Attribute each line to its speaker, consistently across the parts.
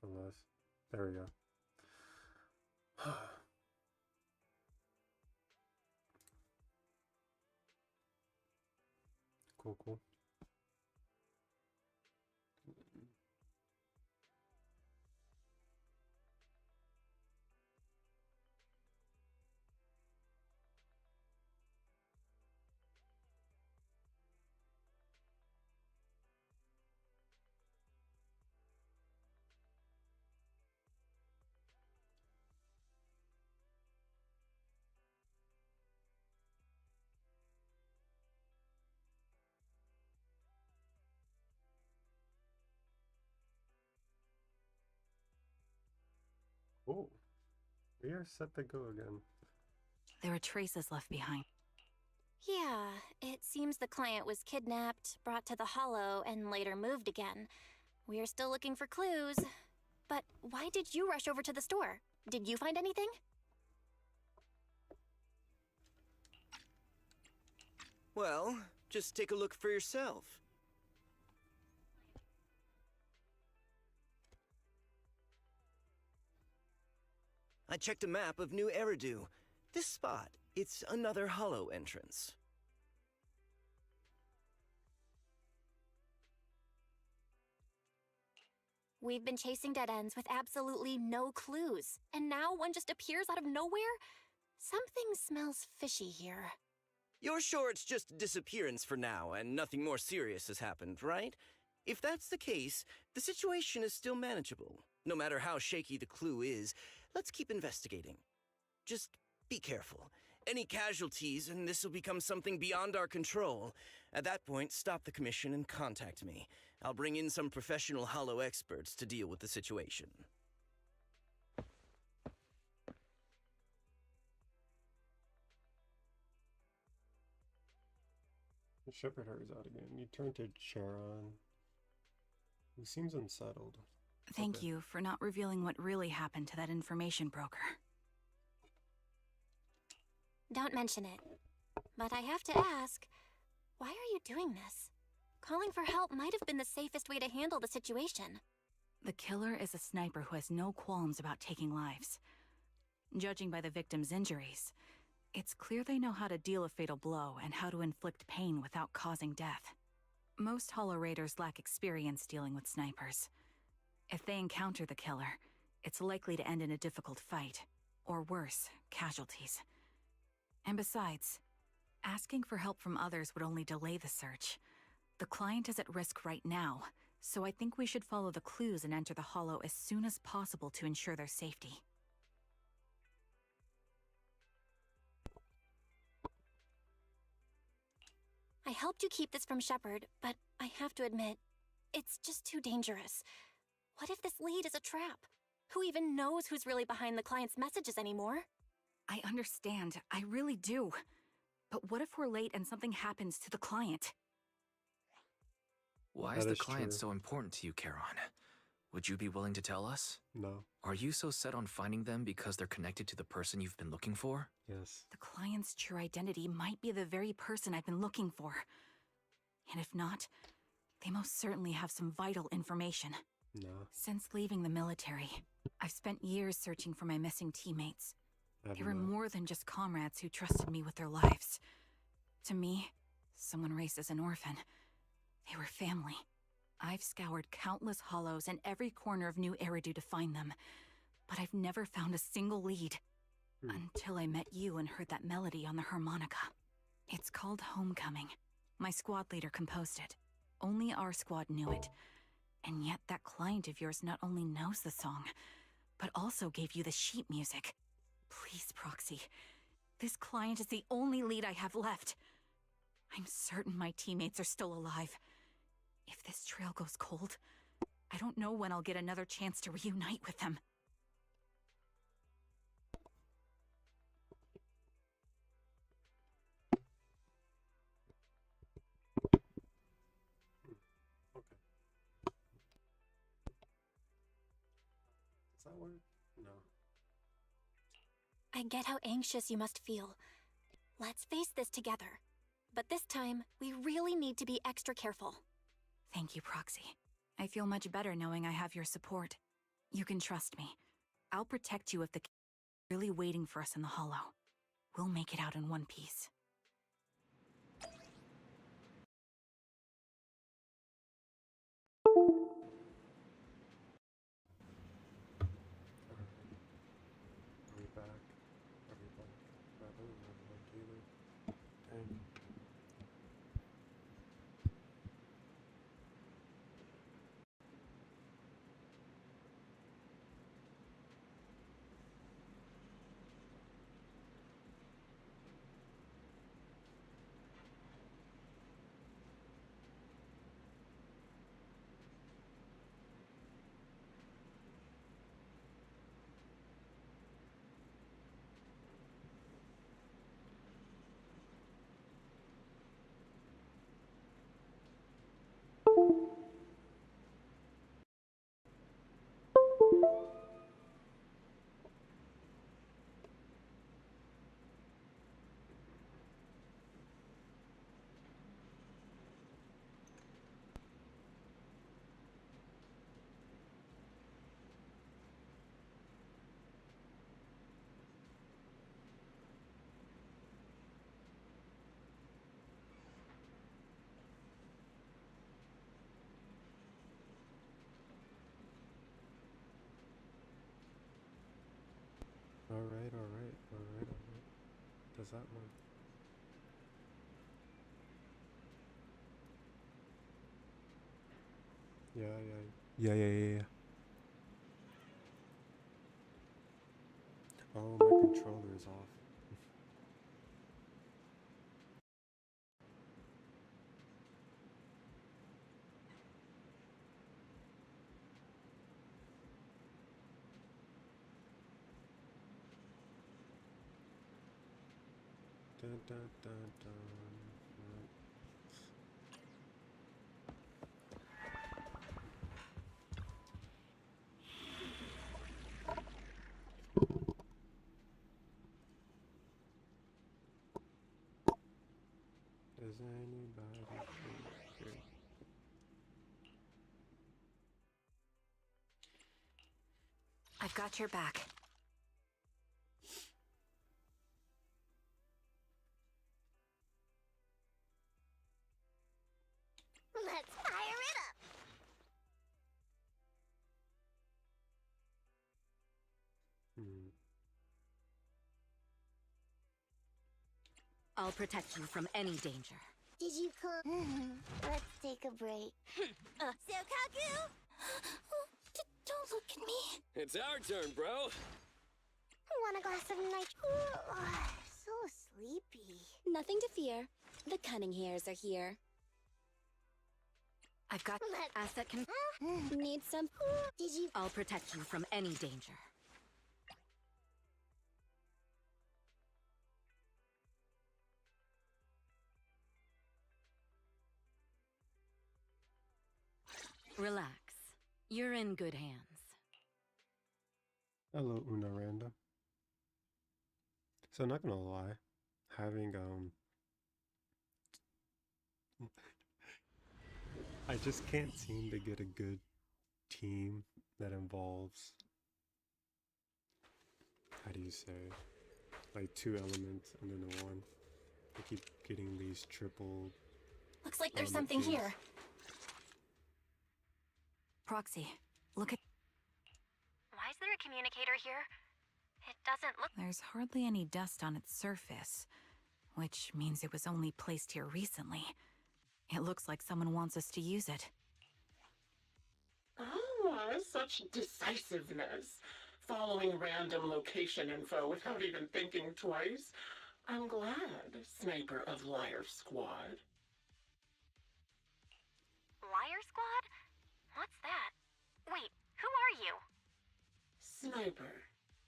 Speaker 1: from this. There we go. Cool, cool. Oh, we are set to go again.
Speaker 2: There are traces left behind.
Speaker 3: Yeah, it seems the client was kidnapped, brought to the Hollow, and later moved again. We're still looking for clues. But why did you rush over to the store? Did you find anything?
Speaker 4: Well, just take a look for yourself. I checked a map of New Eridu. This spot, it's another hollow entrance.
Speaker 3: We've been chasing dead ends with absolutely no clues, and now one just appears out of nowhere? Something smells fishy here.
Speaker 4: You're sure it's just a disappearance for now and nothing more serious has happened, right? If that's the case, the situation is still manageable. No matter how shaky the clue is, let's keep investigating. Just be careful. Any casualties and this will become something beyond our control. At that point, stop the commission and contact me. I'll bring in some professional hollow experts to deal with the situation.
Speaker 1: The shepherd hurries out again. You turn to Charon. He seems unsettled.
Speaker 2: Thank
Speaker 1: Okay.
Speaker 2: you for not revealing what really happened to that information broker.
Speaker 3: Don't mention it. But I have to ask, why are you doing this? Calling for help might have been the safest way to handle the situation.
Speaker 2: The killer is a sniper who has no qualms about taking lives. Judging by the victim's injuries, it's clear they know how to deal a fatal blow and how to inflict pain without causing death. Most Hollow Raiders lack experience dealing with snipers. If they encounter the killer, it's likely to end in a difficult fight, or worse, casualties. And besides, asking for help from others would only delay the search. The client is at risk right now, so I think we should follow the clues and enter the Hollow as soon as possible to ensure their safety.
Speaker 3: I helped you keep this from Shepard, but I have to admit, it's just too dangerous. What if this lead is a trap? Who even knows who's really behind the client's messages anymore?
Speaker 2: I understand, I really do. But what if we're late and something happens to the client?
Speaker 5: Why
Speaker 1: That
Speaker 5: is the
Speaker 1: is
Speaker 5: client
Speaker 1: true.
Speaker 5: so important to you, Charon? Would you be willing to tell us?
Speaker 1: No.
Speaker 5: Are you so set on finding them because they're connected to the person you've been looking for?
Speaker 1: Yes.
Speaker 2: The client's true identity might be the very person I've been looking for. And if not, they most certainly have some vital information.
Speaker 1: No.
Speaker 2: Since leaving the military, I've spent years searching for my missing teammates.
Speaker 1: Have
Speaker 2: They were
Speaker 1: not.
Speaker 2: more than just comrades who trusted me with their lives. To me, someone raised as an orphan, they were family. I've scoured countless hollows and every corner of New Eridu to find them, but I've never found a single lead. Until I met you and heard that melody on the harmonica. It's called Homecoming. My squad leader composed it. Only our squad knew it. And yet that client of yours not only knows the song, but also gave you the sheet music. Please, Proxy. This client is the only lead I have left. I'm certain my teammates are still alive. If this trail goes cold, I don't know when I'll get another chance to reunite with them.
Speaker 1: Okay. Does that work? No.
Speaker 3: I get how anxious you must feel. Let's face this together. But this time, we really need to be extra careful.
Speaker 2: Thank you, Proxy. I feel much better knowing I have your support. You can trust me. I'll protect you if the kid's really waiting for us in the hollow. We'll make it out in one piece.
Speaker 1: Alright. Are we back? Are we back? I don't remember like either. Dang. Alright. Does that work? Yeah. Oh, my controller is off. Dun. Does anybody here?
Speaker 2: I've got your back.
Speaker 3: Let's fire it up!
Speaker 2: I'll protect you from any danger.
Speaker 3: Did you call? Let's take a break. Sokaku! Don't look at me.
Speaker 6: It's our turn, bro.
Speaker 3: Want a glass of nitro? So sleepy.
Speaker 7: Nothing to fear. The cunning hairs are here.
Speaker 2: I've got asset can.
Speaker 7: Need some?
Speaker 3: Did you?
Speaker 2: I'll protect you from any danger. Relax. You're in good hands.
Speaker 1: Hello, Una Randa. So, not gonna lie, having I just can't seem to get a good team that involves, how do you say, like 2 elements and then a 1. I keep getting these triple.
Speaker 2: Looks like there's
Speaker 1: element
Speaker 2: something
Speaker 1: teams.
Speaker 2: here. Proxy, look at.
Speaker 3: Why is there a communicator here? It doesn't look.
Speaker 2: There's hardly any dust on its surface, which means it was only placed here recently. It looks like someone wants us to use it.
Speaker 8: Ah, such decisiveness. Following random location info without even thinking twice. I'm glad, Sniper of Liar Squad.
Speaker 3: Liar Squad? What's that? Wait, who are you?
Speaker 8: Sniper.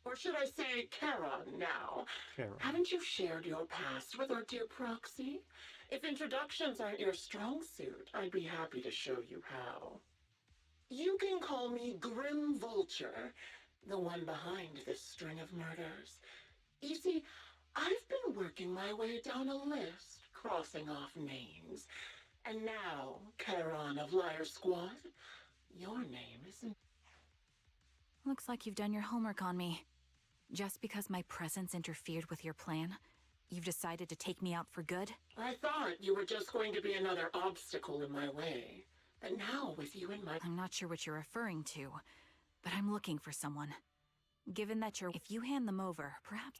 Speaker 8: Or should I say Charon now?
Speaker 1: Charon.
Speaker 8: Haven't you shared your past with our dear Proxy? If introductions aren't your strong suit, I'd be happy to show you how. You can call me Grim Vulture, the one behind this string of murders. You see, I've been working my way down a list, crossing off names. And now, Charon of Liar Squad, your name isn't...
Speaker 2: Looks like you've done your homework on me. Just because my presence interfered with your plan, you've decided to take me out for good?
Speaker 8: I thought you were just going to be another obstacle in my way. But now, with you in my...
Speaker 2: I'm not sure what you're referring to, but I'm looking for someone. Given that you're... If you hand them over, perhaps...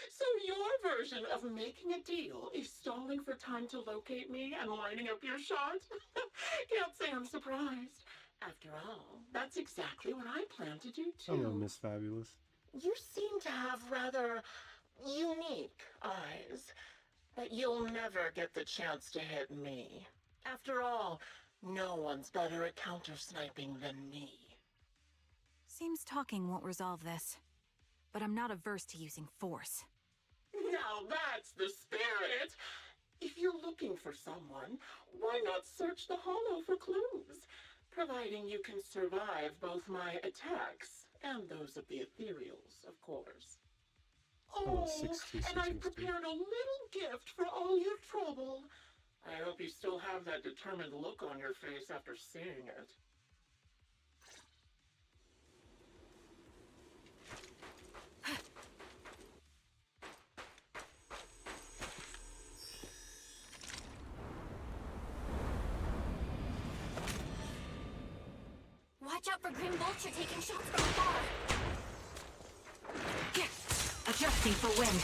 Speaker 8: So your version of making a deal is stalling for time to locate me and lining up your shot? Can't say I'm surprised. After all, that's exactly what I plan to do too.
Speaker 1: Hello, Miss Fabulous.
Speaker 8: You seem to have rather unique eyes, but you'll never get the chance to hit me. After all, no one's better at counter-sniping than me.
Speaker 2: Seems talking won't resolve this. But I'm not averse to using force.
Speaker 8: Now that's the spirit! If you're looking for someone, why not search the hollow for clues? Providing you can survive both my attacks and those of the ethereals, of course. Oh,
Speaker 1: 62,
Speaker 8: and I've
Speaker 1: 62.
Speaker 8: prepared a little gift for all your trouble. I hope you still have that determined look on your face after seeing it.
Speaker 3: Watch out for Grim Vulture taking shots from afar.
Speaker 2: Adjusting for wind.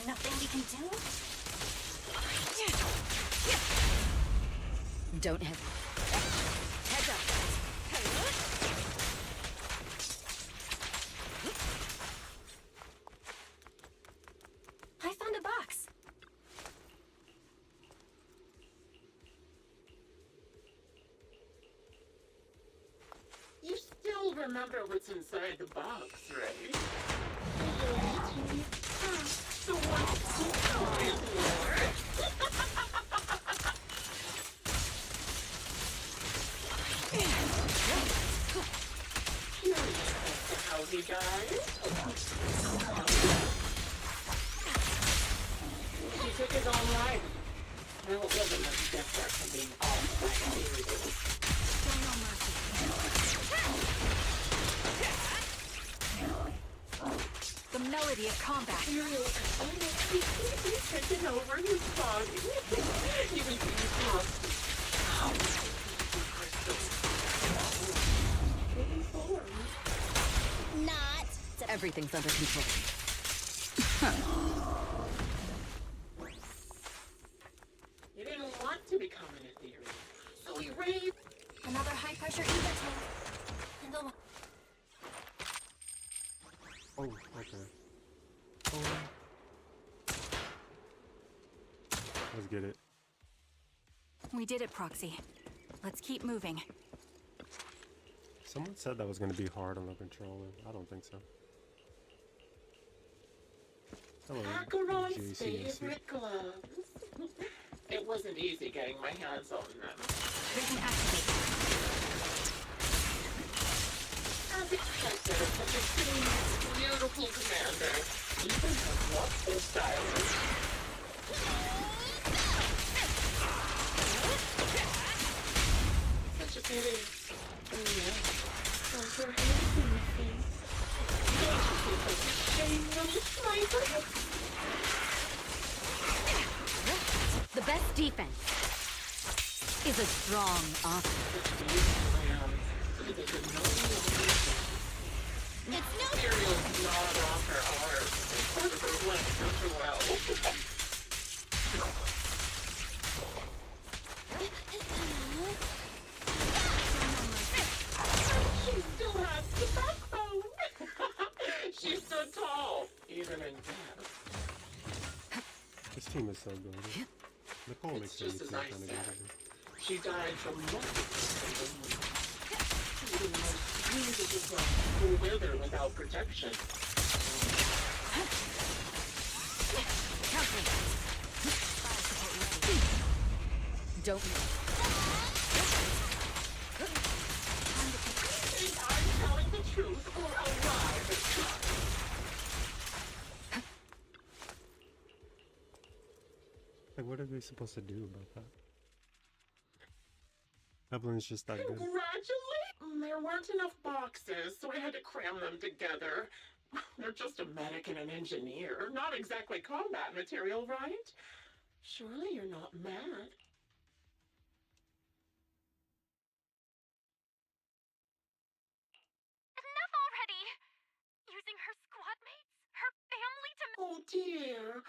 Speaker 3: Nothing we can do?
Speaker 7: Don't have... Heads up.
Speaker 3: I found a box.
Speaker 8: You still remember what's inside the box, right? The one Curious as to how he died. He took his own life. I don't live in much different from being all
Speaker 2: The melody of combat.
Speaker 8: He's taken over his body. Even he's lost.
Speaker 7: Not. Everything's under control.
Speaker 8: You didn't want to become an ethereal, so he raised.
Speaker 3: Another high-pressure ether tank. And the...
Speaker 1: Oh, okay. Oh. Let's get it.
Speaker 2: We did it, Proxy. Let's keep moving.
Speaker 1: Someone said that was going to be hard on the controller. I don't think so. Hello,
Speaker 8: Acheron's
Speaker 1: JCSC.
Speaker 8: favorite gloves. It wasn't easy getting my hands on them.
Speaker 2: Vision activate.
Speaker 8: As expected of such a clean, beautiful commander, even has lost their style. Such a pity. Oh yeah. Those are hands in the face. Don't you feel such a shame, little sniper?
Speaker 7: The best defense is a strong offense.
Speaker 8: It's no Imperial's not offer ours. Part of her went so well. She still has the backbone. She stood tall, even in death.
Speaker 1: This team is so good. Nicole makes
Speaker 8: It's just
Speaker 1: every
Speaker 8: as
Speaker 1: team
Speaker 8: I
Speaker 1: kind of
Speaker 8: said.
Speaker 1: good.
Speaker 8: She died from nothing. Even the most beautiful grass will wither without protection.
Speaker 7: Don't.
Speaker 8: Think I'm telling the truth or a lie that's not.
Speaker 1: Like, what are they supposed to do about that? Evelyn's just that good.
Speaker 8: Congratulations! There weren't enough boxes, so I had to cram them together. They're just a medic and an engineer. Not exactly combat material, right? Surely you're not mad.
Speaker 3: Enough already! Using her squad mates, her family to.
Speaker 8: Oh dear.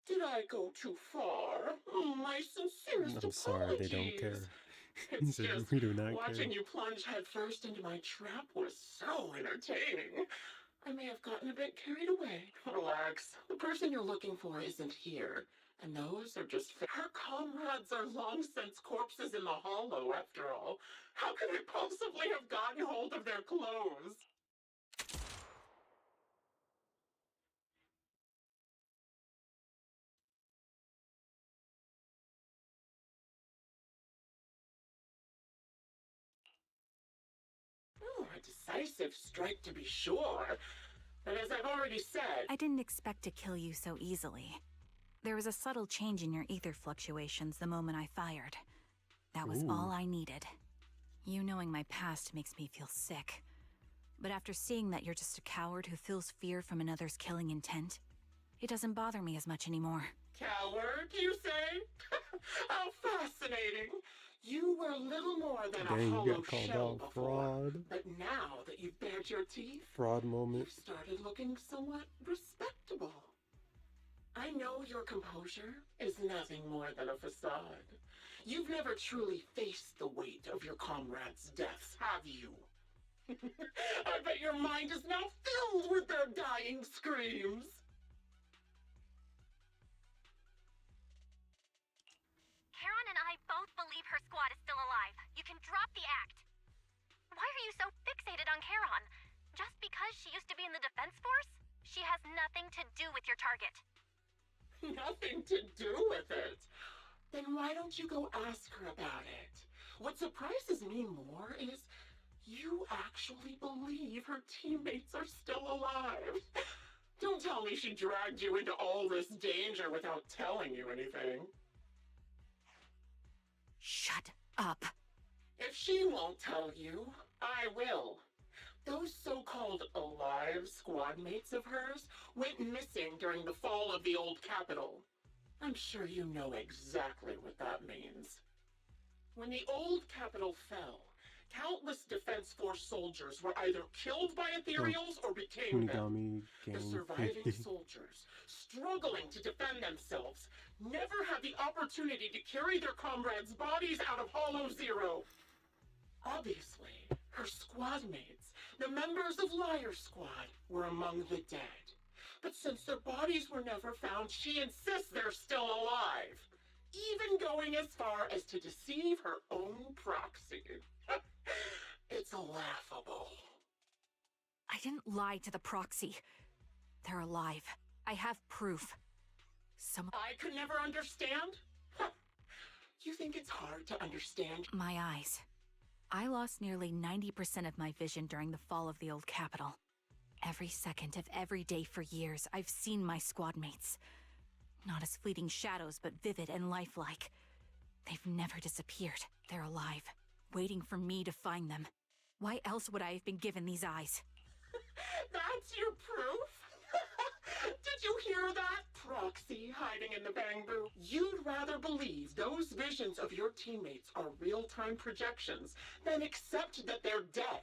Speaker 8: Did I go too far? My sincerest
Speaker 1: I'm sorry, they don't
Speaker 8: apologies.
Speaker 1: care. He
Speaker 8: It's
Speaker 1: said,
Speaker 8: just
Speaker 1: we do not
Speaker 8: watching
Speaker 1: care.
Speaker 8: you plunge headfirst into my trap was so entertaining. I may have gotten a bit carried away. Relax. The person you're looking for isn't here. And those are just her comrades are long since corpses in the hollow, after all. How could I possibly have gotten hold of their clothes? Oh, a decisive strike to be sure. But as I've already said,
Speaker 2: I didn't expect to kill you so easily. There was a subtle change in your ether fluctuations the moment I fired. That was all I needed. You knowing my past makes me feel sick. But after seeing that you're just a coward who feels fear from another's killing intent, it doesn't bother me as much anymore.
Speaker 8: coward, you say? How fascinating. You were little more than
Speaker 1: Dang,
Speaker 8: a
Speaker 1: you
Speaker 8: hollow
Speaker 1: got called
Speaker 8: shell
Speaker 1: out.
Speaker 8: before.
Speaker 1: Fraud.
Speaker 8: But now that you've bared your teeth,
Speaker 1: Fraud moment.
Speaker 8: you've started looking somewhat respectable. I know your composure is nothing more than a facade. You've never truly faced the weight of your comrades' deaths, have you? I bet your mind is now filled with their dying screams.
Speaker 3: Karen and I both believe her squad is still alive. You can drop the act. Why are you so fixated on Karen? Just because she used to be in the defense force? She has nothing to do with your target.
Speaker 8: Nothing to do with it. Then why don't you go ask her about it? What surprises me more is you actually believe her teammates are still alive. Don't tell me she dragged you into all this danger without telling you anything.
Speaker 2: Shut up.
Speaker 8: If she won't tell you, I will. Those so-called alive squad mates of hers went missing during the fall of the old capital. I'm sure you know exactly what that means. When the old capital fell, countless Defense Force soldiers were either killed by ethereals or became them.
Speaker 1: Kunigami
Speaker 8: The
Speaker 1: gang
Speaker 8: surviving
Speaker 1: 50.
Speaker 8: soldiers, struggling to defend themselves, never had the opportunity to carry their comrades' bodies out of Hollow Zero. Obviously, her squad mates, the members of Liar Squad, were among the dead. But since their bodies were never found, she insists they're still alive, even going as far as to deceive her own proxy. It's laughable.
Speaker 2: I didn't lie to the proxy. They're alive. I have proof.
Speaker 8: I could never understand? You think it's hard to understand?
Speaker 2: My eyes. I lost nearly 90% of my vision during the fall of the old capital. Every second of every day for years, I've seen my squad mates. Not as fleeting shadows, but vivid and lifelike. They've never disappeared. They're alive, waiting for me to find them. Why else would I have been given these eyes?
Speaker 8: That's your proof? Did you hear that, proxy hiding in the bamboo? You'd rather believe those visions of your teammates are real-time projections than accept that they're dead.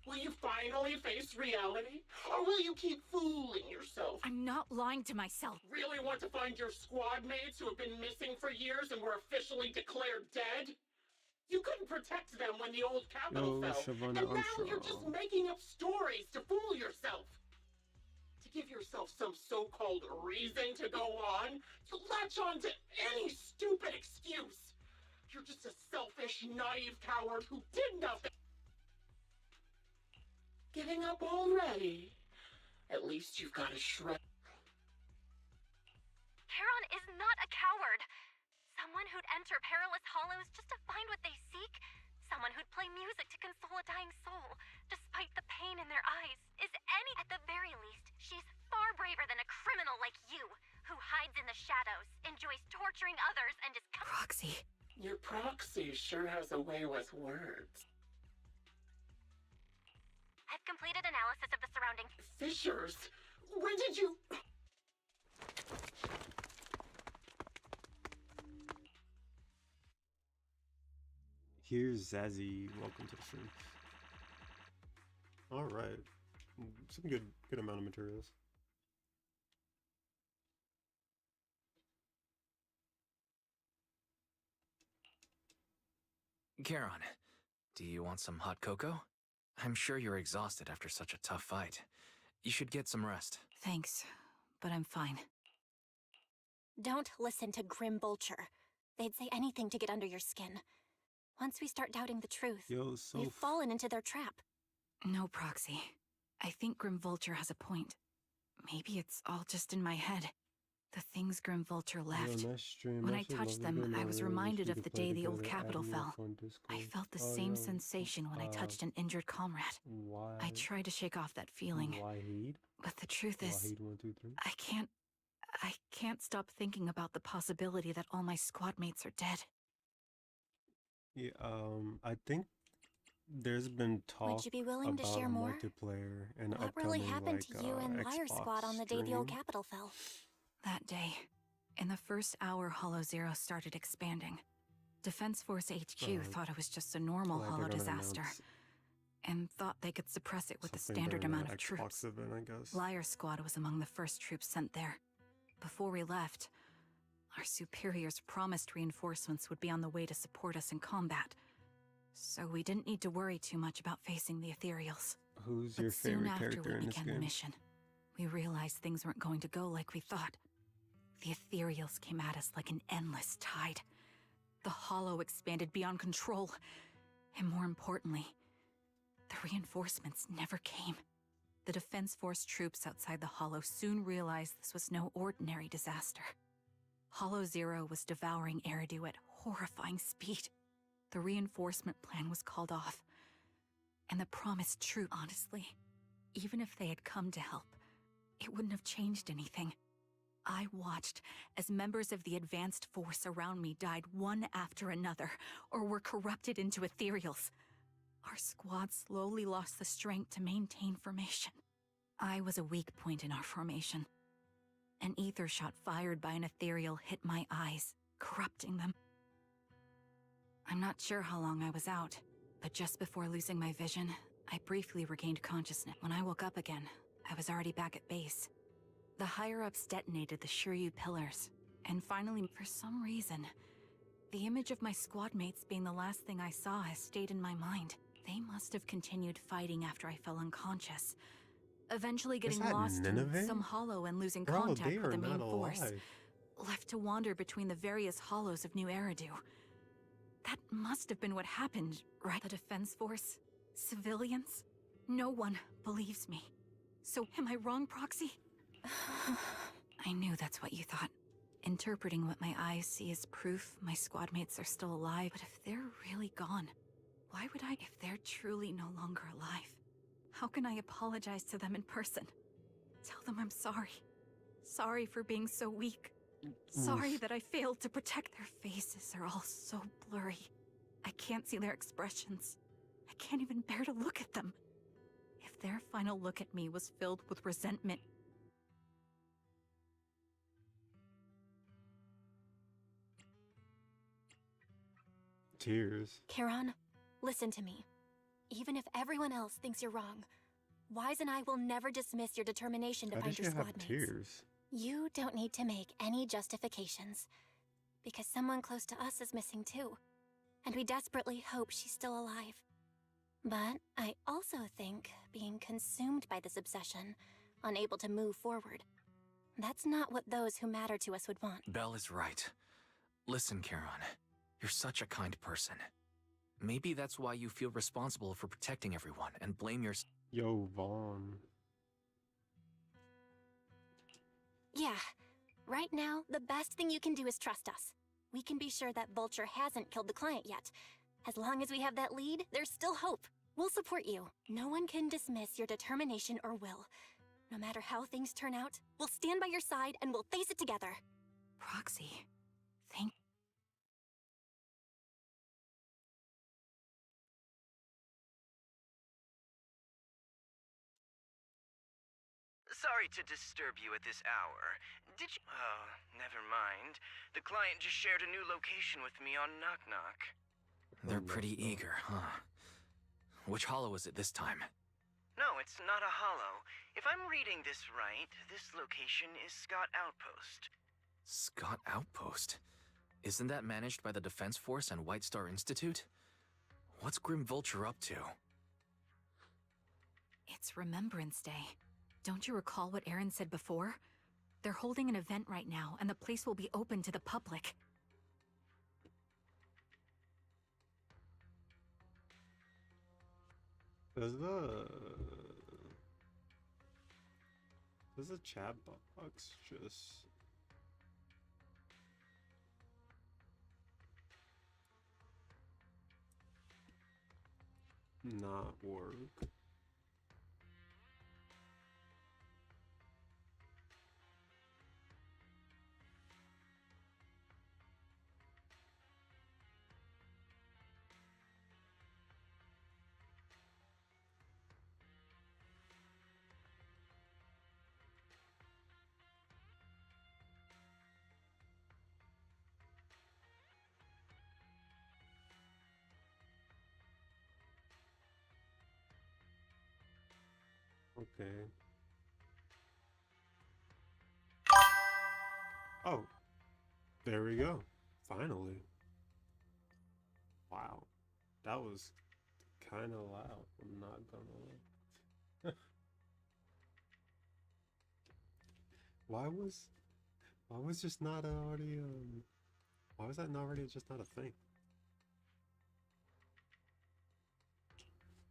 Speaker 8: Will you finally face reality? Or will you keep fooling yourself?
Speaker 2: I'm not lying to myself.
Speaker 8: Really want to find your squad mates who have been missing for years and were officially declared dead? You couldn't protect them when the old capital fell,
Speaker 1: Siobhan
Speaker 8: and now
Speaker 1: Armstrong.
Speaker 8: you're just making up stories to fool yourself. To give yourself some so-called reason to go on, you latch on to any stupid excuse. You're just a selfish, naive coward who did nothing. Giving up already? At least you've got a shred.
Speaker 3: Karen is not a coward. Someone who'd enter perilous hollows just to find what they seek. Someone who'd play music to console a dying soul, despite the pain in their eyes. At the very least, she's far braver than a criminal like you, who hides in the shadows, enjoys torturing others, and is...
Speaker 2: Proxy.
Speaker 8: Your proxy sure has a way with words.
Speaker 3: I've completed analysis of the surrounding...
Speaker 8: Fissures? When did you...
Speaker 1: Here's Zazzy. Welcome to the stream. All right, some good amount of materials.
Speaker 5: Charon, do you want some hot cocoa? I'm sure you're exhausted after such a tough fight. You should get some rest.
Speaker 2: Thanks, but I'm fine.
Speaker 3: Don't listen to Grim Vulture. They'd say anything to get under your skin. Once we start doubting the truth,
Speaker 1: Yo, so
Speaker 3: we've fallen into their trap.
Speaker 2: No, Proxy. I think Grim Vulture has a point. Maybe it's all just in my head. The things Grim Vulture left. When I touched them, I was reminded of the day the old capital fell. I felt the same sensation when I touched an injured comrade. I tried to shake off that feeling. But the truth is, I can't stop thinking about the possibility that all my squad mates are dead.
Speaker 1: Yeah, I think there's been talk
Speaker 3: Would you be willing to
Speaker 1: about
Speaker 3: share more?
Speaker 1: multiplayer and
Speaker 3: What really
Speaker 1: upcoming,
Speaker 3: happened
Speaker 1: like,
Speaker 3: to you and Liar
Speaker 1: Xbox
Speaker 3: Squad on the day the old
Speaker 1: stream.
Speaker 3: capital fell?
Speaker 2: That day, in the first hour Hollow Zero started expanding, Defense Force HQ thought it was just a normal
Speaker 1: Like,
Speaker 2: Hollow
Speaker 1: they're gonna
Speaker 2: disaster,
Speaker 1: announce
Speaker 2: and thought they could suppress it with a
Speaker 1: something
Speaker 2: standard
Speaker 1: during
Speaker 2: amount
Speaker 1: the
Speaker 2: of
Speaker 1: Xbox
Speaker 2: troops.
Speaker 1: event, I guess.
Speaker 2: Liar Squad was among the first troops sent there. Before we left, our superiors promised reinforcements would be on the way to support us in combat, so we didn't need to worry too much about facing the Ethereals.
Speaker 1: Who's
Speaker 2: But
Speaker 1: your
Speaker 2: soon
Speaker 1: favorite
Speaker 2: after
Speaker 1: character
Speaker 2: we
Speaker 1: in this
Speaker 2: began the
Speaker 1: game?
Speaker 2: mission, we realized things weren't going to go like we thought. The Ethereals came at us like an endless tide. The Hollow expanded beyond control. And more importantly, the reinforcements never came. The Defense Force troops outside the Hollow soon realized this was no ordinary disaster. Hollow Zero was devouring Eridu at horrifying speed. The reinforcement plan was called off. And the promised troop, honestly, even if they had come to help, it wouldn't have changed anything. I watched as members of the advanced force around me died one after another, or were corrupted into ethereals. Our squad slowly lost the strength to maintain formation. I was a weak point in our formation. An ether shot fired by an ethereal hit my eyes, corrupting them. I'm not sure how long I was out, but just before losing my vision, I briefly regained consciousness. When I woke up again, I was already back at base. The higher-ups detonated the Shiryu pillars, and finally, for some reason, the image of my squad mates being the last thing I saw has stayed in my mind. They must have continued fighting after I fell unconscious, eventually getting
Speaker 1: that
Speaker 2: lost in
Speaker 1: Nineveh?
Speaker 2: some hollow and losing
Speaker 1: Bro,
Speaker 2: contact
Speaker 1: they
Speaker 2: with
Speaker 1: are
Speaker 2: the main
Speaker 1: not
Speaker 2: force,
Speaker 1: alive.
Speaker 2: left to wander between the various hollows of New Eridu. That must have been what happened, right? The Defense Force? Civilians? No one believes me. So am I wrong, Proxy? I knew that's what you thought. Interpreting what my eyes see as proof my squad mates are still alive. But if they're really gone, why would I? If they're truly no longer alive, how can I apologize to them in person? Tell them I'm sorry. Sorry for being so weak. Sorry that I failed to protect. Their faces are all so blurry. I can't see their expressions. I can't even bear to look at them. If their final look at me was filled with resentment,
Speaker 1: Tears.
Speaker 3: Charon, listen to me. Even if everyone else thinks you're wrong, Wise and I will never dismiss your determination to
Speaker 1: How
Speaker 3: find
Speaker 1: did
Speaker 3: your
Speaker 1: you have
Speaker 3: squad mates.
Speaker 1: tears?
Speaker 3: You don't need to make any justifications, because someone close to us is missing too, and we desperately hope she's still alive. But I also think being consumed by this obsession, unable to move forward, that's not what those who matter to us would want.
Speaker 5: Belle is right. Listen, Charon, you're such a kind person. Maybe that's why you feel responsible for protecting everyone and blame your...
Speaker 1: Yo, Vaughn.
Speaker 3: Yeah, right now, the best thing you can do is trust us. We can be sure that Vulture hasn't killed the client yet. As long as we have that lead, there's still hope. We'll support you. No one can dismiss your determination or will. No matter how things turn out, we'll stand by your side and we'll face it together.
Speaker 2: Proxy, thank.
Speaker 4: Sorry to disturb you at this hour. Did you... Oh, never mind. The client just shared a new location with me on Knock Knock.
Speaker 5: They're pretty eager, huh? Which hollow is it this time?
Speaker 4: No, it's not a hollow. If I'm reading this right, this location is Scott Outpost.
Speaker 5: Scott Outpost? Isn't that managed by the Defense Force and White Star Institute? What's Grim Vulture up to?
Speaker 2: It's Remembrance Day. Don't you recall what Aaron said before? They're holding an event right now, and the place will be open to the public.
Speaker 1: Does the chat box just not work? Okay. Oh, there we go. Finally. Wow. That was kind of loud. I'm not gonna lie. Why was just not already why was that not already just not a thing?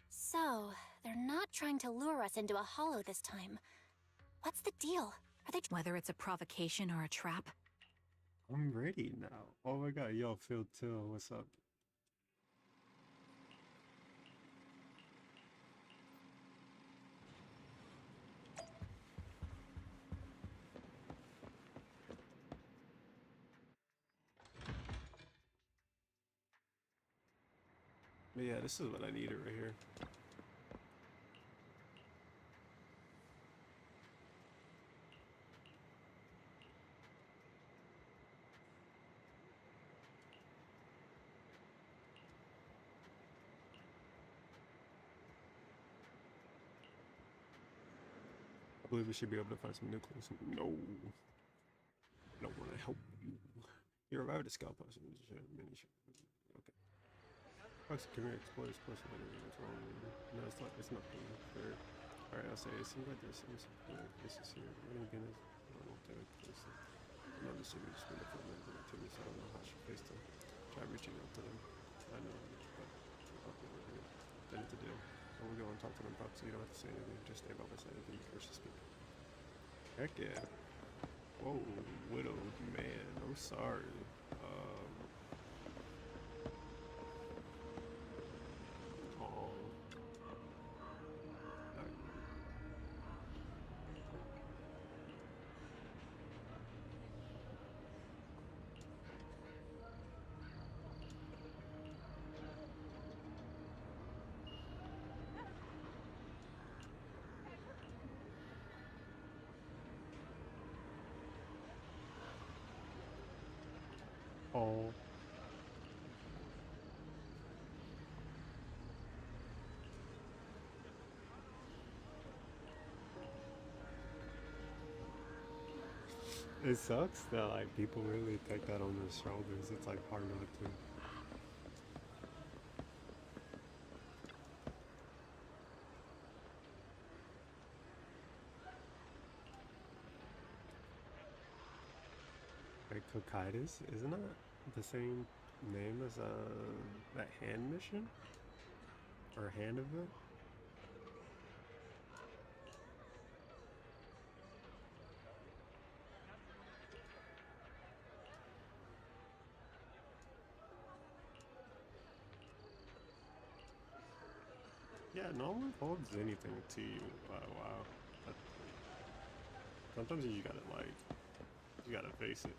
Speaker 3: So, they're not trying to lure us into a hollow this time. What's the deal? Are they
Speaker 2: Whether it's a provocation or a trap,
Speaker 1: I'm ready now. Oh my god, yo, Phil Till, what's up? But yeah, this is what I needed right here. I believe we should be able to find some new clues. No. I don't want to help you. You're about to scout person. Okay. Proxy, can we explore this person? What's wrong with you? No, it's nothing. Fair. Alright, I'll say it seems like there's some places here. We're gonna get this. I don't know if they're close. I'm not assuming just been a film and activity, so I don't know how she faced them. Try reaching out to them. I know, but they need to do. I will go and talk to them, Pop, so you don't have to say anything. Just stay by my side if you first to speak. Heck yeah. Whoa, widowed man. I'm sorry. Oh. Oh. It sucks that like people really take that on their shoulders. It's like hard not to. Like Cocytus, isn't that the same name as that hand mission? Or hand event? Yeah, no one holds anything to you. Wow. Sometimes you gotta like, you gotta face it.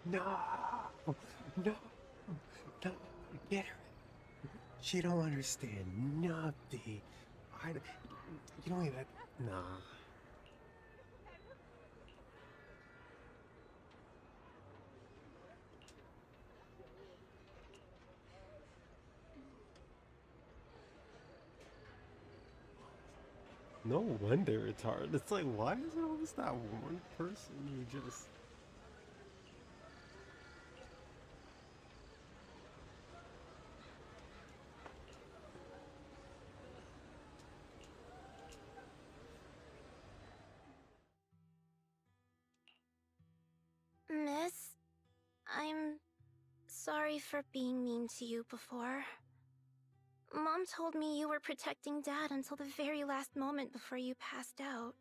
Speaker 1: No, no, no, get her. She don't understand nothing. You don't even, nah. No wonder it's hard. It's like, why is it always that one person who just...
Speaker 3: Miss, I'm sorry for being mean to you before. Mom told me you were protecting Dad until the very last moment before you passed out.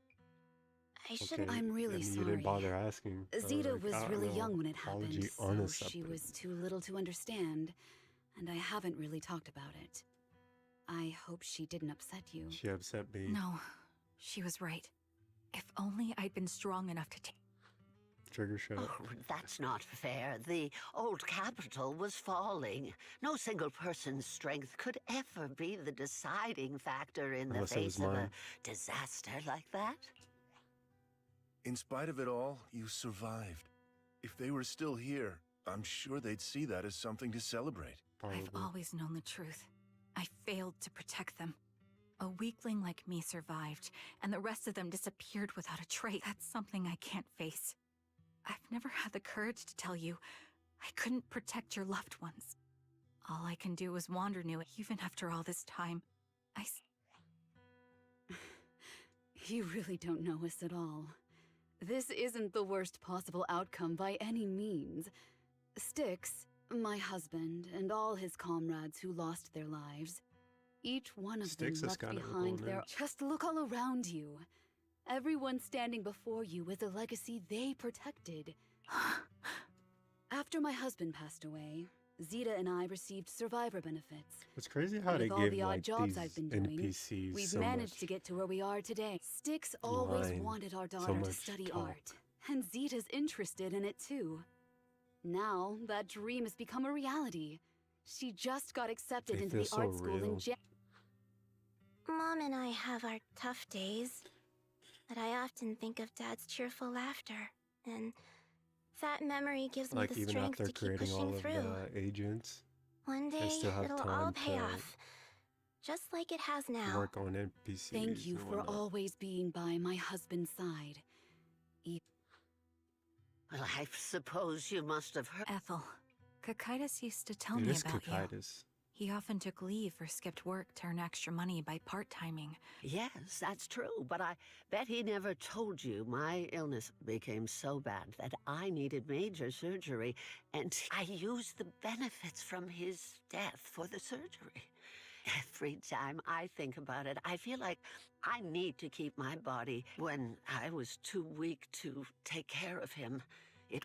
Speaker 3: I shouldn't.
Speaker 7: I'm really
Speaker 1: I mean,
Speaker 7: sorry.
Speaker 1: You didn't bother asking. So,
Speaker 7: Zeta
Speaker 1: like,
Speaker 7: was
Speaker 1: I don't
Speaker 7: really
Speaker 1: know,
Speaker 7: young when it
Speaker 1: apology
Speaker 7: happened, so she
Speaker 1: unacceptable.
Speaker 7: was too little to understand, and I haven't really talked about it. I hope she didn't upset you.
Speaker 1: She upset me.
Speaker 2: No, she was right. If only I'd been strong enough to take.
Speaker 1: Trigger shot.
Speaker 6: Oh, that's not fair. The old capital was falling. No single person's strength could ever be the deciding factor in the
Speaker 1: Unless it was
Speaker 6: face of a
Speaker 1: mine.
Speaker 6: disaster like that.
Speaker 9: In spite of it all, you survived. If they were still here, I'm sure they'd see that as something to celebrate.
Speaker 2: I've always known the truth. I failed to protect them. A weakling like me survived, and the rest of them disappeared without a trace. That's something I can't face. I've never had the courage to tell you I couldn't protect your loved ones. All I can do is wander new, even after all this time.
Speaker 7: You really don't know us at all. This isn't the worst possible outcome by any means. Styx, my husband, and all his comrades who lost their lives, each one of
Speaker 1: Styx
Speaker 7: them
Speaker 1: has
Speaker 7: left
Speaker 1: got a
Speaker 7: behind
Speaker 1: cool
Speaker 7: their...
Speaker 1: name.
Speaker 7: Just look all around you. Everyone standing before you is a legacy they protected. After my husband passed away, Zeta and I received survivor benefits.
Speaker 1: It's crazy how
Speaker 7: With
Speaker 1: they
Speaker 7: all
Speaker 1: give
Speaker 7: the odd
Speaker 1: like
Speaker 7: jobs
Speaker 1: these
Speaker 7: I've been doing,
Speaker 1: NPCs
Speaker 7: we've
Speaker 1: so
Speaker 7: managed
Speaker 1: much.
Speaker 7: to get to where we are today. Styx always
Speaker 1: line,
Speaker 7: wanted our
Speaker 1: so
Speaker 7: daughter to
Speaker 1: much
Speaker 7: study
Speaker 1: talk.
Speaker 7: art, and Zeta's interested in it too. Now, that dream has become a reality. She just got accepted
Speaker 1: They
Speaker 7: into the
Speaker 1: feel so
Speaker 7: art school
Speaker 1: real.
Speaker 7: in
Speaker 3: Mom and I have our tough days, but I often think of Dad's cheerful laughter, and that memory gives me
Speaker 1: Like
Speaker 3: the
Speaker 1: even
Speaker 3: strength
Speaker 1: after
Speaker 3: to keep
Speaker 1: creating all
Speaker 3: pushing
Speaker 1: of
Speaker 3: through.
Speaker 1: the agents,
Speaker 3: One day,
Speaker 1: still have
Speaker 3: it'll all
Speaker 1: time
Speaker 3: pay
Speaker 1: to
Speaker 3: off, just like it has now.
Speaker 1: work on NPCs.
Speaker 7: Thank you
Speaker 1: and
Speaker 7: for
Speaker 1: whatnot.
Speaker 7: always being by my husband's side.
Speaker 6: Well, I suppose you must have heard.
Speaker 2: Ethel, Cocytus used to tell
Speaker 1: It
Speaker 2: me
Speaker 1: is
Speaker 2: about you.
Speaker 1: Cocytus.
Speaker 2: He often took leave or skipped work to earn extra money by part-timing.
Speaker 6: Yes, that's true, but I bet he never told you my illness became so bad that I needed major surgery, and I used the benefits from his death for the surgery. Every time I think about it, I feel like I need to keep my body. When I was too weak to take care of him, it...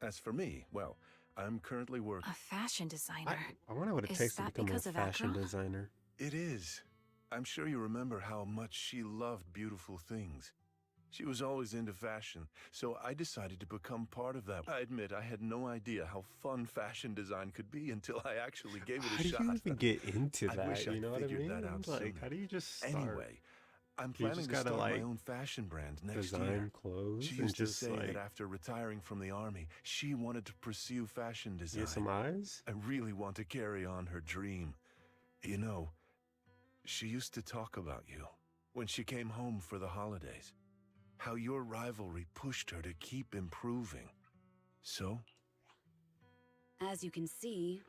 Speaker 9: As for me, well, I'm currently working.
Speaker 2: A fashion designer.
Speaker 1: I wonder what it
Speaker 2: Is
Speaker 1: takes to
Speaker 2: that
Speaker 1: become a
Speaker 2: because of
Speaker 1: fashion
Speaker 2: Acro?
Speaker 1: designer.
Speaker 9: It is. I'm sure you remember how much she loved beautiful things. She was always into fashion, so I decided to become part of that. I admit I had no idea how fun fashion design could be until I actually gave it
Speaker 1: How
Speaker 9: a
Speaker 1: do
Speaker 9: shot.
Speaker 1: you even get into
Speaker 9: I
Speaker 1: that?
Speaker 9: wish
Speaker 1: You
Speaker 9: I'd
Speaker 1: know what I
Speaker 9: figured
Speaker 1: mean?
Speaker 9: that out
Speaker 1: Like,
Speaker 9: sooner.
Speaker 1: how do you just start?
Speaker 9: Anyway, I'm
Speaker 1: You
Speaker 9: planning
Speaker 1: just
Speaker 9: to
Speaker 1: gotta,
Speaker 9: start
Speaker 1: like,
Speaker 9: my own fashion brand next
Speaker 1: design
Speaker 9: year.
Speaker 1: clothes
Speaker 9: She
Speaker 1: and
Speaker 9: used to
Speaker 1: just
Speaker 9: say
Speaker 1: like
Speaker 9: that after retiring from the army, she wanted to pursue fashion design.
Speaker 1: get some eyes.
Speaker 9: I really want to carry on her dream. You know, she used to talk about you when she came home for the holidays. How your rivalry pushed her to keep improving. So,
Speaker 7: As you can see,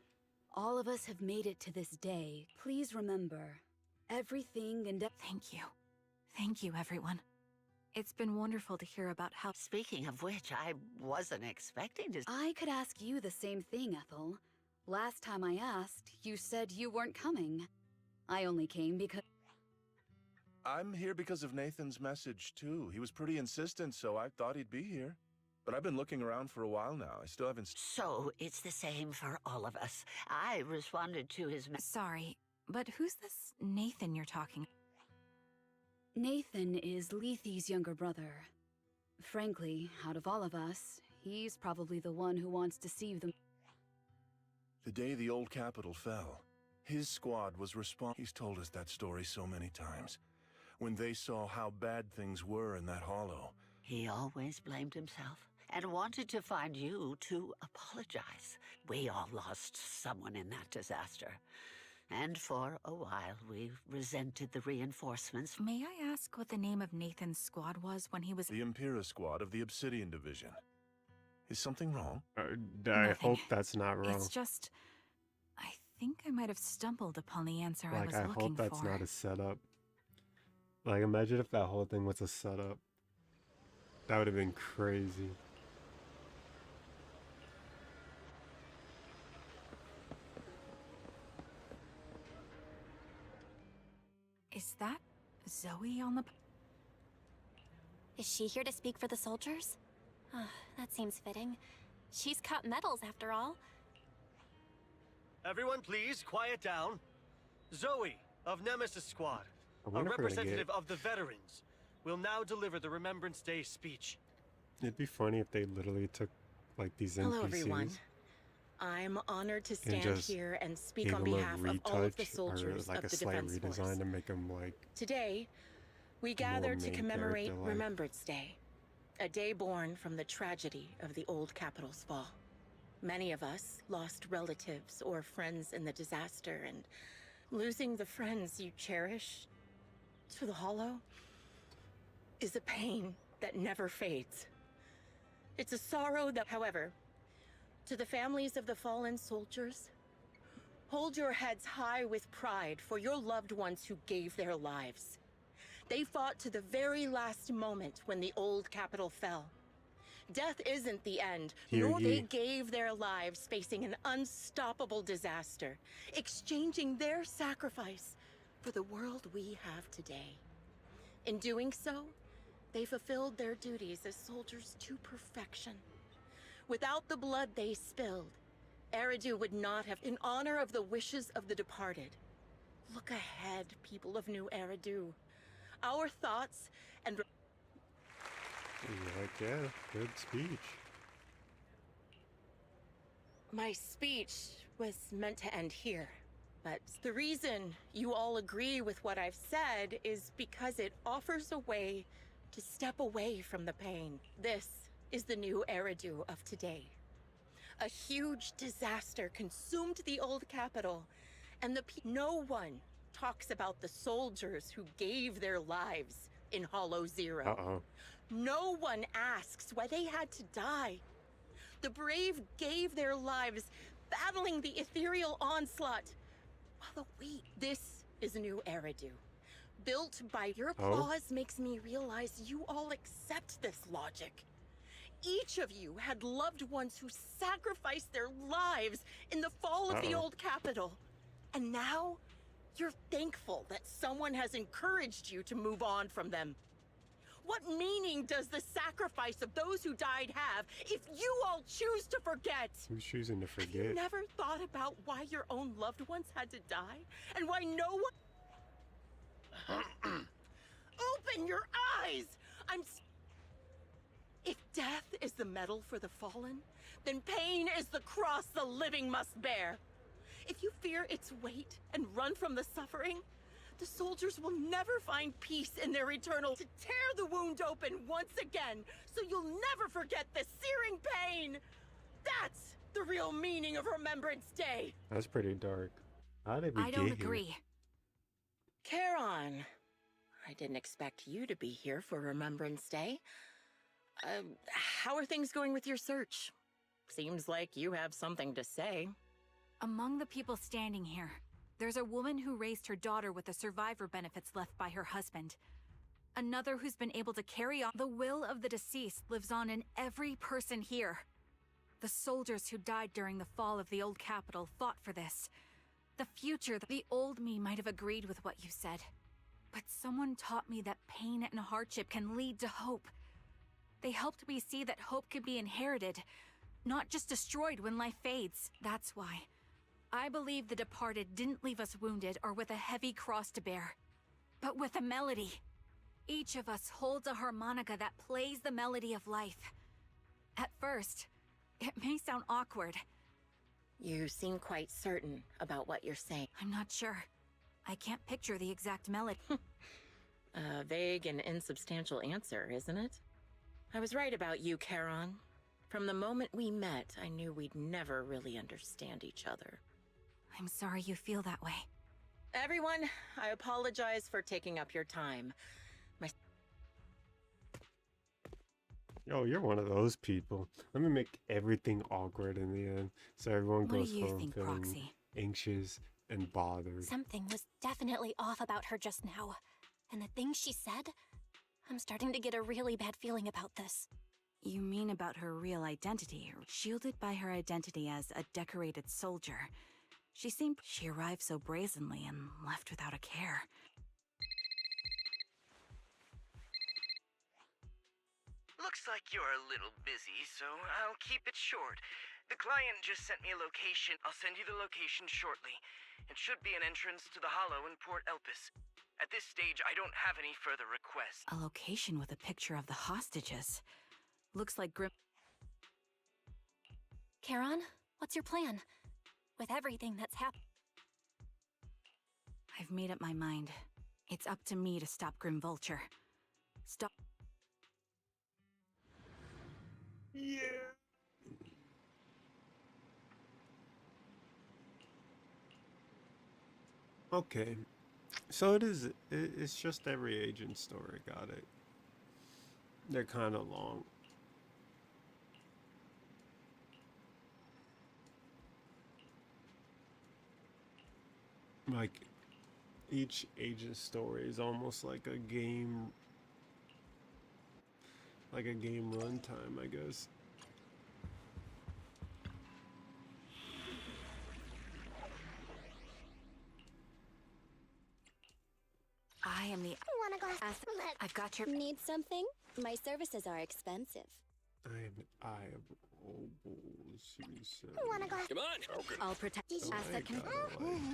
Speaker 7: all of us have made it to this day. Please remember, everything and...
Speaker 2: Thank you. Thank you, everyone. It's been wonderful to hear about how...
Speaker 6: Speaking of which, I wasn't expecting to...
Speaker 7: I could ask you the same thing, Ethel. Last time I asked, you said you weren't coming. I only came because...
Speaker 9: I'm here because of Nathan's message, too. He was pretty insistent, so I thought he'd be here. But I've been looking around for a while now. I still haven't...
Speaker 6: So it's the same for all of us. I responded to his message.
Speaker 2: Sorry, but who's this Nathan you're talking?
Speaker 7: Nathan is Lethe's younger brother. Frankly, out of all of us, he's probably the one who wants to see them.
Speaker 9: The day the old capital fell, his squad was He's told us that story so many times. When they saw how bad things were in that hollow.
Speaker 6: He always blamed himself and wanted to find you to apologize. We all lost someone in that disaster. And for a while, we resented the reinforcements.
Speaker 2: May I ask what the name of Nathan's squad was when he was...
Speaker 9: The Impera squad of the Obsidian Division. Is something wrong?
Speaker 1: I
Speaker 2: Nothing.
Speaker 1: hope that's not wrong.
Speaker 2: It's just... I think I might have stumbled upon the answer I
Speaker 1: Like,
Speaker 2: was
Speaker 1: I
Speaker 2: looking
Speaker 1: hope that's
Speaker 2: for.
Speaker 1: not a setup. Like, imagine if that whole thing was a setup. That would have been crazy.
Speaker 2: Is that Zoe on the...
Speaker 3: Is she here to speak for the soldiers? That seems fitting. She's cut medals, after all.
Speaker 10: Everyone, please, quiet down. Zoe, of Nemesis Squad,
Speaker 1: I
Speaker 10: a
Speaker 1: wonder if we're gonna
Speaker 10: representative
Speaker 1: get...
Speaker 10: of the veterans, will now deliver the Remembrance Day speech.
Speaker 1: It'd be funny if they literally took, like, these NPCs.
Speaker 11: Hello, everyone. I'm honored to stand
Speaker 1: just
Speaker 11: here and speak
Speaker 1: gave
Speaker 11: on
Speaker 1: them a
Speaker 11: behalf of all of the
Speaker 1: retouch,
Speaker 11: soldiers
Speaker 1: or like
Speaker 11: of
Speaker 1: a
Speaker 11: the
Speaker 1: slight
Speaker 11: Defense
Speaker 1: redesign
Speaker 11: Force.
Speaker 1: to make them like...
Speaker 11: Today, we
Speaker 1: more
Speaker 11: gather to
Speaker 1: main
Speaker 11: commemorate
Speaker 1: character-like.
Speaker 11: Remembrance Day, a day born from the tragedy of the old capital's fall. Many of us lost relatives or friends in the disaster, and losing the friends you cherish to the Hollow is a pain that never fades. It's a sorrow that, however, to the families of the fallen soldiers, hold your heads high with pride for your loved ones who gave their lives. They fought to the very last moment when the old capital fell. Death isn't the end,
Speaker 1: Hear
Speaker 11: nor
Speaker 1: ye.
Speaker 11: they gave their lives facing an unstoppable disaster, exchanging their sacrifice for the world we have today. In doing so, they fulfilled their duties as soldiers to perfection. Without the blood they spilled, Eridu would not have, in honor of the wishes of the departed. Look ahead, people of New Eridu. Our thoughts and...
Speaker 1: Like, yeah, good speech.
Speaker 11: My speech was meant to end here, but the reason you all agree with what I've said is because it offers a way to step away from the pain. This is the New Eridu of today. A huge disaster consumed the old capital, and no one talks about the soldiers who gave their lives in Hollow Zero.
Speaker 1: Uh-oh.
Speaker 11: No one asks why they had to die. The brave gave their lives battling the ethereal onslaught. While the weight, this is a New Eridu. Built by your applause makes me realize you all accept this logic. Each of you had loved ones who sacrificed their lives in the fall of the old capital. And now, you're thankful that someone has encouraged you to move on from them. What meaning does the sacrifice of those who died have if you all choose to forget?
Speaker 1: Who's choosing to
Speaker 11: Have you
Speaker 1: forget?
Speaker 11: never thought about why your own loved ones had to die? And why no one... Open your eyes! If death is the medal for the fallen, then pain is the cross the living must bear. If you fear its weight and run from the suffering, the soldiers will never find peace in their eternal to tear the wound open once again, so you'll never forget the searing pain. That's the real meaning of Remembrance Day.
Speaker 1: That's pretty dark. How did we
Speaker 2: I
Speaker 1: get
Speaker 2: don't
Speaker 1: here?
Speaker 2: agree.
Speaker 11: Charon, I didn't expect you to be here for Remembrance Day. How are things going with your search? Seems like you have something to say.
Speaker 2: Among the people standing here, there's a woman who raised her daughter with the survivor benefits left by her husband. Another who's been able to carry on. The will of the deceased lives on in every person here. The soldiers who died during the fall of the old capital fought for this. The future, the old me might have agreed with what you said. But someone taught me that pain and hardship can lead to hope. They helped me see that hope could be inherited, not just destroyed when life fades. That's why I believe the departed didn't leave us wounded or with a heavy cross to bear, but with a melody. Each of us holds a harmonica that plays the melody of life. At first, it may sound awkward.
Speaker 11: You seem quite certain about what you're saying.
Speaker 2: I'm not sure. I can't picture the exact melody.
Speaker 11: A vague and insubstantial answer, isn't it? I was right about you, Charon. From the moment we met, I knew we'd never really understand each other.
Speaker 2: I'm sorry you feel that way.
Speaker 11: Everyone, I apologize for taking up your time.
Speaker 1: Yo, you're one of those people. Let me make everything awkward in the end, so everyone
Speaker 2: What do
Speaker 1: goes
Speaker 2: you
Speaker 1: home
Speaker 2: think,
Speaker 1: feeling
Speaker 2: Proxy?
Speaker 1: anxious and bothered.
Speaker 3: Something was definitely off about her just now. And the things she said, I'm starting to get a really bad feeling about this.
Speaker 2: You mean about her real identity, shielded by her identity as a decorated soldier. She arrived so brazenly and left without a care.
Speaker 4: Looks like you're a little busy, so I'll keep it short. The client just sent me a location. I'll send you the location shortly. It should be an entrance to the Hollow in Port Elpis. At this stage, I don't have any further requests.
Speaker 2: A location with a picture of the hostages. Looks like Grim...
Speaker 3: Charon, what's your plan? With everything that's happened.
Speaker 2: I've made up my mind. It's up to me to stop Grim Vulture. Stop...
Speaker 1: Yeah. Okay. So it's just every agent story, got it. They're kind of long. Like, each agent story is almost like a game runtime, I guess.
Speaker 2: I am the...
Speaker 12: Wanna go?
Speaker 2: I've got your...
Speaker 12: Need something? My services are expensive.
Speaker 1: I am the eye of
Speaker 12: Wanna go?
Speaker 13: Come on! Okay.
Speaker 2: I'll protect... Asset can...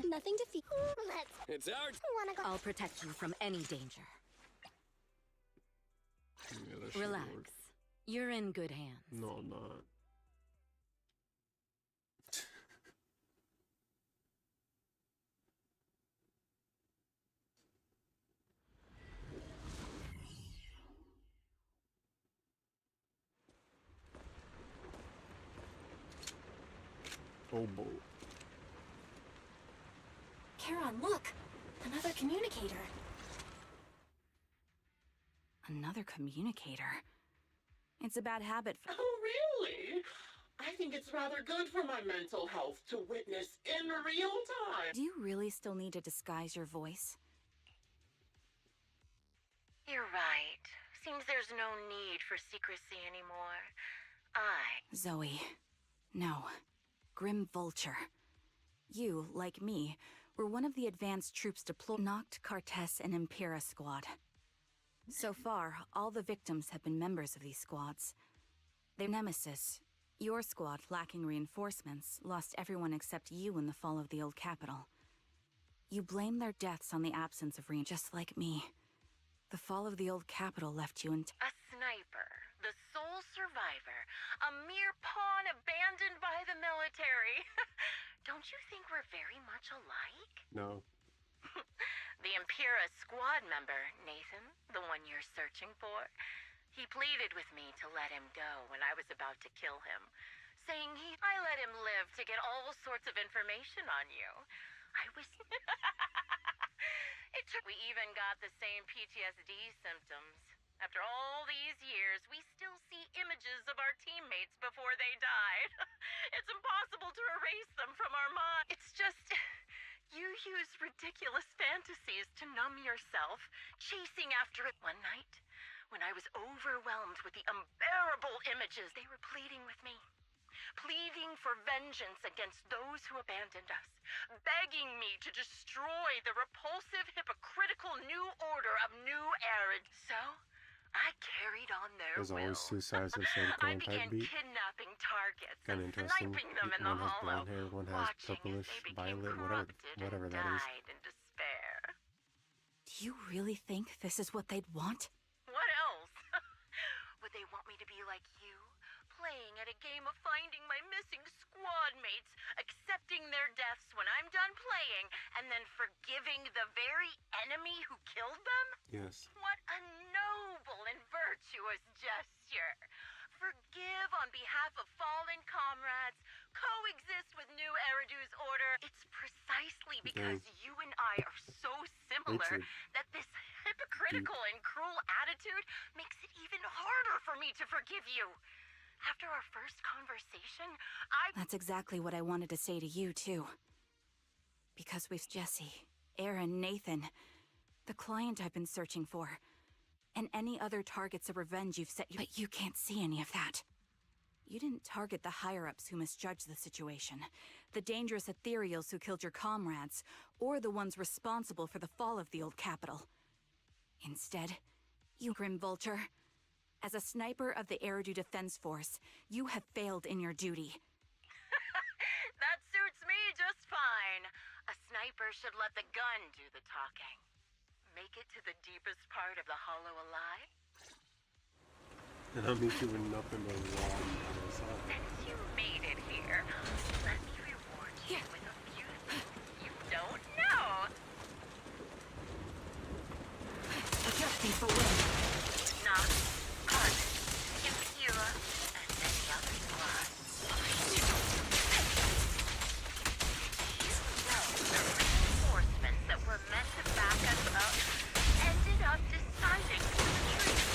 Speaker 12: Nothing to feed. Let's.
Speaker 13: It's ours!
Speaker 12: Wanna go?
Speaker 2: I'll protect you from any danger.
Speaker 1: Yeah, that should
Speaker 2: Relax.
Speaker 1: work.
Speaker 2: You're in good hands.
Speaker 1: No, I'm not. Oh boy.
Speaker 3: Charon, look! Another communicator.
Speaker 2: Another communicator. It's a bad habit.
Speaker 8: Oh, really? I think it's rather good for my mental health to witness in real time.
Speaker 2: Do you really still need to disguise your voice?
Speaker 11: You're right. Seems there's no need for secrecy anymore.
Speaker 2: Zoe. No. Grim Vulture. You, like me, were one of the advanced troops deployed Noct, Cartes, and Impera squad. So far, all the victims have been members of these squads. Their nemesis, your squad lacking reinforcements, lost everyone except you in the fall of the old capital. You blame their deaths on the absence of just like me. The fall of the old capital left you in...
Speaker 11: A sniper, the sole survivor, a mere pawn abandoned by the military. Don't you think we're very much alike?
Speaker 1: No.
Speaker 11: The Impera squad member, Nathan, the one you're searching for, he pleaded with me to let him go when I was about to kill him, saying I let him live to get all sorts of information on you. I was... We even got the same PTSD symptoms. After all these years, we still see images of our teammates before they died. It's impossible to erase them from our mind. It's just... You use ridiculous fantasies to numb yourself, chasing after it. One night, when I was overwhelmed with the unbearable images, they were pleading with me. pleading for vengeance against those who abandoned us, begging me to destroy the repulsive, hypocritical new order of New Erid. So, I carried on their
Speaker 1: There's
Speaker 11: will.
Speaker 1: always two sides of the same
Speaker 11: I
Speaker 1: coin
Speaker 11: began
Speaker 1: type beat.
Speaker 11: kidnapping targets
Speaker 1: Kind
Speaker 11: and
Speaker 1: of interesting.
Speaker 11: sniping them in the
Speaker 1: One has
Speaker 11: hollow,
Speaker 1: blonde hair, one has
Speaker 11: watching
Speaker 1: purplish,
Speaker 11: as they became
Speaker 1: violet,
Speaker 11: corrupted
Speaker 1: whatever
Speaker 11: and
Speaker 1: that is.
Speaker 11: died in despair.
Speaker 2: Do you really think this is what they'd want?
Speaker 11: What else? Would they want me to be like you? Playing at a game of finding my missing squad mates, accepting their deaths when I'm done playing, and then forgiving the very enemy who killed them?
Speaker 1: Yes.
Speaker 11: What a noble and virtuous gesture. Forgive on behalf of fallen comrades, coexist with New Eridu's order. It's precisely because you and I are so similar that this hypocritical and cruel attitude makes it even harder for me to forgive you. After our first conversation,
Speaker 2: That's exactly what I wanted to say to you, too. Because we've Jesse, Aaron, Nathan, the client I've been searching for, and any other targets of revenge you've set. But you can't see any of that. You didn't target the higher-ups who misjudged the situation, the dangerous ethereals who killed your comrades, or the ones responsible for the fall of the old capital. Instead, you, Grim Vulture, as a sniper of the Eridu Defense Force, you have failed in your duty.
Speaker 11: That suits me just fine. A sniper should let the gun do the talking. Make it to the deepest part of the hollow alive?
Speaker 1: And I'll meet you with nothing but raw metal.
Speaker 11: Since you made it here, let me reward you with a few things you don't know.
Speaker 2: Adjusting for wind.
Speaker 11: Knock, carbon, tequila, and many other supplies. You know the reinforcements that were meant to back us up ended up deciding to retreat.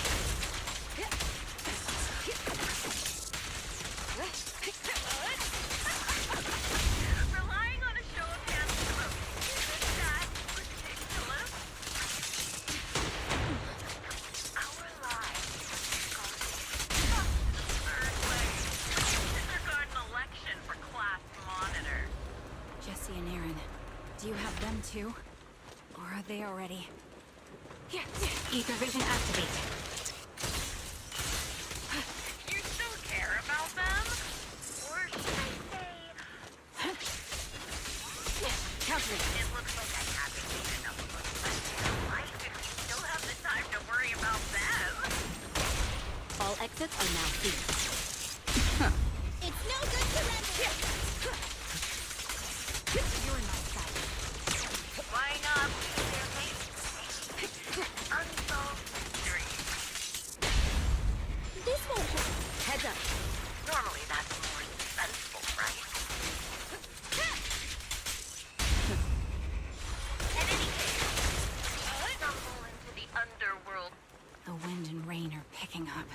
Speaker 11: Relying on a show of hands alone, isn't that ridiculous? Our lives gone the third way. Disregard an election for class monitor.
Speaker 2: Jesse and Aaron, do you have them too? Or are they already? Ether vision activate.
Speaker 11: You still care about them? Or should I say...
Speaker 2: Calculate.
Speaker 11: It looks like I haven't made enough of a life if we still have the time to worry about them.
Speaker 12: All exits are now sealed. It's no good surrendering!
Speaker 2: You're in my sight.
Speaker 11: Why not be their mate? Unsolved mystery.
Speaker 12: This won't hurt.
Speaker 2: Heads up.
Speaker 11: Normally that's more suspenseful, right? In any case, we stumble into the underworld.
Speaker 2: The wind and rain are picking up.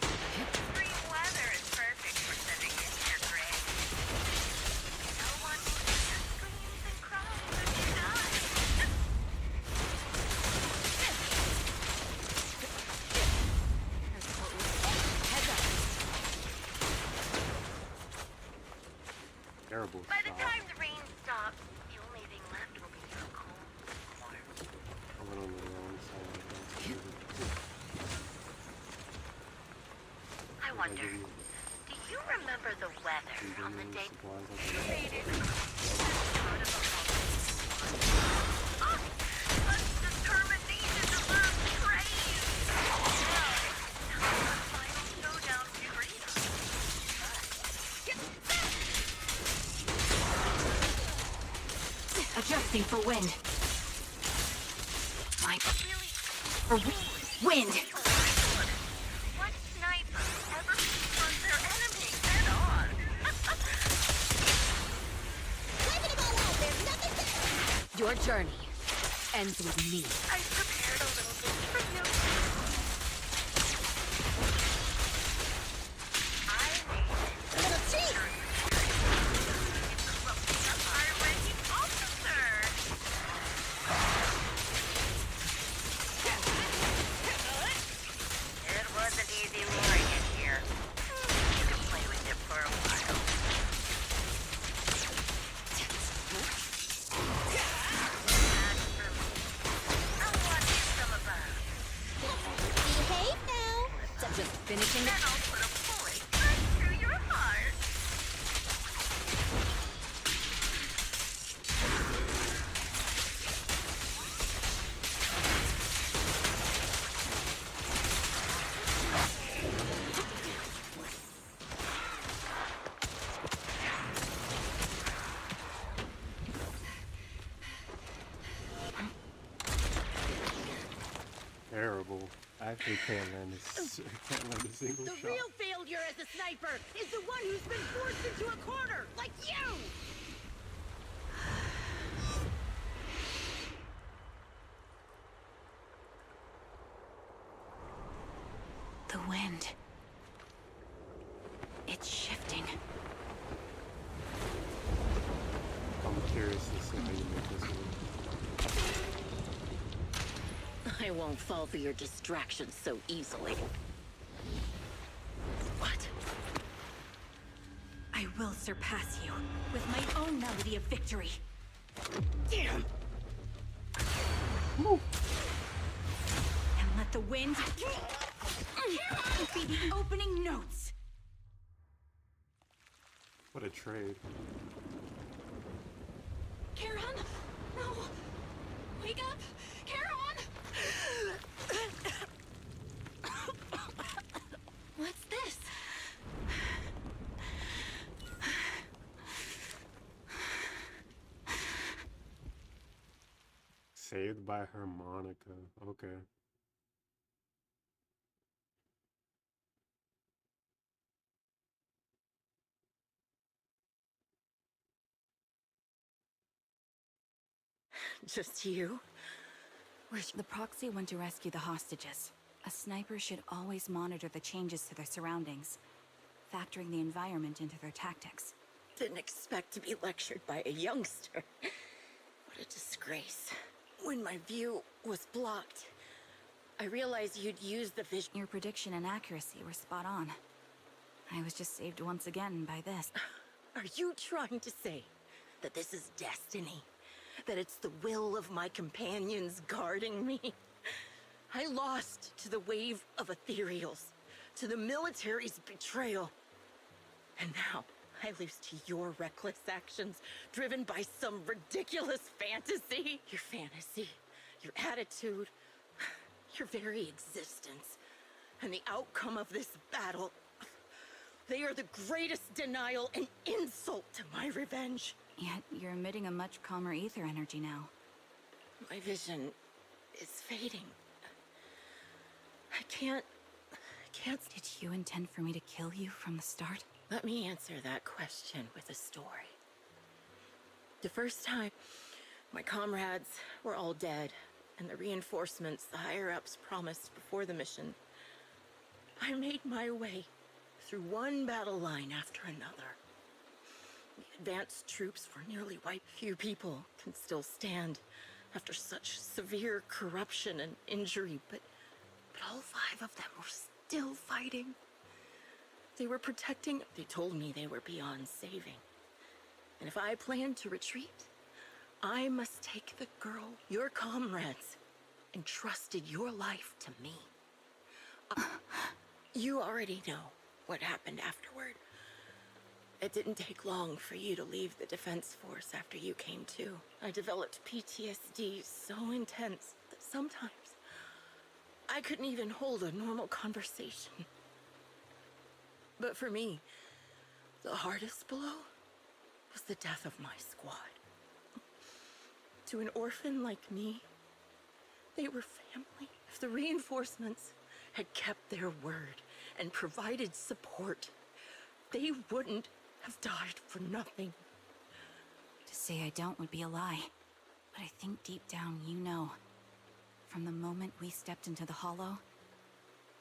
Speaker 11: Spring weather is perfect for sitting in your grave. No one will hear your screams and cries as you die.
Speaker 2: Heads up.
Speaker 1: Terrible
Speaker 11: By the
Speaker 1: shot.
Speaker 11: time the rain stops, the only thing left will be your cold warm.
Speaker 1: I went on the wrong side.
Speaker 11: I wonder, do you remember the weather on the day you made it? Part of a hollow. Such determination deserves praise! Now, it's time for the final showdown to freedom.
Speaker 2: Adjusting for wind. My
Speaker 11: Really?
Speaker 2: for wind.
Speaker 11: What sniper ever confronts their enemy head on?
Speaker 12: Living it all out, there's nothing there!
Speaker 2: Your journey ends with me.
Speaker 11: I prepared a little gift for you. I made it.
Speaker 12: Little treat!
Speaker 11: It's a high-ranking officer. It wasn't easy
Speaker 2: Finishing the...
Speaker 12: I'll put a bullet right through your heart.
Speaker 1: Terrible. I actually can't land a single
Speaker 11: The
Speaker 1: shot.
Speaker 11: real failure as a sniper is the one who's been forced into a corner, like you!
Speaker 2: The wind. It's shifting.
Speaker 1: I'm curious to see how you make this one.
Speaker 11: I won't fall for your distractions so easily. What?
Speaker 2: I will surpass you with my own melody of victory.
Speaker 11: Damn!
Speaker 2: And let the wind be the opening notes.
Speaker 1: What a trade.
Speaker 2: Charon? No! Wake up! Charon! What's this?
Speaker 1: Saved by harmonica. Okay.
Speaker 11: Just you?
Speaker 2: The proxy went to rescue the hostages. A sniper should always monitor the changes to their surroundings, factoring the environment into their tactics.
Speaker 11: Didn't expect to be lectured by a youngster. What a disgrace. When my view was blocked, I realized you'd used the vision.
Speaker 2: Your prediction and accuracy were spot on. I was just saved once again by this.
Speaker 11: Are you trying to say that this is destiny? That it's the will of my companions guarding me? I lost to the wave of ethereals, to the military's betrayal. And now I lose to your reckless actions, driven by some ridiculous fantasy. Your fantasy, your attitude, your very existence, and the outcome of this battle. They are the greatest denial and insult to my revenge.
Speaker 2: Yet you're emitting a much calmer ether energy now.
Speaker 11: My vision is fading. I can't...
Speaker 2: Did you intend for me to kill you from the start?
Speaker 11: Let me answer that question with a story. The first time, my comrades were all dead, and the reinforcements the higher-ups promised before the mission. I made my way through one battle line after another. The advanced troops were nearly wiped. Few people can still stand after such severe corruption and injury, but all 5 of them were still fighting. They were protecting. They told me they were beyond saving. And if I planned to retreat, I must take the girl, your comrades, and trusted your life to me. You already know what happened afterward. It didn't take long for you to leave the Defense Force after you came to. I developed PTSD so intense that sometimes I couldn't even hold a normal conversation. But for me, the hardest blow was the death of my squad. To an orphan like me, they were family. If the reinforcements had kept their word and provided support, they wouldn't have died for nothing.
Speaker 2: To say I don't would be a lie. But I think deep down you know. From the moment we stepped into the Hollow,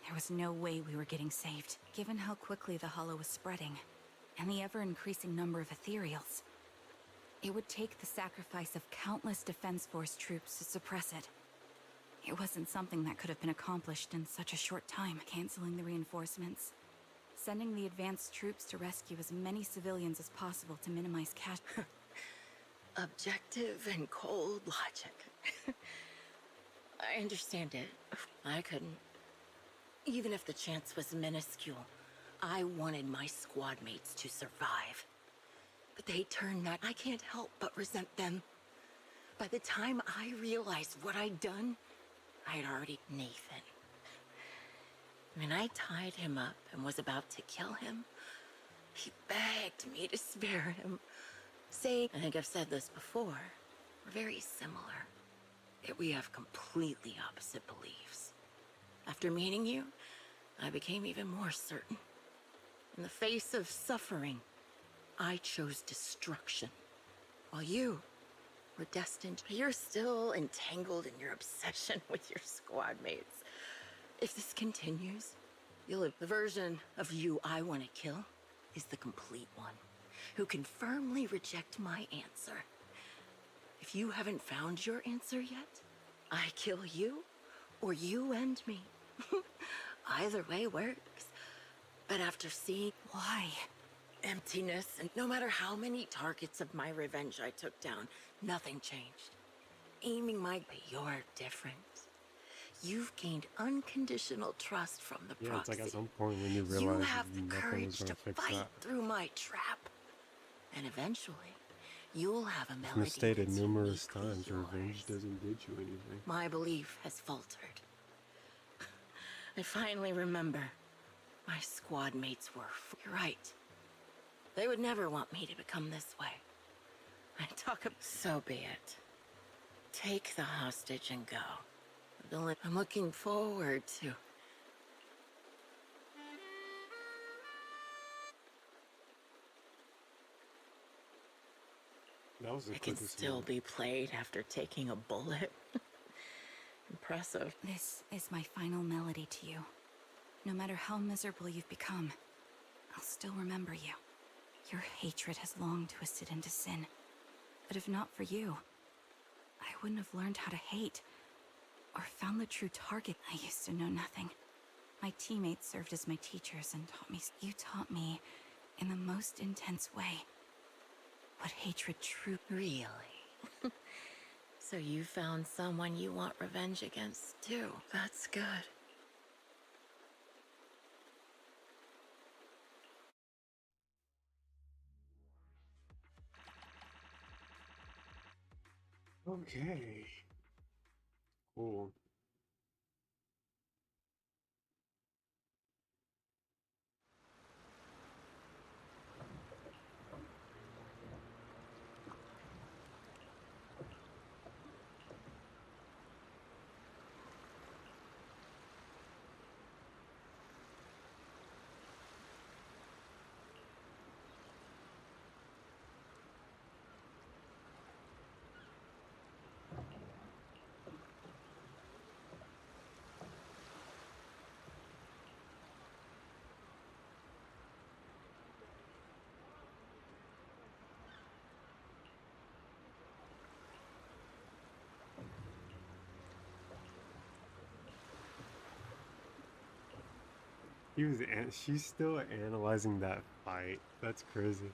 Speaker 2: there was no way we were getting saved. Given how quickly the Hollow was spreading, and the ever-increasing number of ethereals, it would take the sacrifice of countless Defense Force troops to suppress it. It wasn't something that could have been accomplished in such a short time. Canceling the reinforcements, sending the advanced troops to rescue as many civilians as possible to minimize
Speaker 11: Objective and cold logic. I understand it. I couldn't. Even if the chance was minuscule, I wanted my squad mates to survive. But they turned that. I can't help but resent them. By the time I realized what I'd done, I had already... Nathan. When I tied him up and was about to kill him, he begged me to spare him, saying, I think I've said this before, we're very similar, yet we have completely opposite beliefs. After meeting you, I became even more certain. In the face of suffering, I chose destruction, while you were destined. You're still entangled in your obsession with your squad mates. If this continues, the version of you I want to kill is the complete one, who can firmly reject my answer. If you haven't found your answer yet, I kill you, or you end me. Either way works. But after seeing
Speaker 2: Why?
Speaker 11: emptiness, and no matter how many targets of my revenge I took down, nothing changed. Aiming my... But you're different. You've gained unconditional trust from the
Speaker 1: Yeah, it's
Speaker 11: proxy.
Speaker 1: like at some point when you realize
Speaker 11: You have the
Speaker 1: nothing is
Speaker 11: courage
Speaker 1: gonna
Speaker 11: to
Speaker 1: fix
Speaker 11: fight
Speaker 1: that.
Speaker 11: through my trap. And eventually, you'll have a
Speaker 1: It's
Speaker 11: melody
Speaker 1: been stated
Speaker 11: that's
Speaker 1: numerous
Speaker 11: uniquely
Speaker 1: times,
Speaker 11: yours.
Speaker 1: revenge doesn't get you anything.
Speaker 11: My belief has faltered. I finally remember my squad mates were... You're right. They would never want me to become this way. I talk of... So be it. Take the hostage and go. I'm looking forward to...
Speaker 1: That was the
Speaker 11: I can
Speaker 1: quickest
Speaker 11: still
Speaker 1: one.
Speaker 11: be played after taking a bullet. Impressive.
Speaker 2: This is my final melody to you. No matter how miserable you've become, I'll still remember you. Your hatred has long twisted into sin. But if not for you, I wouldn't have learned how to hate, or found the true target. I used to know nothing. My teammates served as my teachers and taught me. You taught me, in the most intense way, what hatred truly...
Speaker 11: Really? So you found someone you want revenge against, too. That's good.
Speaker 1: Okay. Cool. She's still analyzing that fight. That's crazy.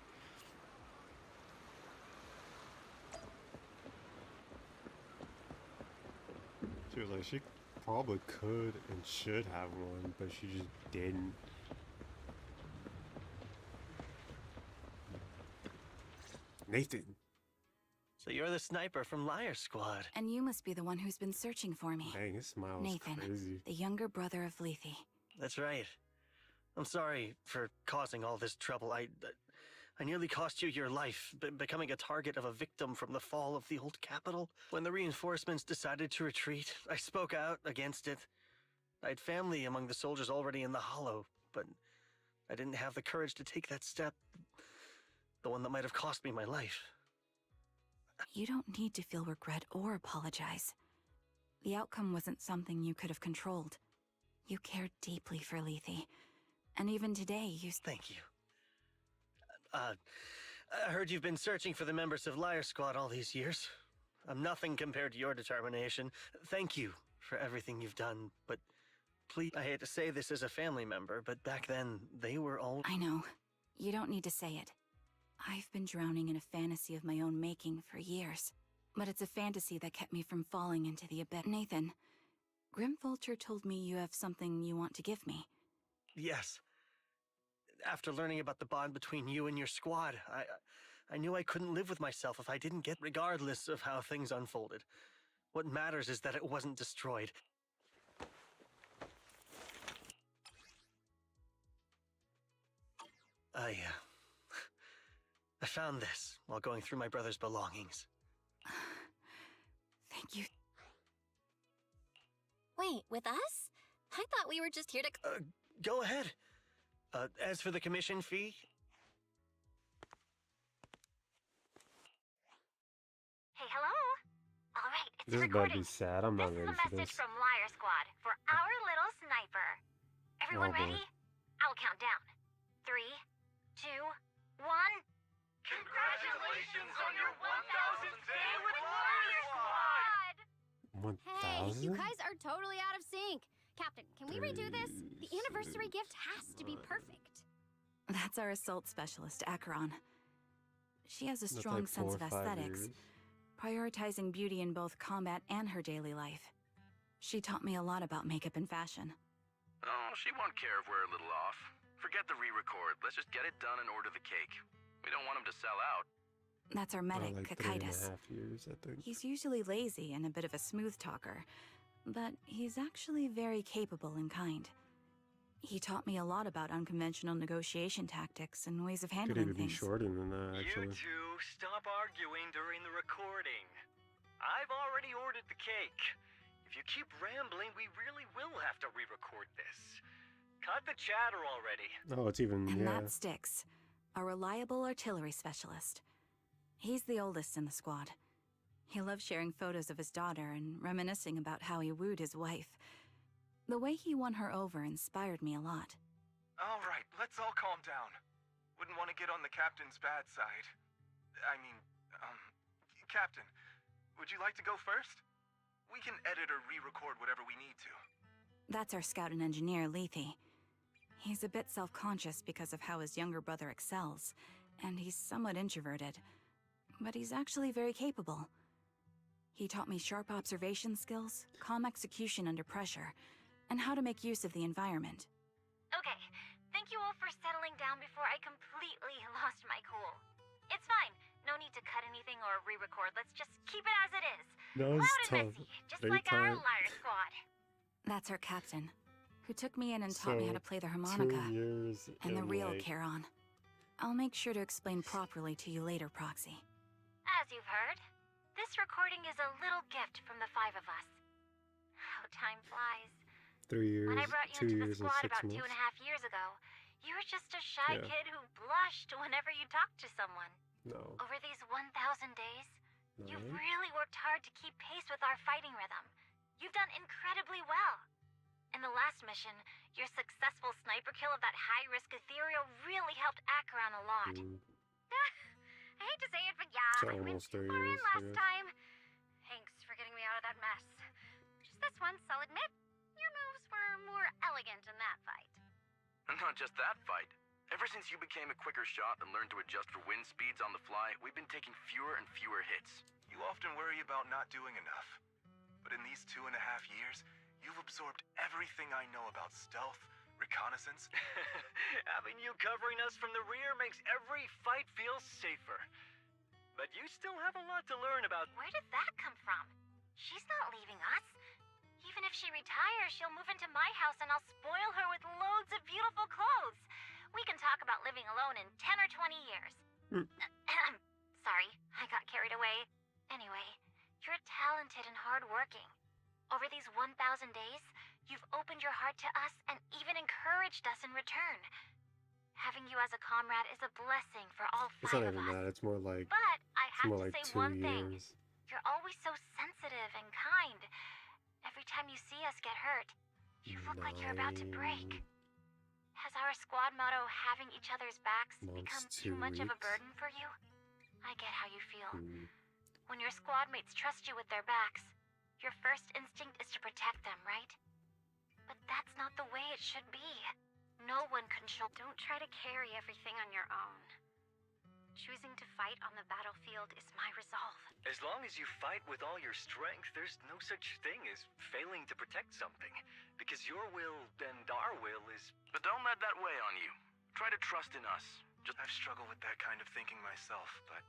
Speaker 1: She was like, she probably could and should have one, but she just didn't. Nathan.
Speaker 10: So you're the sniper from Liar Squad.
Speaker 2: And you must be the one who's been searching for me.
Speaker 1: Dang, his smile was
Speaker 2: Nathan,
Speaker 1: crazy.
Speaker 2: the younger brother of Lethe.
Speaker 10: That's right. I'm sorry for causing all this trouble. I nearly cost you your life, becoming a target of a victim from the fall of the old capital. When the reinforcements decided to retreat, I spoke out against it. I had family among the soldiers already in the Hollow, but I didn't have the courage to take that step. The one that might have cost me my life.
Speaker 2: You don't need to feel regret or apologize. The outcome wasn't something you could have controlled. You cared deeply for Lethe. And even today, you...
Speaker 10: Thank you. I heard you've been searching for the members of Liar Squad all these years. I'm nothing compared to your determination. Thank you for everything you've done, but please, I hate to say this as a family member, but back then, they were all...
Speaker 2: I know. You don't need to say it. I've been drowning in a fantasy of my own making for years. But it's a fantasy that kept me from falling into the abyss. Nathan, Grim Vulture told me you have something you want to give me.
Speaker 10: Yes. After learning about the bond between you and your squad, I knew I couldn't live with myself if I didn't get, regardless of how things unfolded. What matters is that it wasn't destroyed. I found this while going through my brother's belongings.
Speaker 2: Thank you.
Speaker 3: Wait, with us? I thought we were just here to...
Speaker 10: Go ahead. As for the commission fee...
Speaker 13: Hey, hello? All right, it's
Speaker 1: This is about to
Speaker 13: recording.
Speaker 1: be sad. I'm not
Speaker 13: This
Speaker 1: ready
Speaker 13: is a
Speaker 1: for
Speaker 13: message
Speaker 1: this.
Speaker 13: from Liar Squad for our little sniper. Everyone
Speaker 1: Oh, boy.
Speaker 13: ready? I'll count down. 3, 2, 1. Congratulations on your 1000th day with Liar Squad!
Speaker 1: 1,000?
Speaker 12: Hey, you guys are totally out of sync. Captain, can we redo this? The anniversary gift has to be perfect.
Speaker 2: That's our assault specialist, Acheron. She has a
Speaker 1: That's
Speaker 2: strong
Speaker 1: like
Speaker 2: sense
Speaker 1: 4
Speaker 2: of
Speaker 1: or 5
Speaker 2: aesthetics,
Speaker 1: years.
Speaker 2: prioritizing beauty in both combat and her daily life. She taught me a lot about makeup and fashion.
Speaker 14: Oh, she won't care if we're a little off. Forget the re-record. Let's just get it done and order the cake. We don't want him to sell out.
Speaker 2: That's our
Speaker 1: Oh,
Speaker 2: medic,
Speaker 1: like
Speaker 2: Kakaitis.
Speaker 1: 3.5 years, I think.
Speaker 2: He's usually lazy and a bit of a smooth talker, but he's actually very capable and kind. He taught me a lot about unconventional negotiation tactics and ways of
Speaker 1: Could
Speaker 2: handling
Speaker 1: even be
Speaker 2: things.
Speaker 1: shorter than that, actually.
Speaker 15: You two, stop arguing during the recording. I've already ordered the cake. If you keep rambling, we really will have to re-record this. Cut the chatter already.
Speaker 1: Oh, it's even,
Speaker 2: And
Speaker 1: yeah.
Speaker 2: that's Styx, a reliable artillery specialist. He's the oldest in the squad. He loves sharing photos of his daughter and reminiscing about how he wooed his wife. The way he won her over inspired me a lot.
Speaker 16: All right, let's all calm down. Wouldn't want to get on the captain's bad side. Captain, would you like to go first? We can edit or re-record whatever we need to.
Speaker 2: That's our scout and engineer, Lethe. He's a bit self-conscious because of how his younger brother excels, and he's somewhat introverted. But he's actually very capable. He taught me sharp observation skills, calm execution under pressure, and how to make use of the environment.
Speaker 13: Okay, thank you all for settling down before I completely lost my cool. It's fine. No need to cut anything or re-record. Let's just keep it as it is.
Speaker 1: That was
Speaker 13: Loud and
Speaker 1: tough.
Speaker 13: messy, just
Speaker 1: Very
Speaker 13: like our
Speaker 1: tight.
Speaker 13: Liar Squad.
Speaker 2: That's our captain, who took me in and taught me how to play the
Speaker 1: 2
Speaker 2: harmonica
Speaker 1: years
Speaker 2: and the real
Speaker 1: like,
Speaker 2: Charon. I'll make sure to explain properly to you later, Proxy.
Speaker 13: As you've heard, this recording is a little gift from the 5 of us. How time flies.
Speaker 1: 3 years,
Speaker 13: When I brought
Speaker 1: 2
Speaker 13: you into the
Speaker 1: years and
Speaker 13: squad
Speaker 1: 6
Speaker 13: about
Speaker 1: months.
Speaker 13: 2.5 years ago, you were just a shy
Speaker 1: Yeah.
Speaker 13: kid who blushed whenever you talked to someone.
Speaker 1: No.
Speaker 13: Over these 1,000 days, you've
Speaker 1: 9?
Speaker 13: really worked hard to keep pace with our fighting rhythm. You've done incredibly well. In the last mission, your successful sniper kill of that high-risk ethereal really helped Acheron a lot. I hate to say it, but yeah,
Speaker 1: So
Speaker 13: I went
Speaker 1: almost
Speaker 13: too
Speaker 1: 3
Speaker 13: far in
Speaker 1: years, I
Speaker 13: last
Speaker 1: guess.
Speaker 13: time. Thanks for getting me out of that mess. Just this once, I'll admit, your moves were more elegant in that fight.
Speaker 14: And not just that fight. Ever since you became a quicker shot and learned to adjust for wind speeds on the fly, we've been taking fewer and fewer hits.
Speaker 16: You often worry about not doing enough. But in these 2.5 years, you've absorbed everything I know about stealth, reconnaissance.
Speaker 15: Having you covering us from the rear makes every fight feel safer. But you still have a lot to learn about...
Speaker 13: Where did that come from? She's not leaving us. Even if she retires, she'll move into my house and I'll spoil her with loads of beautiful clothes. We can talk about living alone in 10 or 20 years. Sorry, I got carried away. Anyway, you're talented and hardworking. Over these 1,000 days, you've opened your heart to us and even encouraged us in return. Having you as a comrade is a blessing for all
Speaker 1: It's
Speaker 13: 5
Speaker 1: not
Speaker 13: of
Speaker 1: even
Speaker 13: us.
Speaker 1: that. It's more like,
Speaker 13: But I
Speaker 1: it's
Speaker 13: have
Speaker 1: more
Speaker 13: to
Speaker 1: like
Speaker 13: say
Speaker 1: 2
Speaker 13: one thing.
Speaker 1: years.
Speaker 13: You're always so sensitive and kind. Every time you see us get hurt, you look like you're about to break. Has our squad motto, having each other's backs, become too much of a burden for you? I get how you feel. When your squad mates trust you with their backs, your first instinct is to protect them, right? But that's not the way it should be. No one control.
Speaker 12: Don't try to carry everything on your own.
Speaker 13: choosing to fight on the battlefield is my resolve.
Speaker 15: As long as you fight with all your strength, there's no such thing as failing to protect something. Because your will and our will is...
Speaker 14: But don't let that weigh on you. Try to trust in us.
Speaker 16: I've struggled with that kind of thinking myself, but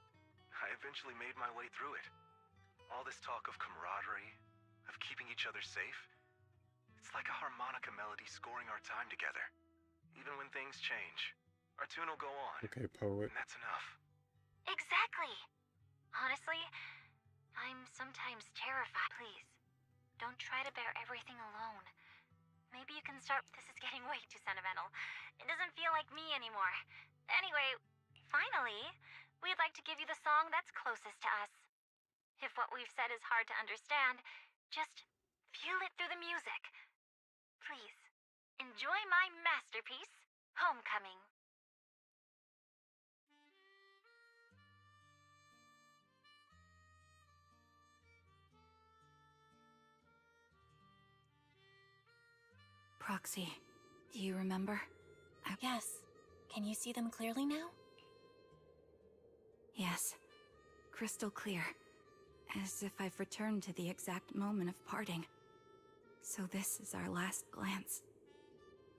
Speaker 16: I eventually made my way through it. All this talk of camaraderie, of keeping each other safe, it's like a harmonica melody scoring our time together. Even when things change, our tune will go on.
Speaker 1: Okay, poet.
Speaker 16: And that's enough.
Speaker 13: Exactly. Honestly, I'm sometimes terrified. Please, don't try to bear everything alone. Maybe you can start... This is getting way too sentimental. It doesn't feel like me anymore. Anyway, finally, we'd like to give you the song that's closest to us. If what we've said is hard to understand, just feel it through the music. Please, enjoy my masterpiece, Homecoming.
Speaker 2: Proxy, do you remember?
Speaker 3: Yes. Can you see them clearly now?
Speaker 2: Yes. Crystal clear. As if I've returned to the exact moment of parting. So this is our last glance.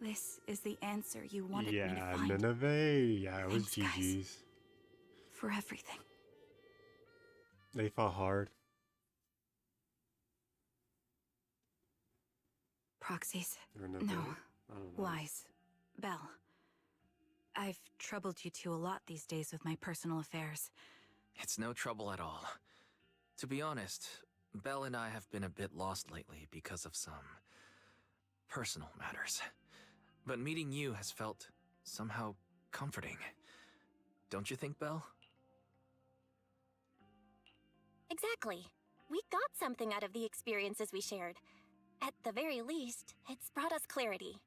Speaker 2: This is the answer you wanted me to
Speaker 1: Yeah,
Speaker 2: find.
Speaker 1: Nineveh. Yeah, it was
Speaker 2: Thanks, guys.
Speaker 1: GG's.
Speaker 2: For everything.
Speaker 1: They fought hard.
Speaker 2: Proxies.
Speaker 1: Or no,
Speaker 2: No.
Speaker 1: I don't know.
Speaker 2: Lies. Belle. I've troubled you two a lot these days with my personal affairs.
Speaker 5: It's no trouble at all. To be honest, Belle and I have been a bit lost lately because of some personal matters. But meeting you has felt somehow comforting. Don't you think, Belle?
Speaker 3: Exactly. We got something out of the experiences we shared. At the very least, it's brought us clarity.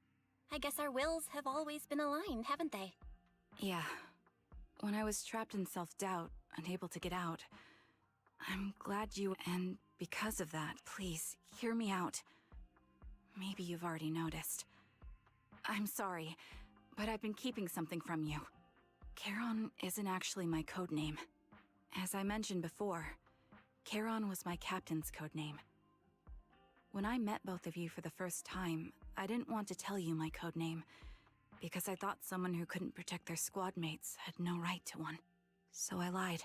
Speaker 3: I guess our wills have always been aligned, haven't they?
Speaker 2: Yeah. When I was trapped in self-doubt, unable to get out, I'm glad you... And because of that, please, hear me out. Maybe you've already noticed. I'm sorry, but I've been keeping something from you. Charon isn't actually my code name. As I mentioned before, Charon was my captain's code name. When I met both of you for the first time, I didn't want to tell you my code name, because I thought someone who couldn't protect their squad mates had no right to one. So I lied.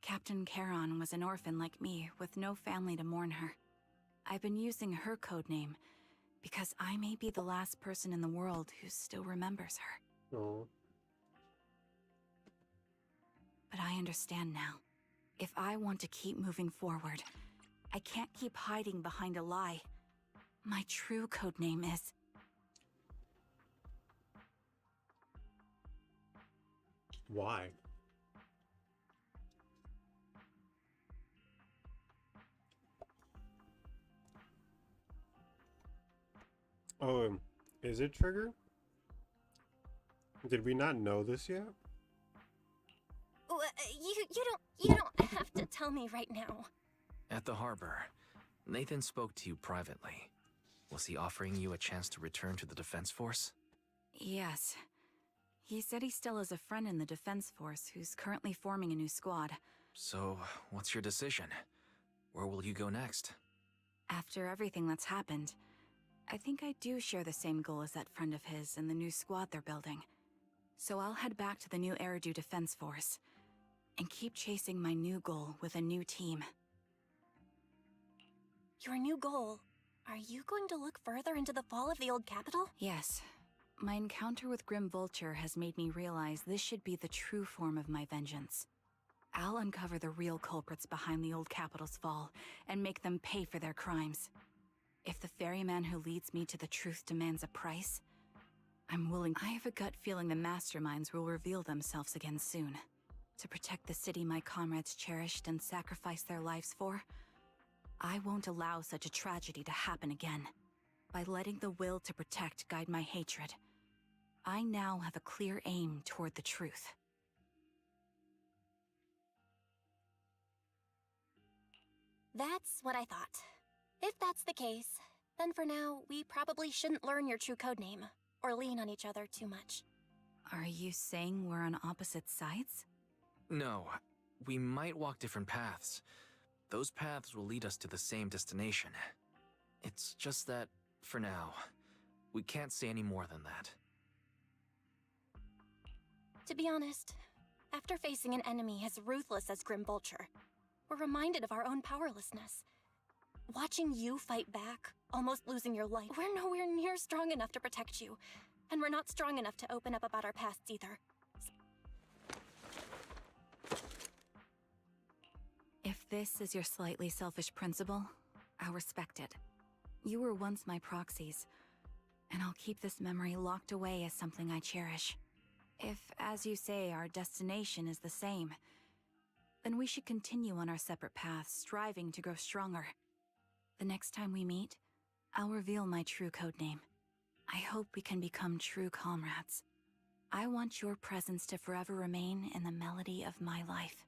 Speaker 2: Captain Charon was an orphan like me, with no family to mourn her. I've been using her codename because I may be the last person in the world who still remembers her.
Speaker 1: Oh.
Speaker 2: But I understand now. If I want to keep moving forward, I can't keep hiding behind a lie. My true codename is...
Speaker 1: Why? Oh, is it Trigger? Did we not know this yet?
Speaker 3: You don't have to tell me right now.
Speaker 5: At the harbor, Nathan spoke to you privately. Was he offering you a chance to return to the Defense Force?
Speaker 2: Yes. He said he still has a friend in the Defense Force who's currently forming a new squad.
Speaker 5: So, what's your decision? Where will you go next?
Speaker 2: After everything that's happened, I think I do share the same goal as that friend of his and the new squad they're building. So I'll head back to the new Eridu Defense Force and keep chasing my new goal with a new team.
Speaker 3: Your new goal? Are you going to look further into the fall of the old capital?
Speaker 2: Yes. My encounter with Grim Vulture has made me realize this should be the true form of my vengeance. I'll uncover the real culprits behind the old capital's fall and make them pay for their crimes. If the ferryman who leads me to the truth demands a price, I'm willing. I have a gut feeling the masterminds will reveal themselves again soon. To protect the city my comrades cherished and sacrificed their lives for, I won't allow such a tragedy to happen again. By letting the will to protect guide my hatred, I now have a clear aim toward the truth.
Speaker 3: That's what I thought. If that's the case, then for now, we probably shouldn't learn your true codename, or lean on each other too much.
Speaker 2: Are you saying we're on opposite sides?
Speaker 5: No, we might walk different paths. Those paths will lead us to the same destination. It's just that, for now, we can't say any more than that.
Speaker 3: To be honest, after facing an enemy as ruthless as Grim Vulture, we're reminded of our own powerlessness. Watching you fight back, almost losing your life, we're nowhere near strong enough to protect you, and we're not strong enough to open up about our pasts either.
Speaker 2: If this is your slightly selfish principle, I'll respect it. You were once my proxies, and I'll keep this memory locked away as something I cherish. If, as you say, our destination is the same, then we should continue on our separate paths, striving to grow stronger. The next time we meet, I'll reveal my true codename. I hope we can become true comrades. I want your presence to forever remain in the melody of my life.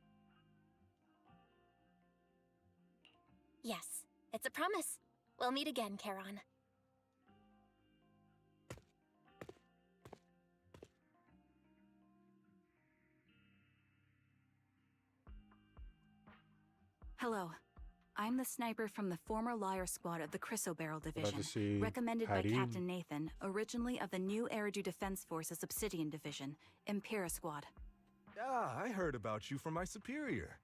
Speaker 3: Yes, it's a promise. We'll meet again, Charon.
Speaker 2: Hello. I'm the sniper from the former Liar Squad of the Chrysoberyl Division,
Speaker 1: see
Speaker 2: recommended
Speaker 1: Patty.
Speaker 2: by Captain Nathan, originally of the new Eridu Defense Force's Obsidian Division, Impera Squad.
Speaker 16: Ah, I heard about you from my superior.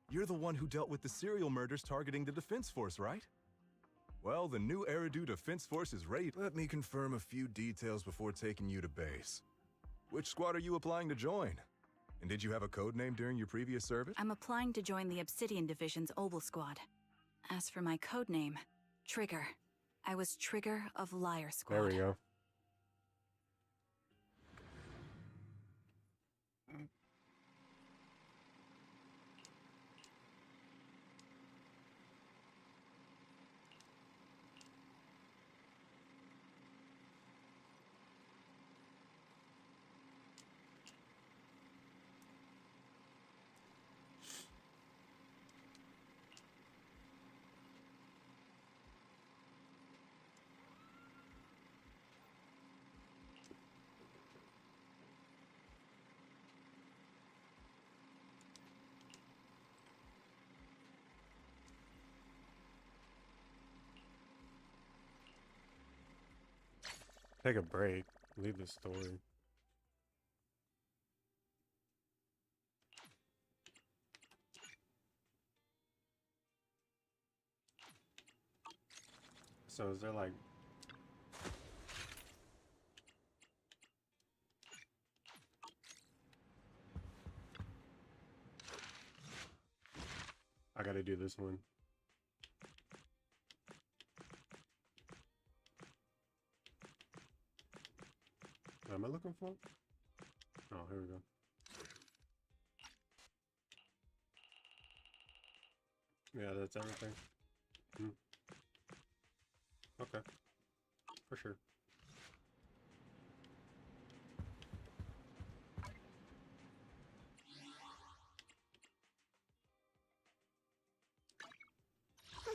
Speaker 16: You're the one who dealt with the serial murders targeting the Defense Force, right? Well, the new Eridu Defense Force is ready. Let me confirm a few details before taking you to base. Which squad are you applying to join? And did you have a code name during your previous service?
Speaker 2: I'm applying to join the Obsidian Division's Obel Squad. As for my codename, Trigger. I was Trigger of Liar Squad.
Speaker 1: There we go. Take a break. Leave the story. So is there like... I gotta do this one. What am I looking for? Oh, here we go. Yeah, that's everything. Okay. For sure.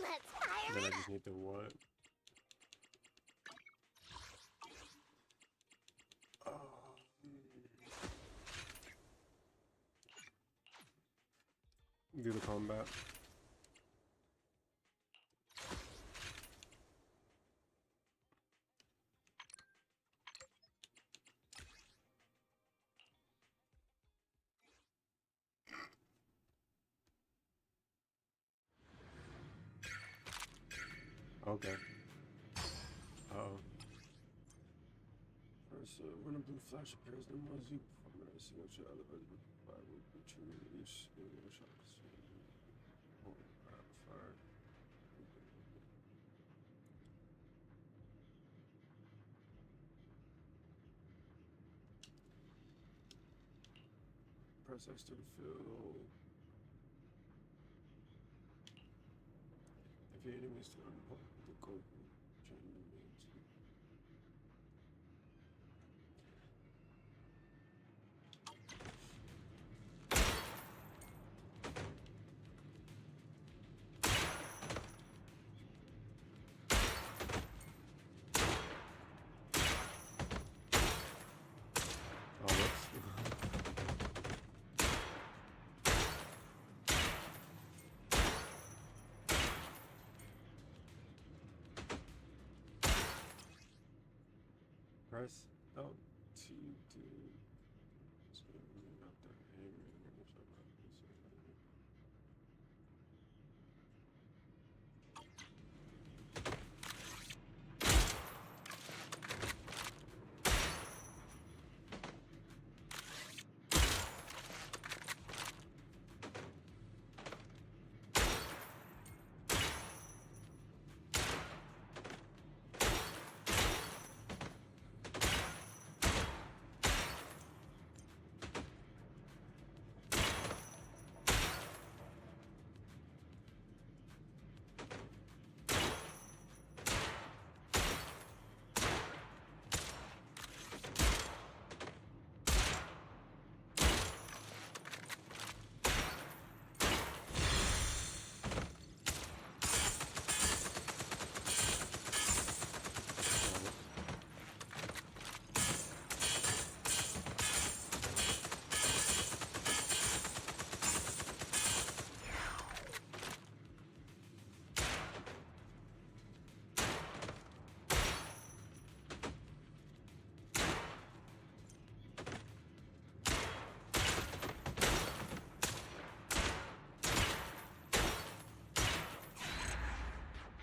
Speaker 13: Let's fire
Speaker 1: Then I
Speaker 13: it
Speaker 1: just need to what? Do the combat. Okay. Uh-oh. First, when a blue flash appears, then was you perform a single shot, otherwise I will put you in each single shot. Oh, fire. Press X to fill. If your enemy is still unplugged, the code will change the means. Oh, whoops. Press L to do. So we got the aim and stuff like this.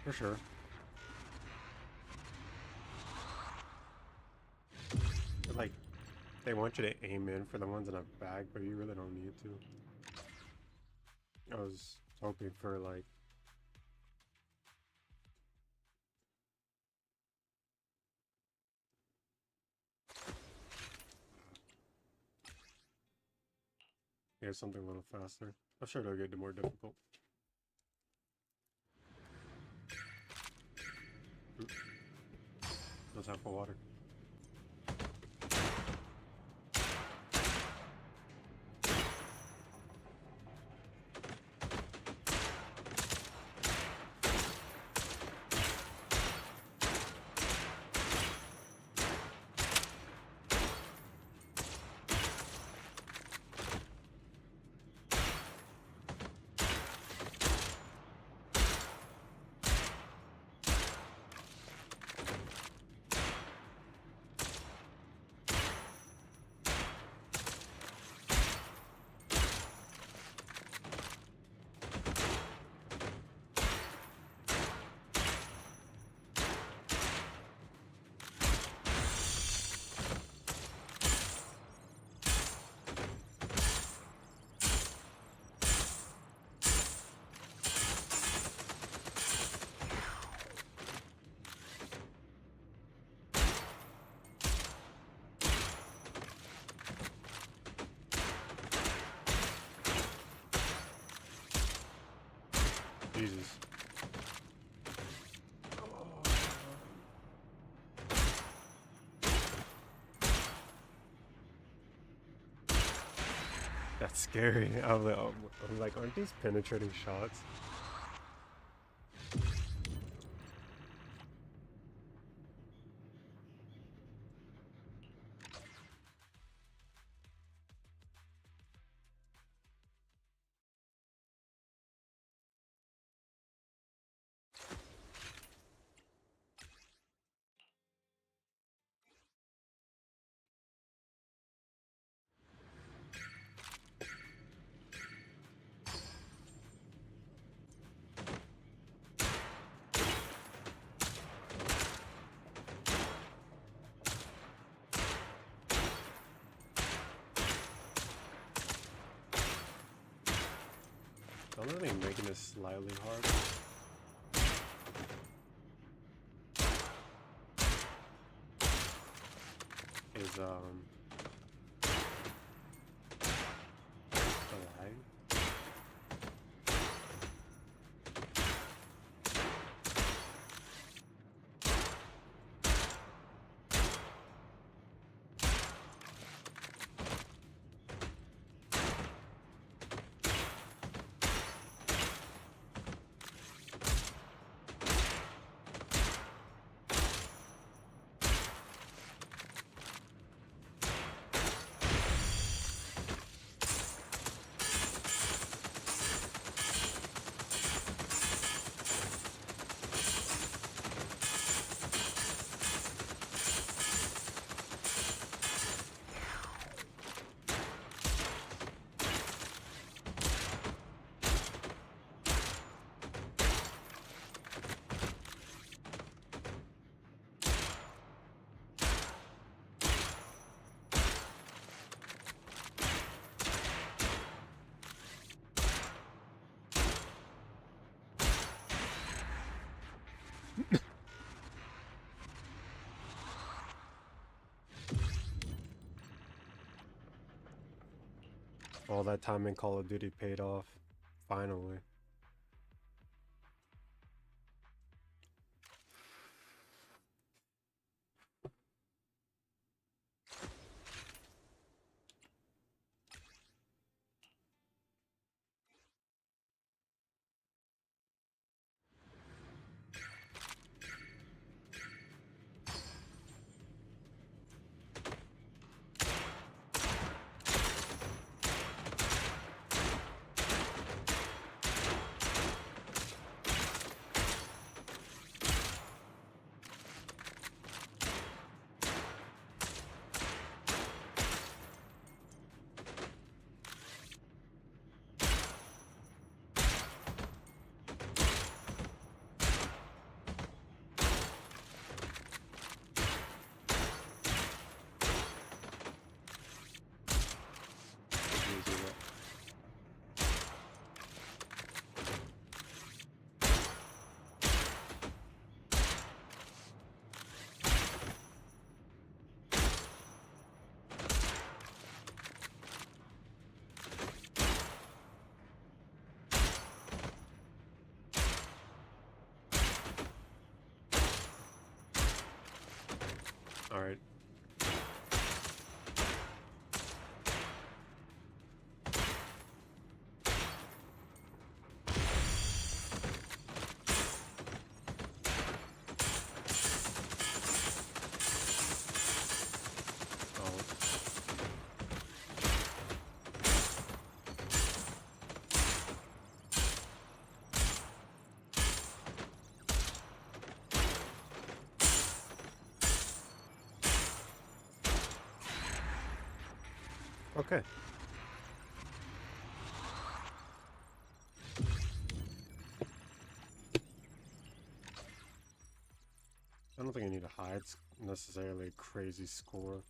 Speaker 1: For sure. But like, they want you to aim in for the ones in a bag, but you really don't need to. I was hoping for like... Yeah, something a little faster. I'm sure it'll get more difficult. Oops. Let's have for water. That's scary. I'm like, aren't these penetrating shots? I'm really making this slightly hard. Is the lag? All that time in Call of Duty paid off. Finally. All right. Okay. I don't think I need to hide necessarily a crazy score.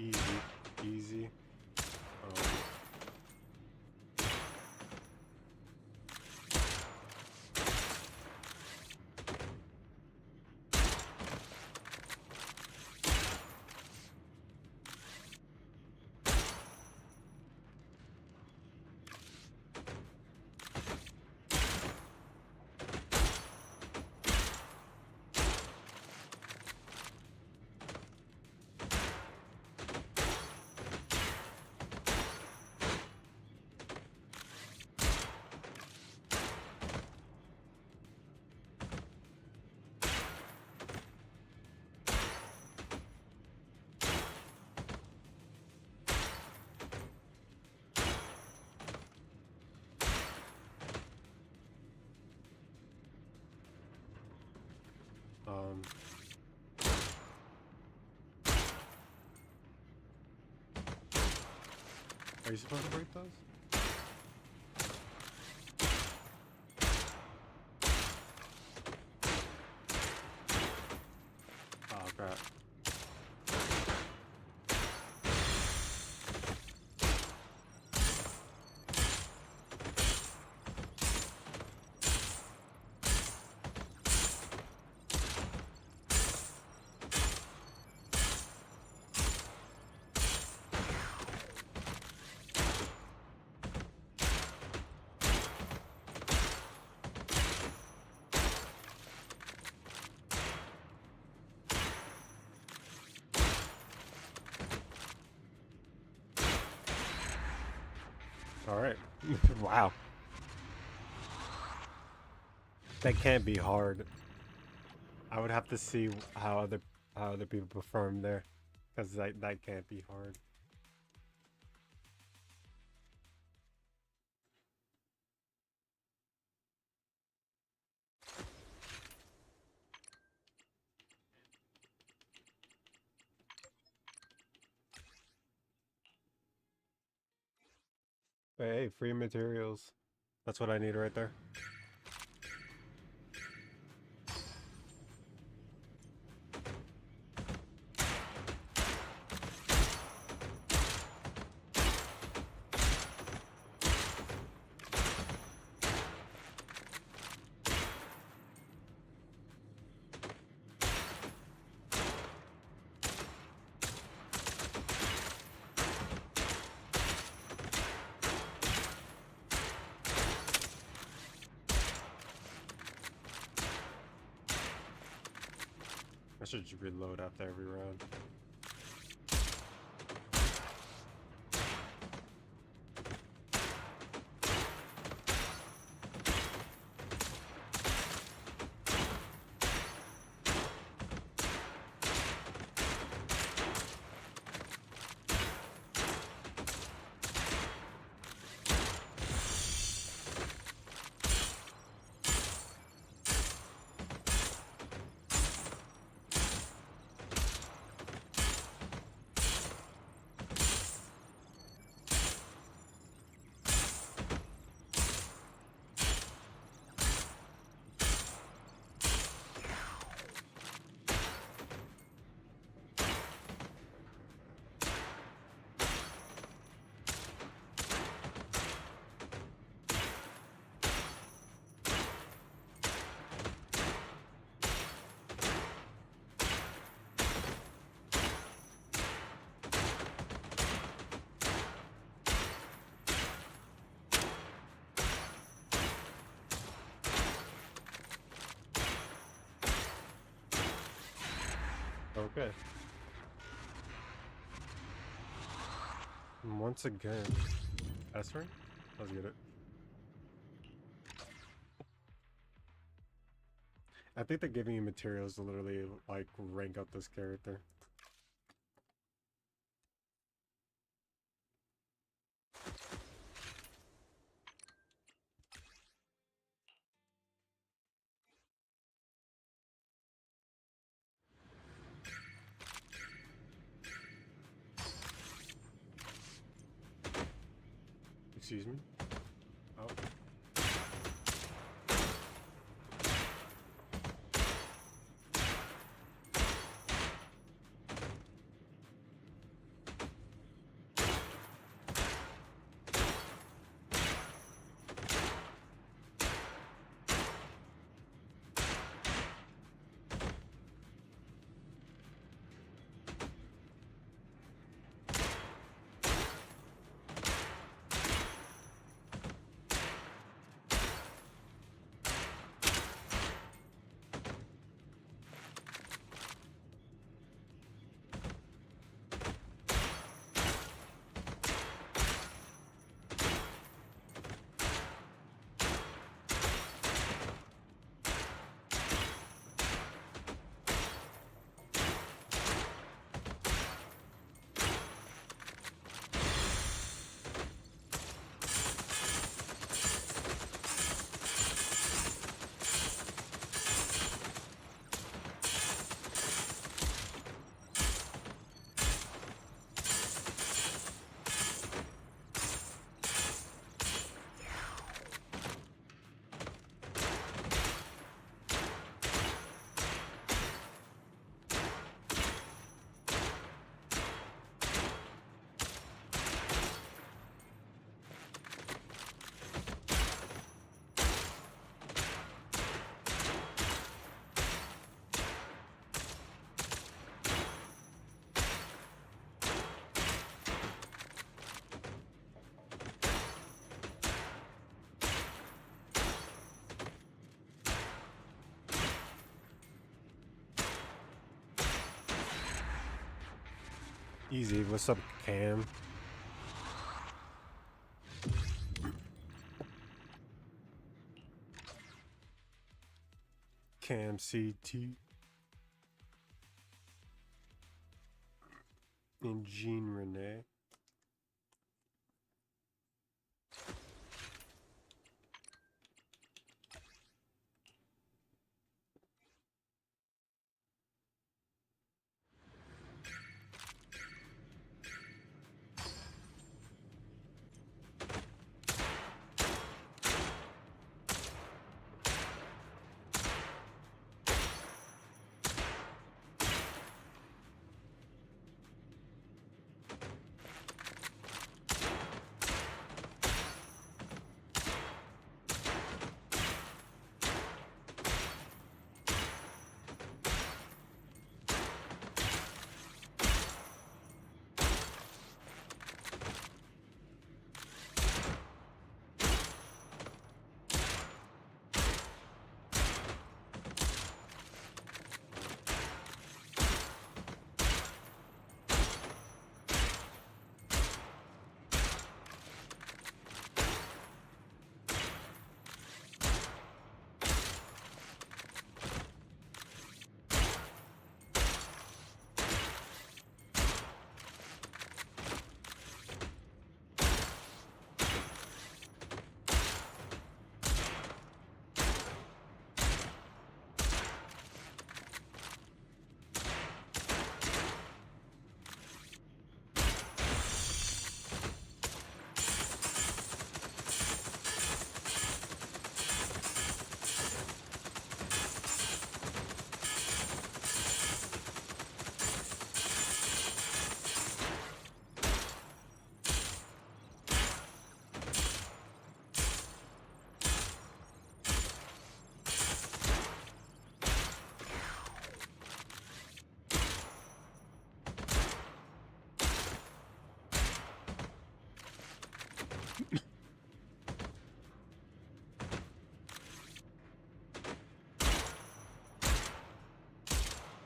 Speaker 1: Easy, easy. Are you supposed to break those? Oh crap. All right. Wow. That can't be hard. I would have to see how other people perform there, because that can't be hard. Hey, free materials. That's what I need right there. I should just reload after every round. Okay. And once again, S ring? Let's get it. I think they're giving you materials to literally like rank up this character. Excuse me? Oh. Easy. What's up, Cam? Cam CT. And Jean Renee.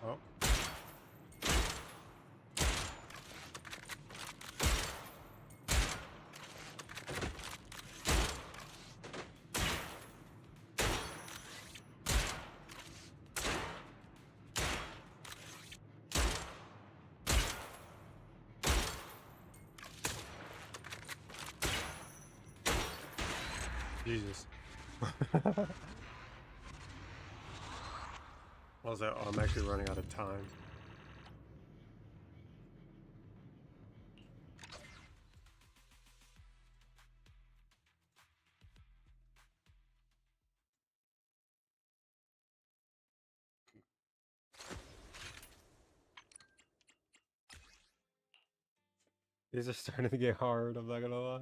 Speaker 1: Oh. Jesus. What was that? Oh, I'm actually running out of time. These are starting to get hard, I'm not gonna lie.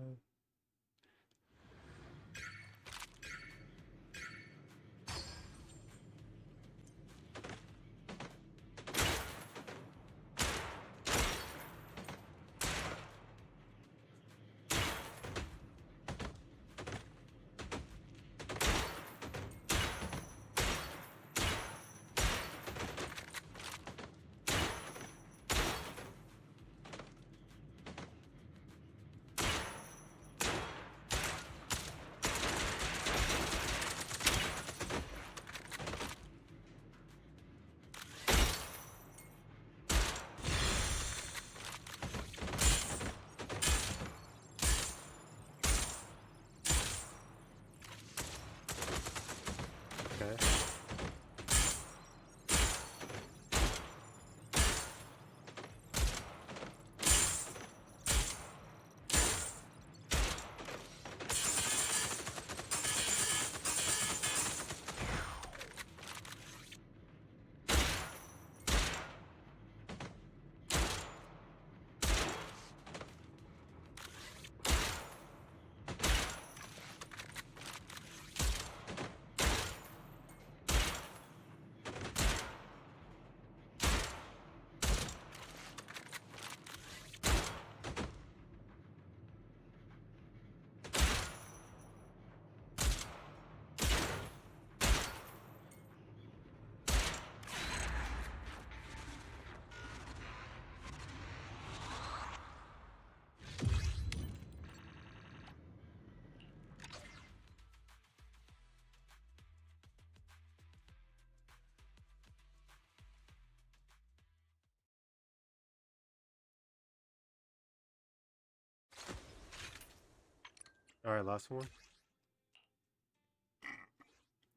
Speaker 1: Alright, last one.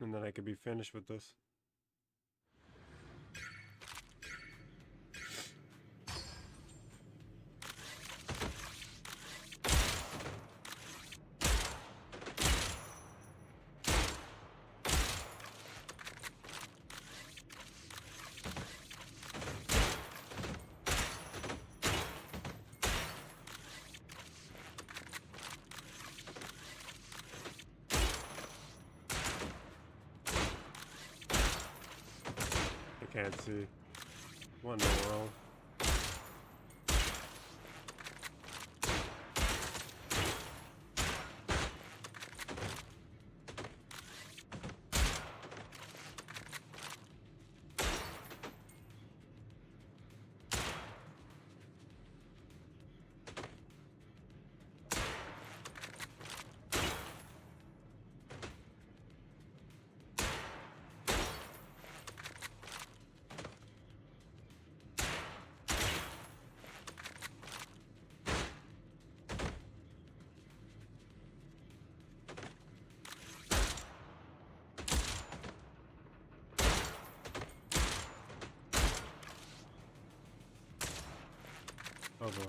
Speaker 1: And then I could be finished with this. Can't see. What in the world? Oh boy.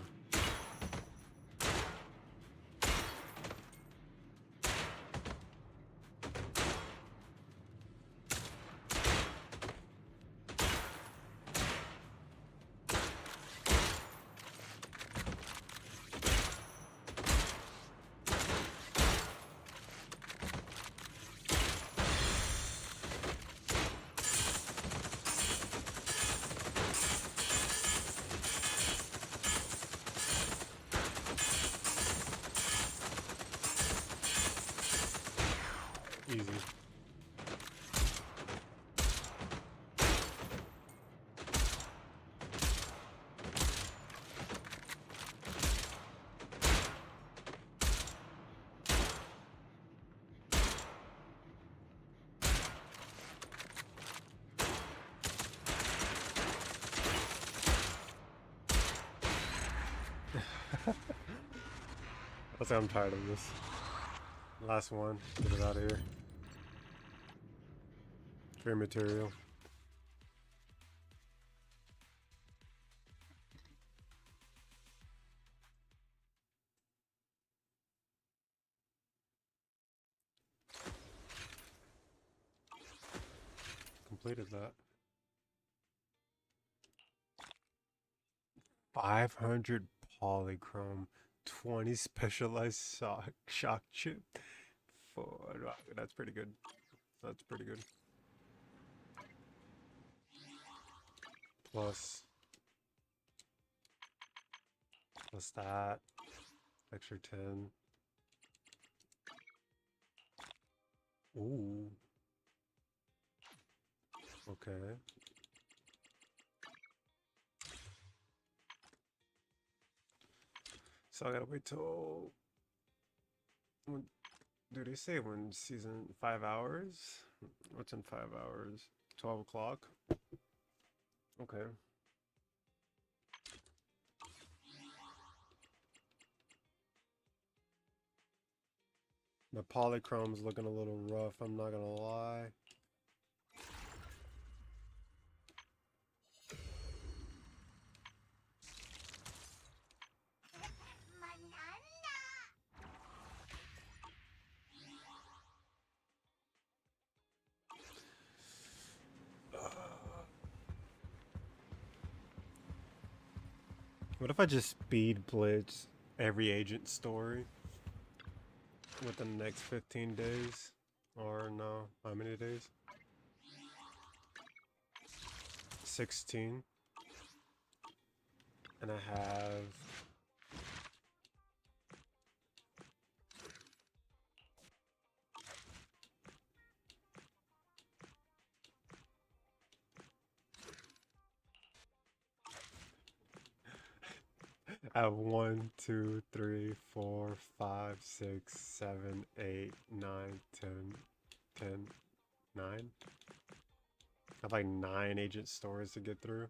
Speaker 1: Easy. I'll say I'm tired of this. Last one. Get it out of here. Free material. Completed that. 500 polychrome, 20 specialized shock chip. That's pretty good. That's pretty good. Plus that. Extra 10. Ooh. Okay. So I gotta wait till... Do they say when season 5 hours? What's in 5 hours? 12 o'clock? Okay. The polychrome's looking a little rough, I'm not gonna lie. What if I just speed blitz every agent story within the next 15 days? Or no, how many days? 16. And I have... I have 1, 2, 3, 4, 5, 6, 7, 8, 9, 10, 9. I have like 9 agent stories to get through.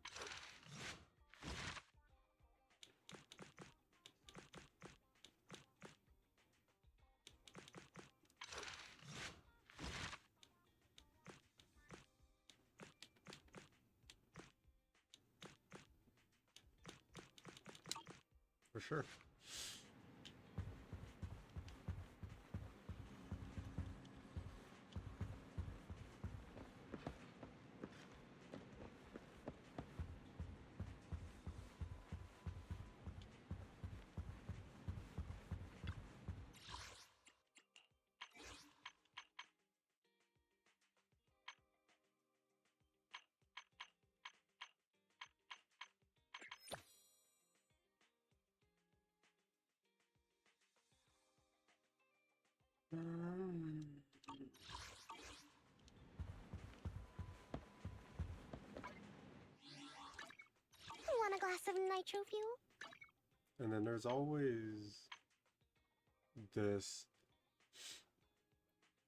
Speaker 1: sure.
Speaker 3: Want a glass of nitro fuel?
Speaker 1: And then there's always this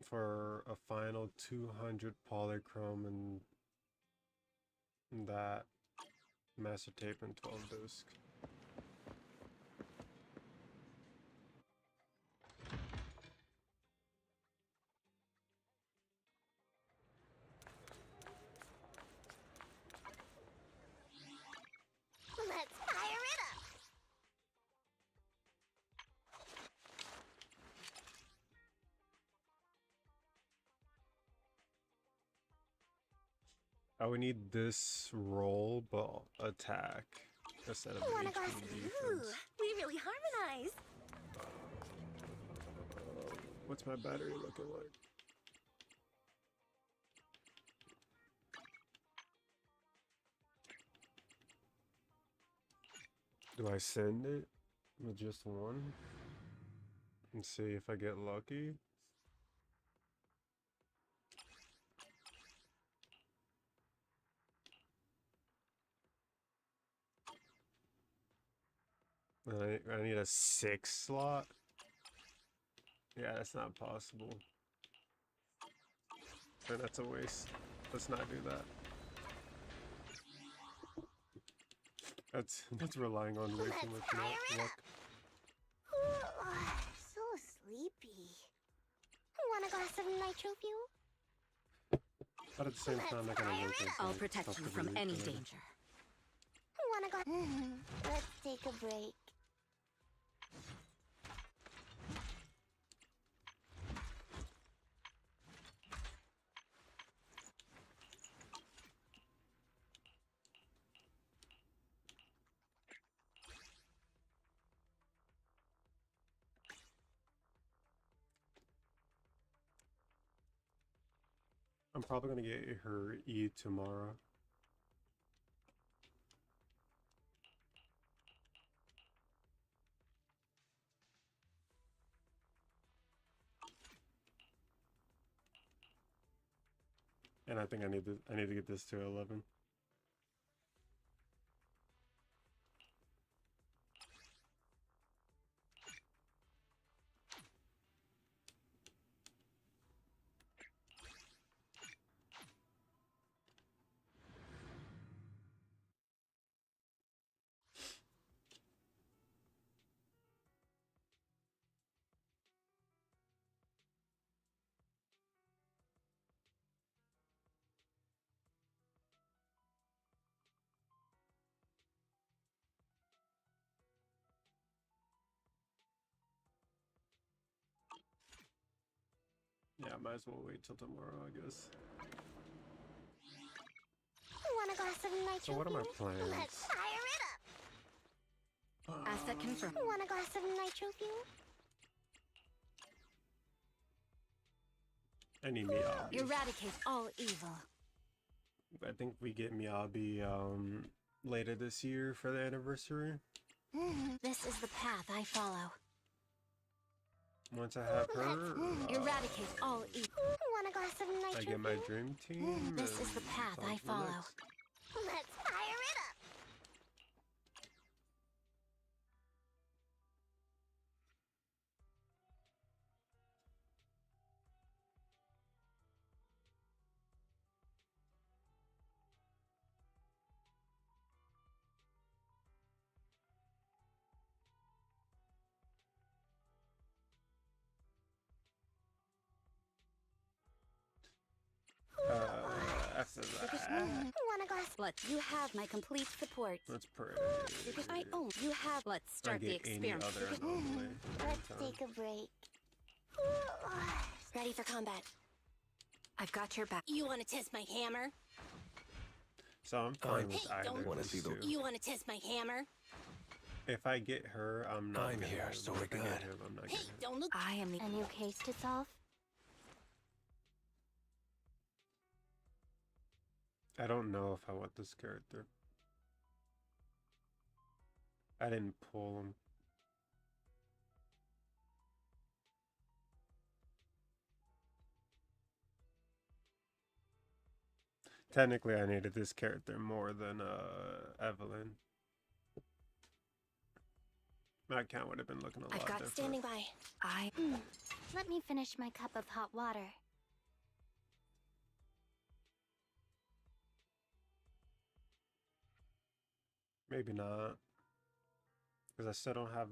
Speaker 1: for a final 200 polychrome and that master tape and 12 disc.
Speaker 3: Let's fire it up!
Speaker 1: I would need this roll, but attack instead of
Speaker 3: Want a
Speaker 1: HP
Speaker 3: glass of
Speaker 1: defense.
Speaker 11: We really harmonize.
Speaker 1: What's my battery looking like? Do I send it with just one? And see if I get lucky? I need a 6 slot? Yeah, that's not possible. And that's a waste. Let's not do that. That's relying on way too much luck.
Speaker 3: So sleepy. Want a glass of nitro fuel?
Speaker 1: But at the same time, I gotta work with
Speaker 2: I'll protect you from any danger.
Speaker 3: Want a glass? Let's take a break.
Speaker 1: I'm probably gonna get her E tomorrow. And I think I need to get this to 11. Yeah, might as well wait till tomorrow, I guess.
Speaker 3: Want a glass of nitro
Speaker 1: So what are my
Speaker 3: fuel?
Speaker 1: plans?
Speaker 3: Let's fire it up!
Speaker 2: Asset confirmed.
Speaker 3: Want a glass of nitro fuel?
Speaker 1: I need Miyabi.
Speaker 2: Eradicate all evil.
Speaker 1: I think we get Miyabi later this year for the anniversary.
Speaker 3: This is the path I follow.
Speaker 1: Once I have her,
Speaker 2: Eradicate all evil.
Speaker 3: Want a glass of nitro
Speaker 1: I get my
Speaker 3: fuel?
Speaker 1: dream team.
Speaker 3: This is
Speaker 1: and
Speaker 3: the path
Speaker 1: on
Speaker 3: I
Speaker 1: to the
Speaker 3: follow.
Speaker 1: next.
Speaker 3: Let's fire it up!
Speaker 1: After that,
Speaker 3: Want a
Speaker 12: glass.
Speaker 7: Let's. You have my complete support.
Speaker 1: Let's pray.
Speaker 7: Because I own. You have. Let's start the experiment.
Speaker 3: Let's take a break. Ready for combat.
Speaker 2: I've got your back.
Speaker 3: You want to test my hammer?
Speaker 1: So I'm fine with
Speaker 3: Hey,
Speaker 1: either
Speaker 3: don't.
Speaker 1: of these two.
Speaker 3: You want to test my hammer?
Speaker 1: If I get her, I'm not.
Speaker 9: I'm
Speaker 1: gonna
Speaker 9: here,
Speaker 1: hit him.
Speaker 9: so
Speaker 1: If
Speaker 9: we're
Speaker 1: I get
Speaker 9: good.
Speaker 1: him, I'm not
Speaker 3: Hey,
Speaker 1: getting him.
Speaker 3: don't look.
Speaker 2: I am the.
Speaker 12: A new case to solve?
Speaker 1: I don't know if I want this character. I didn't pull him. Technically, I needed this character more than Evelyn. My account would have been looking a lot
Speaker 2: I've got
Speaker 1: different.
Speaker 3: Standing by.
Speaker 12: Let me finish my cup of hot water.
Speaker 1: Maybe not, because I still don't have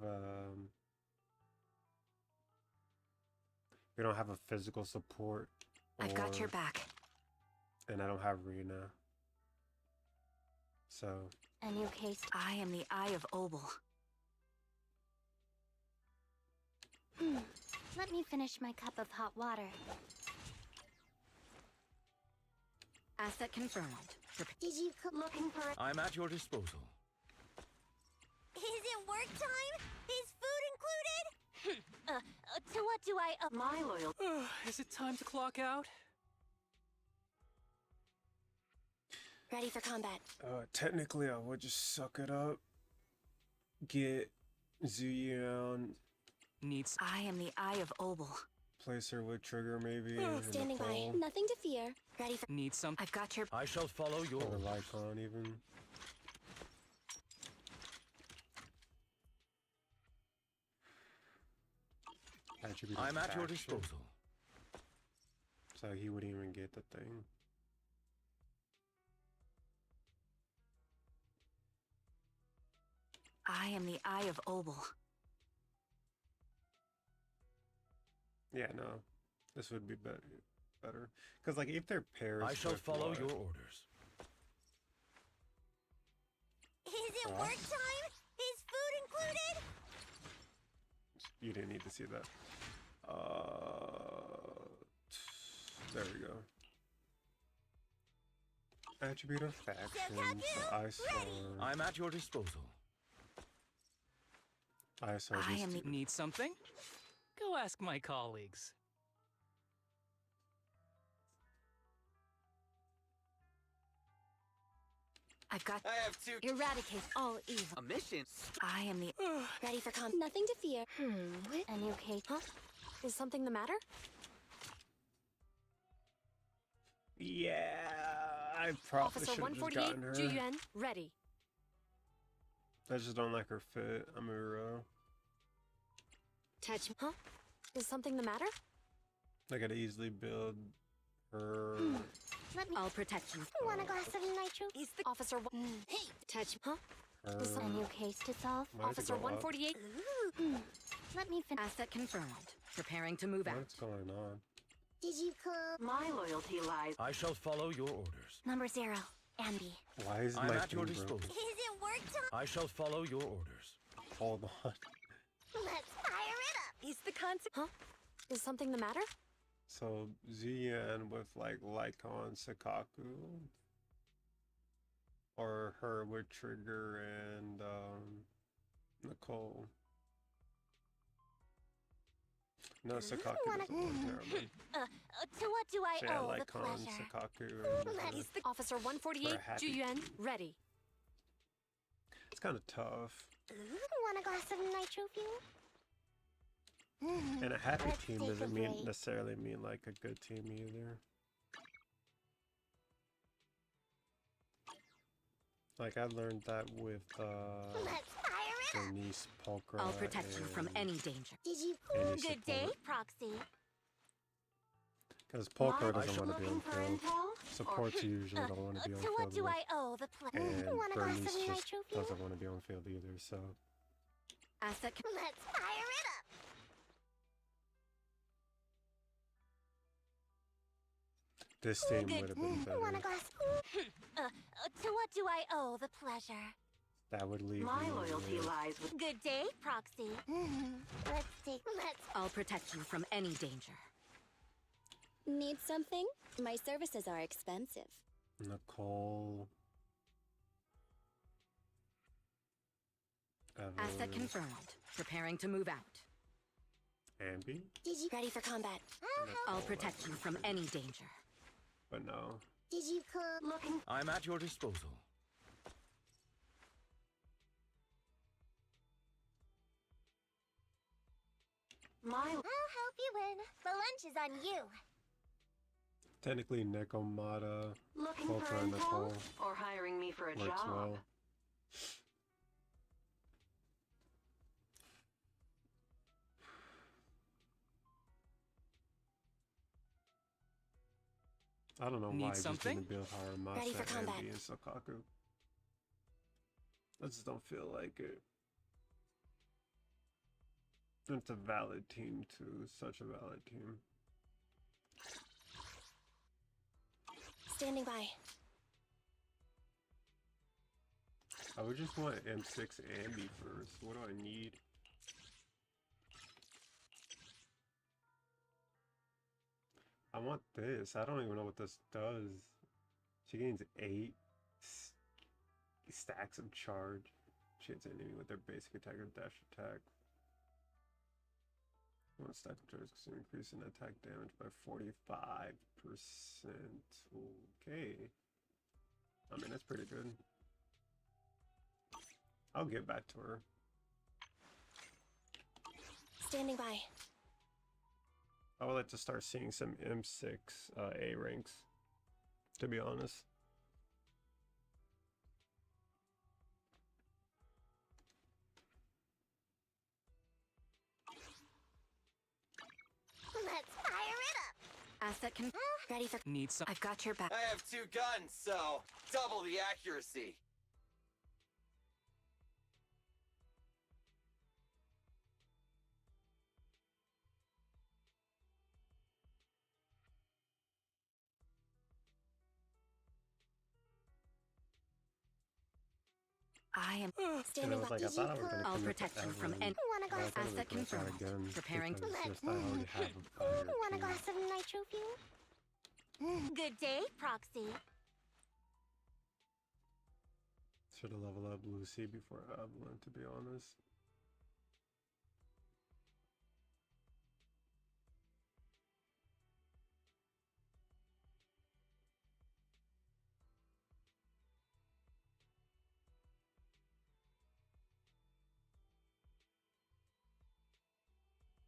Speaker 1: we don't have a physical support.
Speaker 2: I've got your
Speaker 1: or-
Speaker 2: back.
Speaker 1: And I don't have Rena. So
Speaker 12: A new case.
Speaker 2: I am the Eye of Obel.
Speaker 12: Let me finish my cup of hot water.
Speaker 7: Asset confirmed.
Speaker 3: Did you looking for?
Speaker 14: I'm at your disposal.
Speaker 3: Is it work time? Is food included? To what do I?
Speaker 7: My loyal.
Speaker 5: Is it time to clock out?
Speaker 3: Ready for combat.
Speaker 1: technically, I would just suck it up. Get Vivian,
Speaker 5: Needs.
Speaker 2: I am the Eye of Obel.
Speaker 1: place her with trigger maybe. in the
Speaker 3: Standing by.
Speaker 1: pole,
Speaker 3: Nothing to fear. Ready for.
Speaker 5: Need some.
Speaker 2: I've got your.
Speaker 14: I shall follow your
Speaker 1: Or
Speaker 14: orders.
Speaker 1: Lycon even. Attribute
Speaker 14: I'm at your
Speaker 1: faction,
Speaker 14: disposal.
Speaker 1: so he wouldn't even get the thing.
Speaker 2: I am the Eye of Obel.
Speaker 1: Yeah, no, this would be better. Because like if they're pairs,
Speaker 14: I shall
Speaker 1: with
Speaker 14: follow
Speaker 1: what?
Speaker 14: your orders.
Speaker 3: Is it
Speaker 1: What?
Speaker 3: work time? Is food included?
Speaker 1: You didn't need to see that. There we go. Attribute of faction. So I saw.
Speaker 14: I'm at your disposal.
Speaker 1: I saw
Speaker 2: I
Speaker 1: these
Speaker 2: am the.
Speaker 1: two.
Speaker 5: Need something? Go ask my colleagues.
Speaker 2: I've got.
Speaker 4: I have two.
Speaker 7: Eradicate all evil.
Speaker 4: A mission.
Speaker 2: I am the.
Speaker 3: Ready for combat. Nothing to fear.
Speaker 12: A new case.
Speaker 3: Huh? Is something the matter?
Speaker 1: Yeah, I probably
Speaker 3: Officer
Speaker 1: should have just
Speaker 3: 148,
Speaker 1: gotten her.
Speaker 3: Juyuan, ready.
Speaker 1: I just don't like her fit. I'm a hero.
Speaker 3: Touch. Huh? Is something the matter?
Speaker 1: I could easily build her.
Speaker 12: Let me.
Speaker 7: All protection.
Speaker 3: Want a glass of nitro? Is the officer? Hey, touch. Huh?
Speaker 1: her.
Speaker 12: A new case to solve?
Speaker 1: Why did it
Speaker 3: Officer
Speaker 1: go up?
Speaker 3: 148.
Speaker 12: Let me finish.
Speaker 7: Asset confirmed. Preparing to move out.
Speaker 1: What's going on?
Speaker 3: Did you come?
Speaker 7: My loyalty lies.
Speaker 14: I shall follow your orders.
Speaker 12: Number 0. Ambi.
Speaker 1: Why is
Speaker 14: I'm
Speaker 1: my
Speaker 14: at your
Speaker 1: thing
Speaker 14: disposal.
Speaker 1: broken?
Speaker 3: Is it work time?
Speaker 14: I shall follow your orders.
Speaker 1: Hold on.
Speaker 3: Let's fire it up. Is the concept? Huh? Is something the matter?
Speaker 1: So Zian with like Lycon Sakaku, or her with Trigger and Nicole. No, Sakaku doesn't look terrible.
Speaker 3: To what do I
Speaker 1: So yeah,
Speaker 3: owe the
Speaker 1: Lycon,
Speaker 3: pleasure?
Speaker 1: Sakaku, and
Speaker 3: Is the officer 148,
Speaker 1: For a happy
Speaker 3: Juyuan, ready.
Speaker 1: it's kind of tough.
Speaker 3: Want a glass of nitro fuel?
Speaker 1: And a happy
Speaker 3: Let's
Speaker 1: team
Speaker 3: take a
Speaker 1: doesn't
Speaker 3: break.
Speaker 1: necessarily mean like a good team either. Like I learned that with
Speaker 3: Let's fire it up.
Speaker 1: Denise Polkra.
Speaker 7: I'll protect you from
Speaker 1: and-
Speaker 7: any danger.
Speaker 3: Did you?
Speaker 1: Any
Speaker 3: Good day,
Speaker 1: support.
Speaker 3: Proxy.
Speaker 1: Because Polkra
Speaker 3: Mom,
Speaker 1: doesn't want to be on
Speaker 3: looking for
Speaker 1: field.
Speaker 3: intel?
Speaker 1: Supports usually don't want to be on
Speaker 3: To what
Speaker 1: field.
Speaker 3: do
Speaker 1: with.
Speaker 3: I owe the pleasure?
Speaker 1: And
Speaker 3: Want a glass
Speaker 1: Bernice
Speaker 3: of
Speaker 1: just
Speaker 3: nitro fuel?
Speaker 1: doesn't want to be on field either, so
Speaker 7: Asset.
Speaker 3: Let's fire it up.
Speaker 1: This theme
Speaker 3: Good.
Speaker 1: would have been better.
Speaker 3: Want a glass? To what do I owe the pleasure?
Speaker 1: That would leave
Speaker 6: My
Speaker 1: me
Speaker 6: loyalty
Speaker 1: with-
Speaker 6: lies with.
Speaker 3: Good day, Proxy. Let's.
Speaker 2: I'll protect you from any danger.
Speaker 17: Need something? My services are expensive.
Speaker 1: Nicole.
Speaker 2: Asset
Speaker 1: Evelyn.
Speaker 2: confirmed. Preparing to move out.
Speaker 1: Ambi?
Speaker 3: Did you ready for combat?
Speaker 2: I'll protect you from any danger.
Speaker 1: But no.
Speaker 3: Did you come looking?
Speaker 14: I'm at your disposal.
Speaker 3: I'll help you win. The lunch is on you.
Speaker 1: Technically, Nekomata,
Speaker 6: Looking
Speaker 1: Volta,
Speaker 6: for
Speaker 1: and
Speaker 6: info?
Speaker 1: Nicole
Speaker 6: Or hiring me for a
Speaker 1: works
Speaker 6: job?
Speaker 1: well. I don't know
Speaker 4: Need
Speaker 1: why I just
Speaker 4: something?
Speaker 1: didn't build Haramasa,
Speaker 3: Ready for combat.
Speaker 1: Ambi, and Sakaku. I just don't feel like it. It's a valid team too, such a valid team.
Speaker 3: Standing by.
Speaker 1: I would just want M6 Ambi first. What do I need? I want this. I don't even know what this does. She gains 8 stacks of charge. She hits an enemy with their basic attack or dash attack. One stack of charge is increasing attack damage by 45%. Okay. I mean, that's pretty good. I'll get back to her.
Speaker 3: Standing by.
Speaker 1: I would like to start seeing some M6 A ranks, to be honest.
Speaker 3: Let's fire it up.
Speaker 2: Asset can.
Speaker 3: Ready for.
Speaker 4: Need some.
Speaker 2: I've got your back.
Speaker 4: I have 2 guns, so double the accuracy.
Speaker 2: I am.
Speaker 1: And I
Speaker 3: Standing
Speaker 1: was
Speaker 3: by.
Speaker 1: like, I thought I was gonna
Speaker 2: I'll
Speaker 1: commit to
Speaker 2: protect you from
Speaker 1: Evelyn,
Speaker 2: any.
Speaker 3: Want a
Speaker 1: but I
Speaker 3: glass?
Speaker 1: thought it was
Speaker 2: Asset
Speaker 1: gonna try
Speaker 2: confirmed.
Speaker 1: again
Speaker 2: Preparing to-
Speaker 1: because just I already have a fire
Speaker 3: Want a
Speaker 1: team.
Speaker 3: glass of nitro fuel? Good day, Proxy.
Speaker 1: Should have leveled up Lucy before Evelyn, to be honest.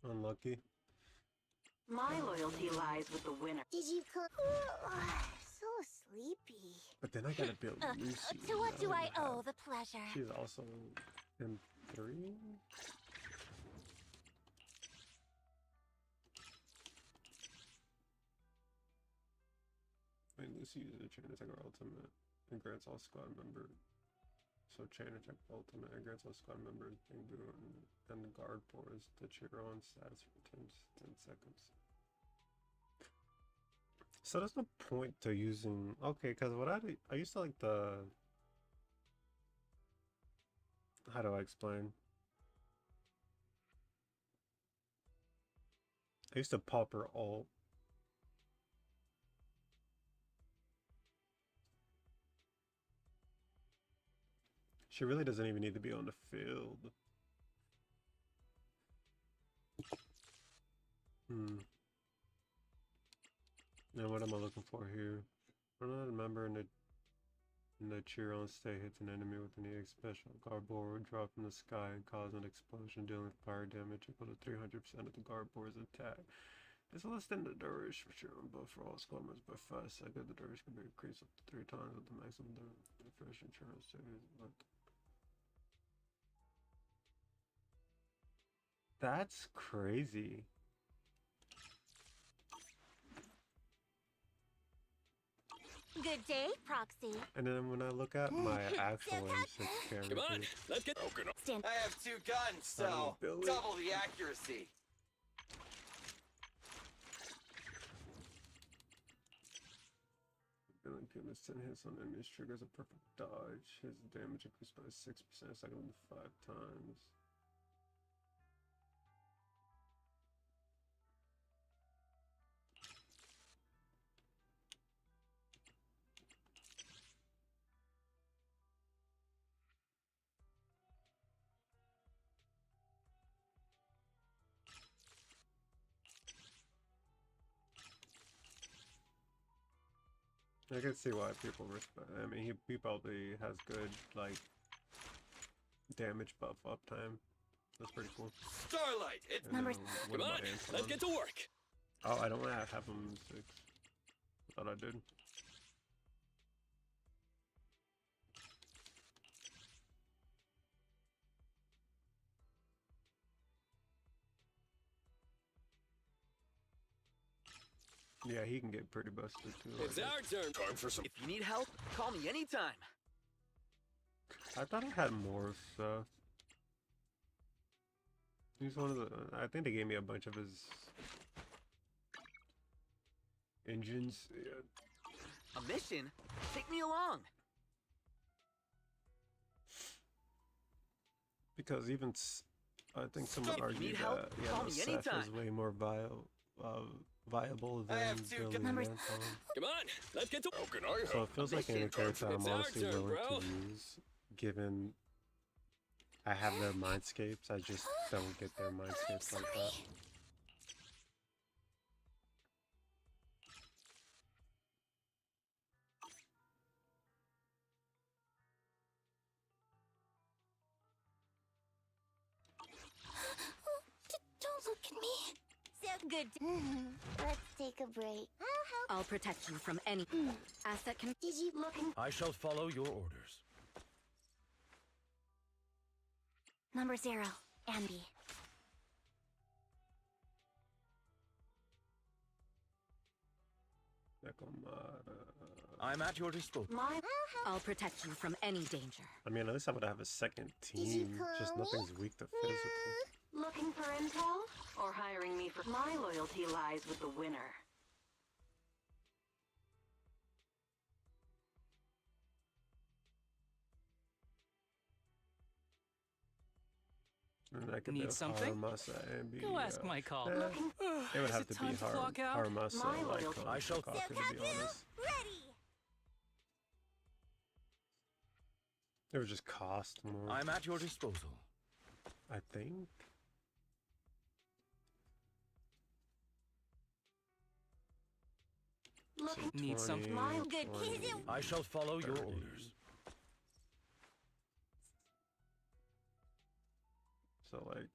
Speaker 1: Unlucky.
Speaker 6: My loyalty lies with the winner.
Speaker 3: Did you come? So sleepy.
Speaker 1: But then I gotta build Lucy.
Speaker 3: To what
Speaker 1: and
Speaker 3: do I
Speaker 1: don't
Speaker 3: owe
Speaker 1: have-
Speaker 3: the pleasure?
Speaker 1: She's also M3? I mean, Lucy uses a chain attack or ultimate and grants all squad members. So chain attack ultimate and grants all squad members being blue and the guard pours to cheer on status for 10 seconds. So there's no point to using. Okay, because what I used to like the. How do I explain? I used to pop her ult. She really doesn't even need to be on the field. Now what am I looking for here? We're not a member in the cheer on state hits an enemy with an EX special. Guard board will drop from the sky and cause an explosion dealing fire damage equal to 300% of the guard board's attack. It's less than the duration for sure, but for all squad members by 5 seconds, the duration can be increased up to 3 times with the maximum duration insurance savings. But that's crazy.
Speaker 3: Good day, Proxy.
Speaker 1: And then when I look at my actual M6 character,
Speaker 4: Come on, let's get broken.
Speaker 3: Stand.
Speaker 4: I have 2 guns, so
Speaker 1: Billy.
Speaker 4: double the accuracy.
Speaker 1: goodness, 10 hits on enemies triggers a perfect dodge. His damage increased by 6%, cycle him 5 times. I can see why people respect. I mean, he probably has good like damage buff uptime. That's pretty cool.
Speaker 18: Starlight, it's
Speaker 1: numbers.
Speaker 18: Come on, let's get to work.
Speaker 1: Oh, I don't have him 6. I thought I did. Yeah, he can get pretty busted too.
Speaker 18: It's our turn. Time for some. If you need help, call me anytime.
Speaker 1: I thought I had more stuff. He's one of the. I think they gave me a bunch of his engines. Yeah.
Speaker 18: A mission? Take me along.
Speaker 1: Because even I think someone argued that Seth is way more viable than Billy and Anton.
Speaker 18: Come on, let's get to. How can I help?
Speaker 1: So it feels like any character I'm honestly willing to use, given I have their mindscapes. I just don't get their mindscapes like that.
Speaker 17: Don't look at me. So good. Let's take a break.
Speaker 2: I'll protect you from any asset can.
Speaker 17: Did you look?
Speaker 19: I shall follow your orders.
Speaker 3: Number 0, Ambi.
Speaker 19: I'm at your disposal.
Speaker 2: I'll protect you from any danger.
Speaker 1: I mean, at least I would have a second team. Just nothing's weak to physical.
Speaker 20: Looking for intel? Or hiring me for... My loyalty lies with the winner.
Speaker 1: And I could
Speaker 21: Need something?
Speaker 1: and be,
Speaker 21: Go ask my colleague.
Speaker 1: It would
Speaker 21: Is
Speaker 1: have
Speaker 21: it
Speaker 1: to
Speaker 21: time
Speaker 1: be
Speaker 21: to clock out?
Speaker 1: Haramasa
Speaker 21: My
Speaker 1: like
Speaker 21: loyalty.
Speaker 19: I shall
Speaker 1: Kokaku, to be honest.
Speaker 17: Ready.
Speaker 1: It would just cost more.
Speaker 19: I'm at your disposal.
Speaker 1: I think.
Speaker 21: Need something?
Speaker 17: My good.
Speaker 19: I shall follow your orders.
Speaker 1: So like.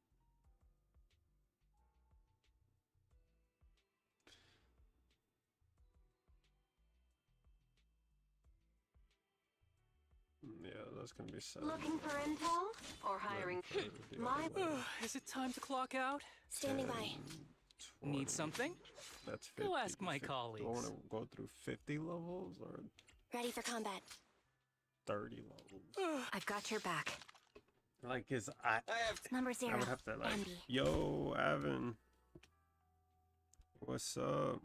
Speaker 1: Yeah, that's gonna be sad.
Speaker 20: Looking for intel? Or hiring... My...
Speaker 21: Is it time to clock out?
Speaker 17: Standing by.
Speaker 21: Need something?
Speaker 1: That's 50.
Speaker 21: Go ask my
Speaker 1: 50.
Speaker 21: colleagues.
Speaker 1: Do I want to go through 50 levels or
Speaker 3: Ready for combat.
Speaker 1: 30 levels?
Speaker 2: I've got your back.
Speaker 1: Like, is I
Speaker 3: Number 0,
Speaker 1: I would have to like,
Speaker 3: Ambi.
Speaker 1: yo, Avin, what's up?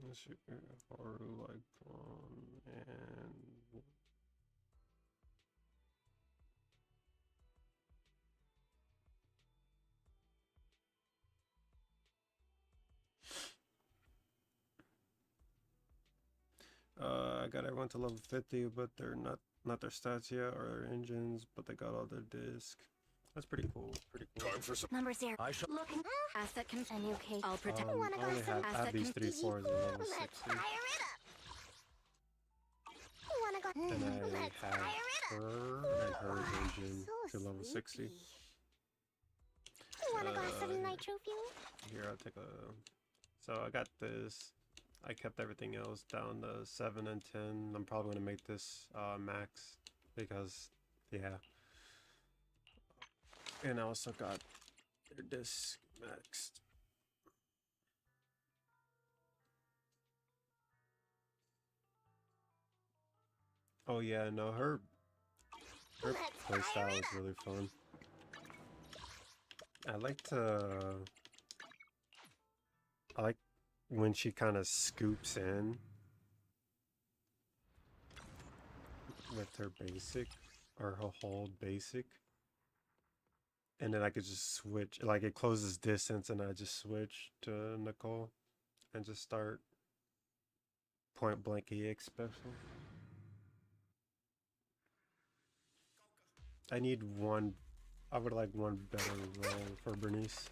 Speaker 1: Let's see, Haru Icon and I got everyone to level 50, but they're not their stats yet or their engines, but they got all their disc. That's pretty cool. Pretty cool.
Speaker 18: Time for some.
Speaker 3: Number 0.
Speaker 19: I shall.
Speaker 3: Looking. Asset can. A new case. I'll protect.
Speaker 1: I only have these 3 4s and level 60.
Speaker 17: Fire it up. You wanna go?
Speaker 1: And I
Speaker 17: Let's
Speaker 1: have
Speaker 17: fire it up.
Speaker 1: her and her engine to level 60.
Speaker 17: want a glass of nitro fuel?
Speaker 1: Here, I'll take a. So I got this. I kept everything else down to 7 and 10. I'm probably gonna make this max because, yeah. And I also got their disc maxed. Oh yeah, no, her playstyle is really fun. I like when she kind of scoops in with her basic or her hold basic, and then I could just switch, like it closes distance, and I just switch to Nicole and just start point blank EX special. I need one. I would like one better role for Bernice.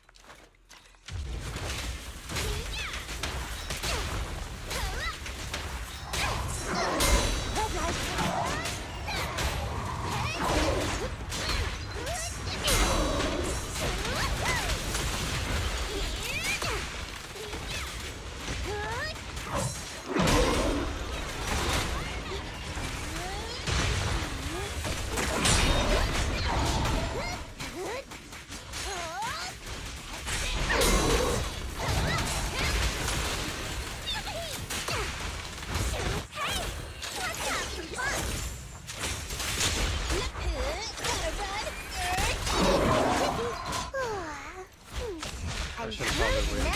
Speaker 1: I should probably wait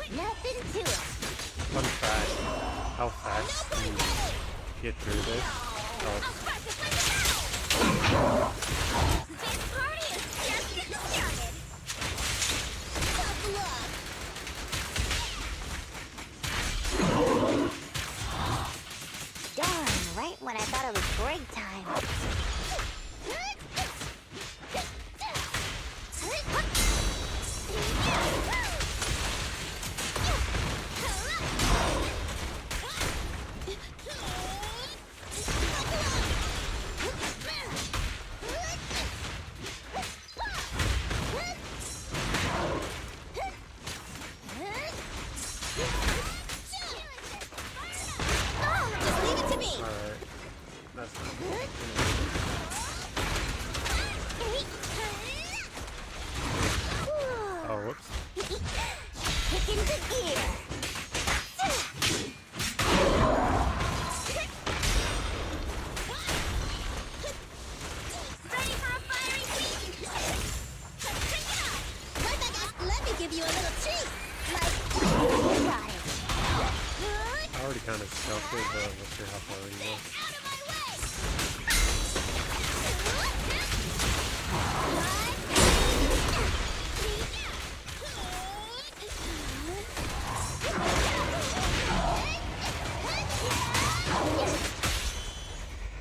Speaker 17: Nothing to it.
Speaker 1: Fun fact, how fast can you get through this? Oh.
Speaker 17: This party is just getting started. Tough luck. Darn, right when I thought it was break time.
Speaker 1: Kind of stuffed it, but we'll see how far we go.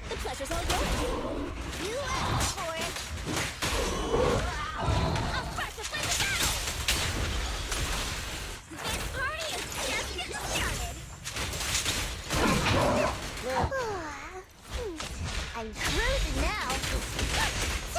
Speaker 17: The pleasure's all yours. You asked for it. I'll crush the flame of battle. This party is just getting started. I'm cruising now. Bye-bye, suckers.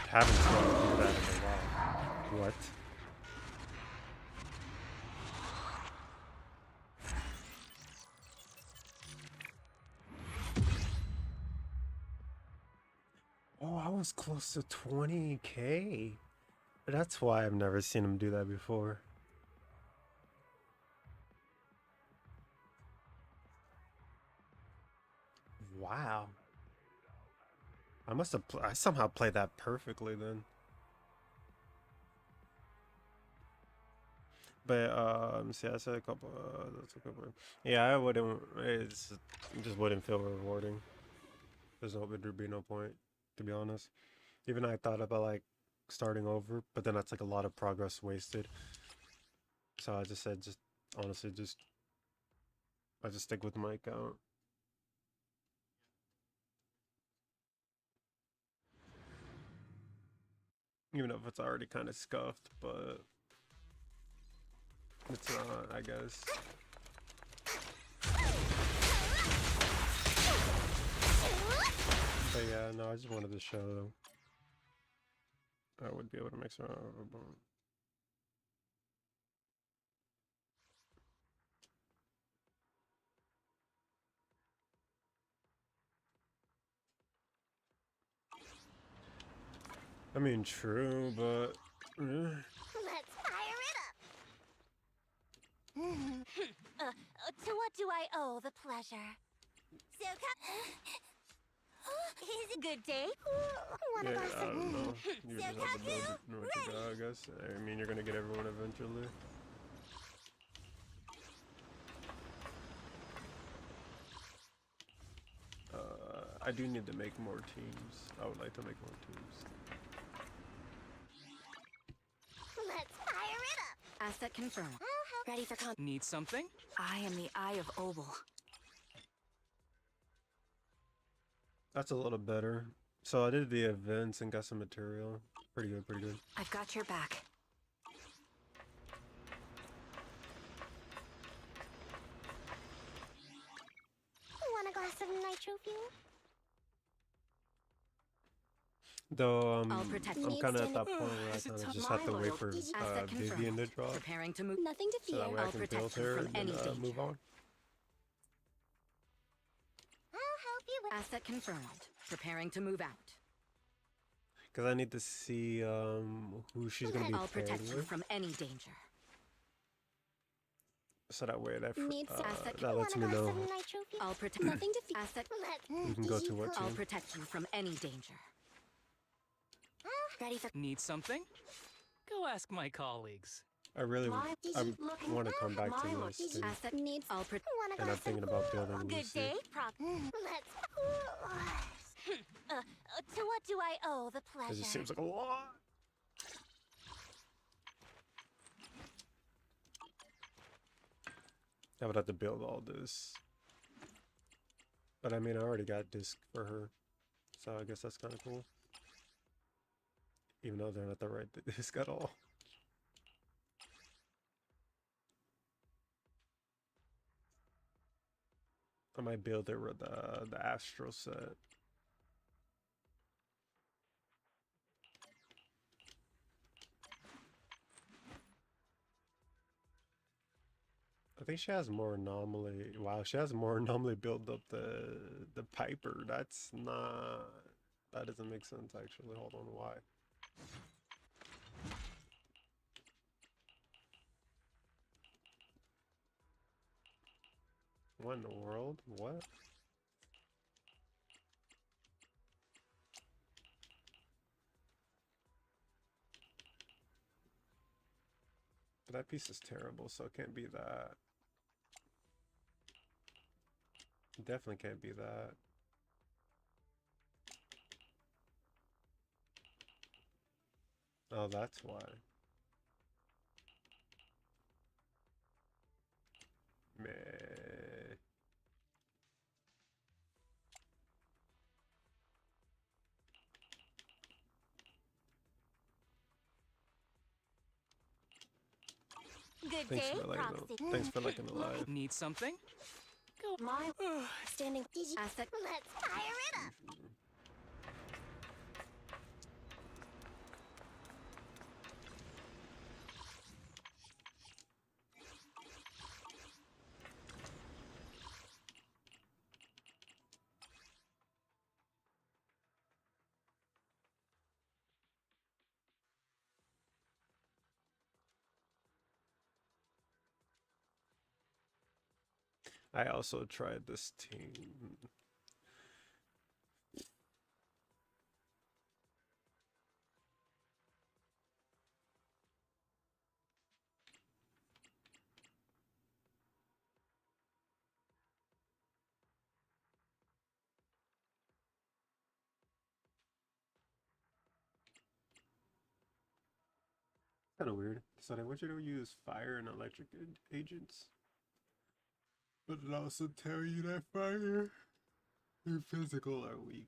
Speaker 1: I haven't seen him do that in a while. What? Oh, I was close to 20K. That's why I've never seen him do that before. Wow. I must have. I somehow played that perfectly then. But see, I said a couple. That's a couple. Yeah, I wouldn't. It just wouldn't feel rewarding. There'd be no point, to be honest. Even I thought about like starting over, but then that's like a lot of progress wasted. So I just said, just honestly, I just stick with my account. Even if it's already kind of scuffed, but it's not, I guess. But yeah, no, I just wanted to show I would be able to mix around. I mean, true, but
Speaker 17: Let's fire it up. To what do I owe the pleasure? So is it a good day? One
Speaker 1: yeah,
Speaker 17: of
Speaker 1: I
Speaker 17: us.
Speaker 1: don't know. You
Speaker 17: So
Speaker 1: just have to build it and what you got, I guess. I mean, you're gonna get everyone eventually. I do need to make more teams. I would like to make more teams.
Speaker 17: Let's fire it up.
Speaker 2: Asset confirmed.
Speaker 3: Ready for
Speaker 21: Need something?
Speaker 2: I am the Eye of Obel.
Speaker 1: That's a little better. So I did the events and got some material. Pretty good, pretty good.
Speaker 2: I've got your back.
Speaker 17: Want a glass of nitro fuel?
Speaker 1: Though
Speaker 2: I'll protect
Speaker 1: I'm
Speaker 2: you.
Speaker 1: kind of at that point where I
Speaker 21: Is it
Speaker 1: kind of
Speaker 21: tough?
Speaker 1: just have to wait for
Speaker 2: Asset
Speaker 1: Vivian to
Speaker 2: confirmed.
Speaker 1: drop,
Speaker 2: Preparing to move.
Speaker 3: Nothing to
Speaker 1: so
Speaker 3: fear.
Speaker 1: that way I
Speaker 2: I'll
Speaker 1: can
Speaker 2: protect
Speaker 1: build
Speaker 2: you
Speaker 1: her
Speaker 2: from
Speaker 1: and
Speaker 2: any
Speaker 1: then
Speaker 2: danger.
Speaker 1: move on.
Speaker 17: I'll help you with.
Speaker 2: Asset confirmed. Preparing to move out.
Speaker 1: Because I need to see who she's gonna be
Speaker 2: I'll
Speaker 1: paired
Speaker 2: protect you
Speaker 1: with,
Speaker 2: from any danger.
Speaker 1: so that way
Speaker 3: Needs asset.
Speaker 1: that lets me
Speaker 17: Want a glass
Speaker 1: know
Speaker 17: of nitro fuel?
Speaker 2: I'll protect.
Speaker 3: Nothing to fear.
Speaker 2: Asset.
Speaker 1: we can go to what
Speaker 2: I'll
Speaker 1: team.
Speaker 2: protect you from any danger.
Speaker 3: Ready for.
Speaker 21: Need something? Go ask my colleagues.
Speaker 1: I really
Speaker 12: My-
Speaker 1: want to come back to
Speaker 12: My
Speaker 1: this too.
Speaker 2: Asset
Speaker 3: Needs.
Speaker 2: I'll protect.
Speaker 17: Want a
Speaker 1: And I'm
Speaker 17: glass of
Speaker 1: thinking about building
Speaker 17: Good
Speaker 1: Lucy.
Speaker 17: day, Let's. To what do I owe the
Speaker 1: It
Speaker 17: pleasure?
Speaker 1: just seems like a lot. I would have to build all this. But I mean, I already got disc for her, so I guess that's kind of cool. Even though they're not the right disc at all. I might build it with the Astro set. I think she has more anomaly. Wow, she has more anomaly build up the Piper. That's not. That doesn't make sense actually. Hold on, why? What in the world? What? But that piece is terrible, so it can't be that. It definitely can't be that. Oh, that's why. Meh.
Speaker 17: Good
Speaker 1: Thanks
Speaker 17: day,
Speaker 1: for letting
Speaker 17: Proxy.
Speaker 1: know. Thanks for letting it alive.
Speaker 21: Need something?
Speaker 3: Go.
Speaker 12: My
Speaker 3: Standing.
Speaker 2: Asset.
Speaker 17: Let's fire it up.
Speaker 1: I also tried this team. kind of weird. So they want you to use fire and electric agents, but it also tell you that fire and physical are weak.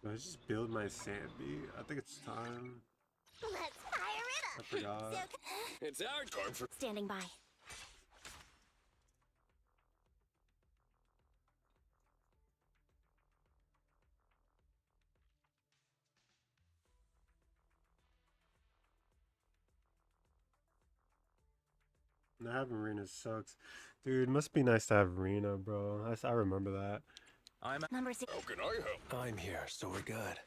Speaker 1: Do I just build my sand bee? I think it's time.
Speaker 17: Let's fire it up.
Speaker 1: I forgot.
Speaker 18: It's our time for
Speaker 3: Standing by.
Speaker 1: Not having Rena sucks. Dude, must be nice to have Rena, bro. I remember that.
Speaker 19: I'm
Speaker 3: Number 6.
Speaker 14: How can I help?
Speaker 19: I'm here, so we're good.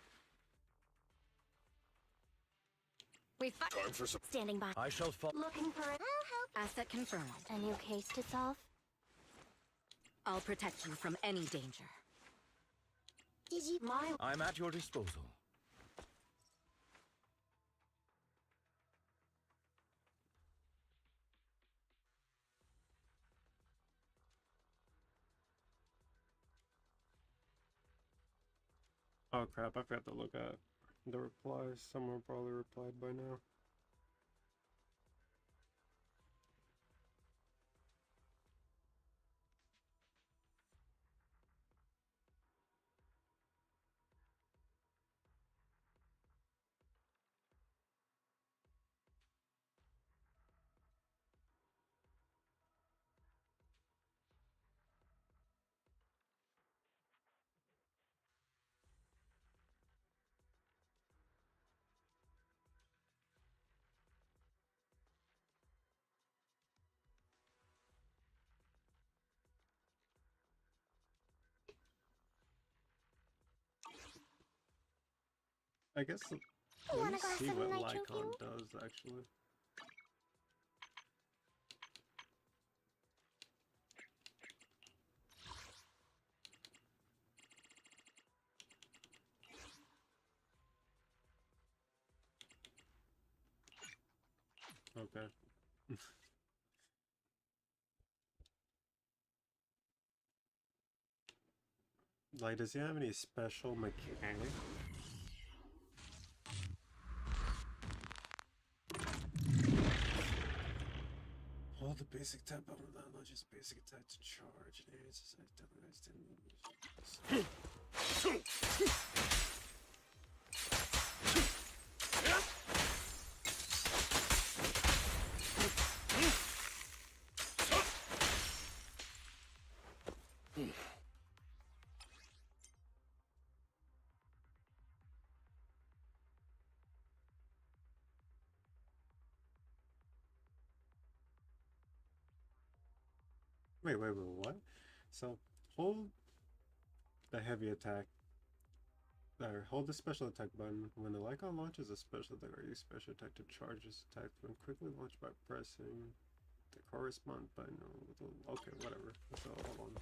Speaker 3: We fight.
Speaker 14: Time for some.
Speaker 3: Standing by.
Speaker 19: I shall follow.
Speaker 3: Looking for it. I'll help. Asset confirmed. A new case to solve? I'll protect you from any danger.
Speaker 17: Did you?
Speaker 19: I'm at your disposal.
Speaker 1: Oh crap, I forgot to look at the replies. Someone probably replied by now. I guess let me see what Lycon does actually. Okay. Like, does he have any special mechanic? Hold the basic attack button without not just basic attack to charge. And it's Wait, what? So, hold the heavy attack. Or hold the special attack button. When the Lycon launches a special attack or use special attack to charge this attack, when quickly launched by pressing the corresponding button. Okay, whatever. So, hold on.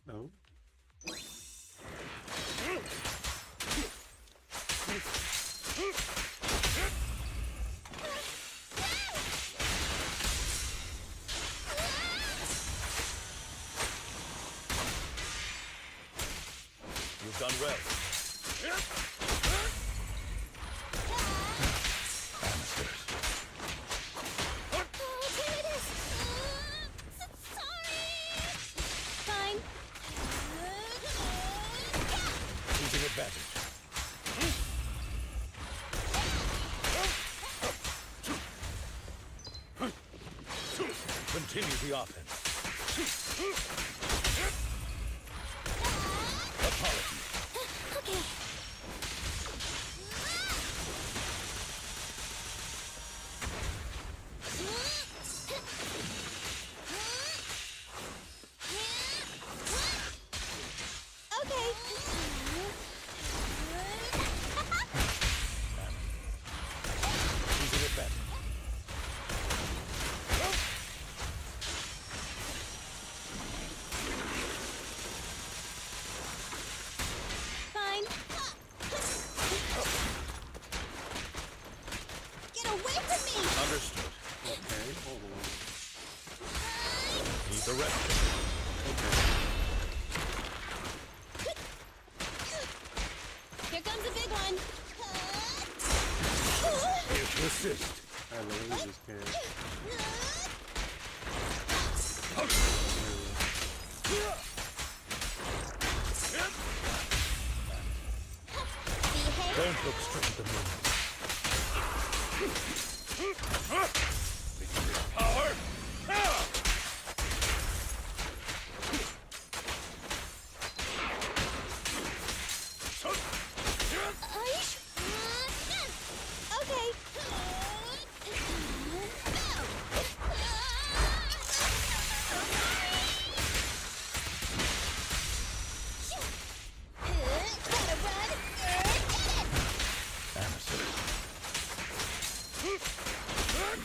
Speaker 1: No.
Speaker 19: You've done well.
Speaker 3: Fine.
Speaker 19: Losing advantage. Continue the offense. Apologies.
Speaker 3: Okay.
Speaker 19: Direction.
Speaker 17: Here comes a big one.
Speaker 19: Here to assist.
Speaker 1: I literally just can't.
Speaker 19: Don't look straight at the moon. Power!
Speaker 17: Okay. Gotta run.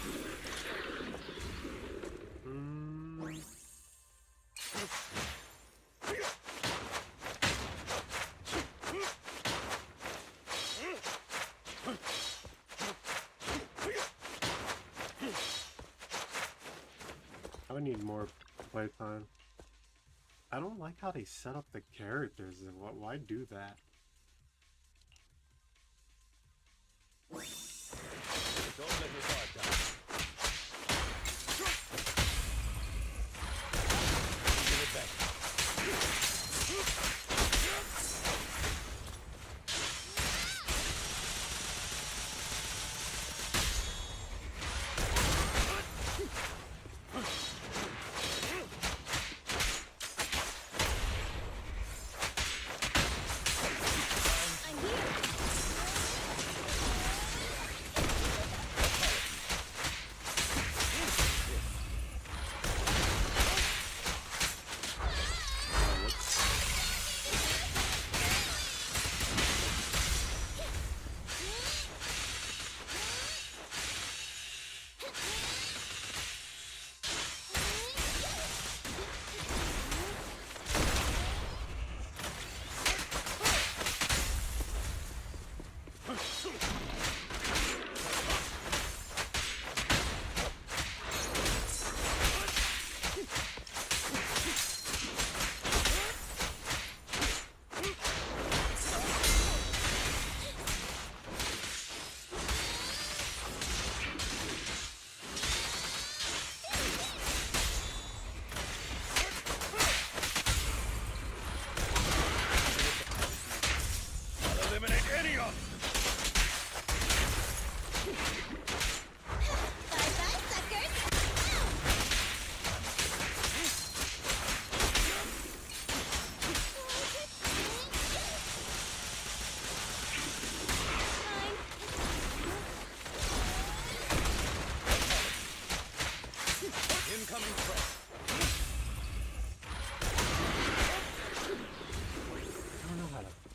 Speaker 1: I would need more playtime. I don't like how they set up the characters. Why do that?
Speaker 19: Don't let your guard down. Give it back.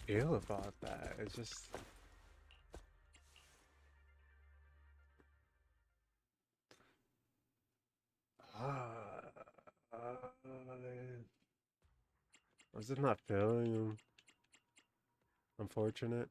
Speaker 1: Feel about that. It's just was it not feeling unfortunate?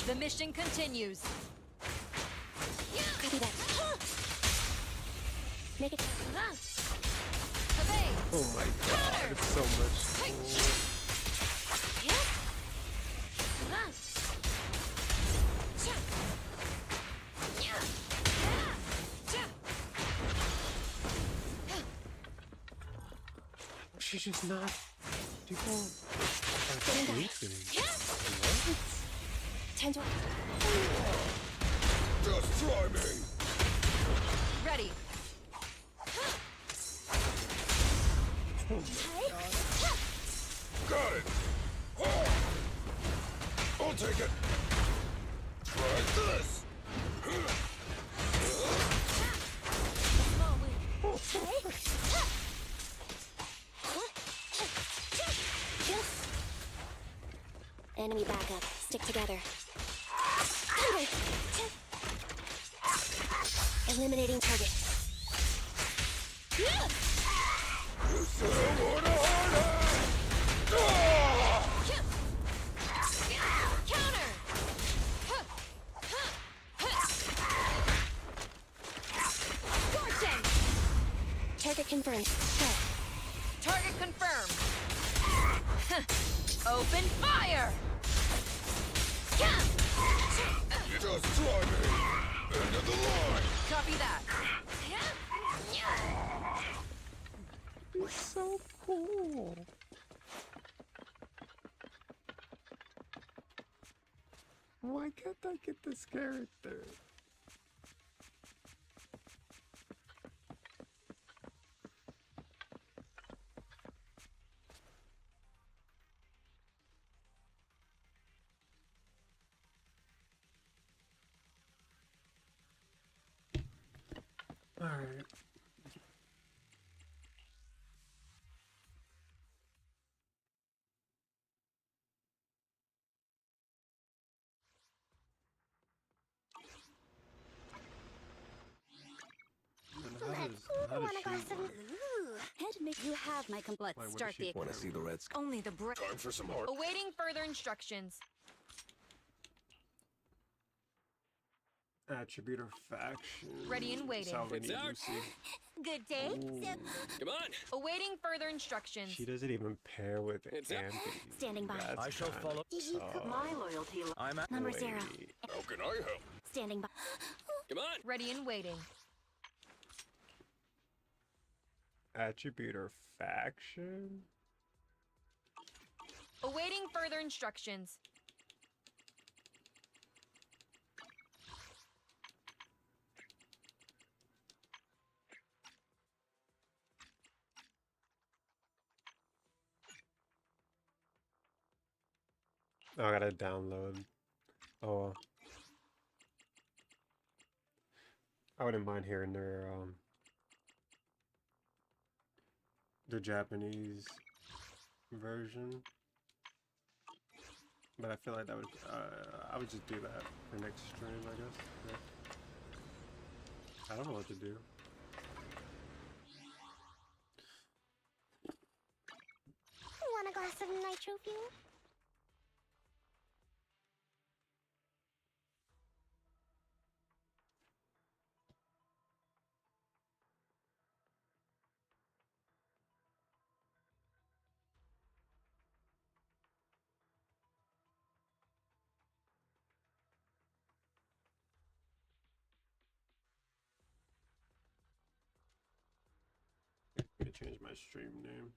Speaker 8: The mission continues.
Speaker 17: Copy that. Make it.
Speaker 1: Oh my god, it's so much. She's just not. People are sleeping. What?
Speaker 17: 10 to
Speaker 19: Just try me!
Speaker 8: Ready.
Speaker 19: Got it! Oh. I'll take it! Try this!
Speaker 3: Enemy backup. Stick together. Eliminating target.
Speaker 19: You said I want a harder!
Speaker 8: Counter! Scorching!
Speaker 3: Target confirmed. Go.
Speaker 8: Target confirmed. Open fire!
Speaker 19: Just try me! End of the line!
Speaker 8: Copy that.
Speaker 1: It's so cool. Why can't I get this character? All right. How does she work?
Speaker 12: And make you have my complete.
Speaker 1: Why, what
Speaker 12: Start
Speaker 1: does she
Speaker 12: the.
Speaker 19: Want to see the Reds?
Speaker 8: Only the break.
Speaker 19: Time for some hard.
Speaker 8: Awaiting further instructions.
Speaker 1: Attribute or faction.
Speaker 8: Ready and waiting.
Speaker 1: Salvini
Speaker 8: It's out.
Speaker 1: Lucy.
Speaker 12: Good day.
Speaker 8: Come on. Awaiting further instructions.
Speaker 1: She doesn't even pair with Andy.
Speaker 3: Standing by.
Speaker 1: That's
Speaker 19: I shall
Speaker 1: kinda
Speaker 19: follow.
Speaker 1: tough.
Speaker 6: My loyalty.
Speaker 19: I'm at.
Speaker 3: Number 0.
Speaker 19: How can I help?
Speaker 3: Standing by.
Speaker 8: Come on. Ready and waiting.
Speaker 1: Attribute or faction?
Speaker 8: Awaiting further instructions.
Speaker 1: Oh, I gotta download. Oh, I wouldn't mind hearing their Japanese version, but I feel like that would I would just do that for next stream, I guess. Yeah. I don't know what to do.
Speaker 17: Want a glass of nitro fuel?
Speaker 1: I'm gonna change my stream name.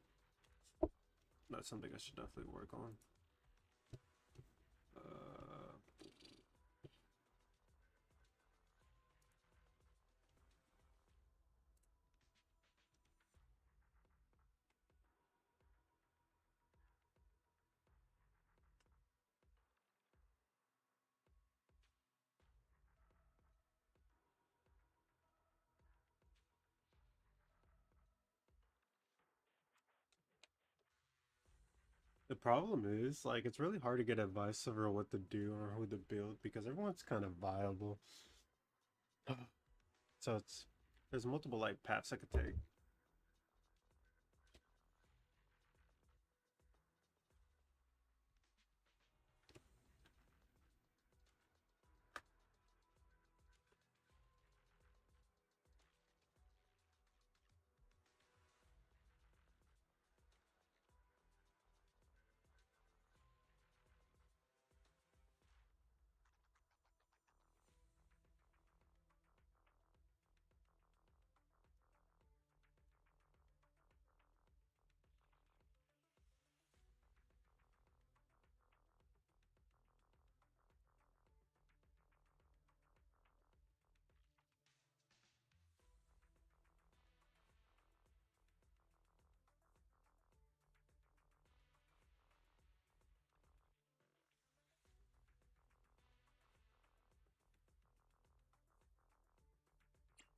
Speaker 1: That's something I should definitely work on. The problem is, like, it's really hard to get advice over what to do or who to build because everyone's kind of viable. So there's multiple like paths I could take.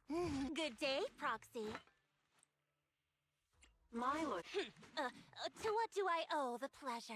Speaker 17: Good day, Proxy.
Speaker 20: Milo.
Speaker 17: To what do I owe the pleasure?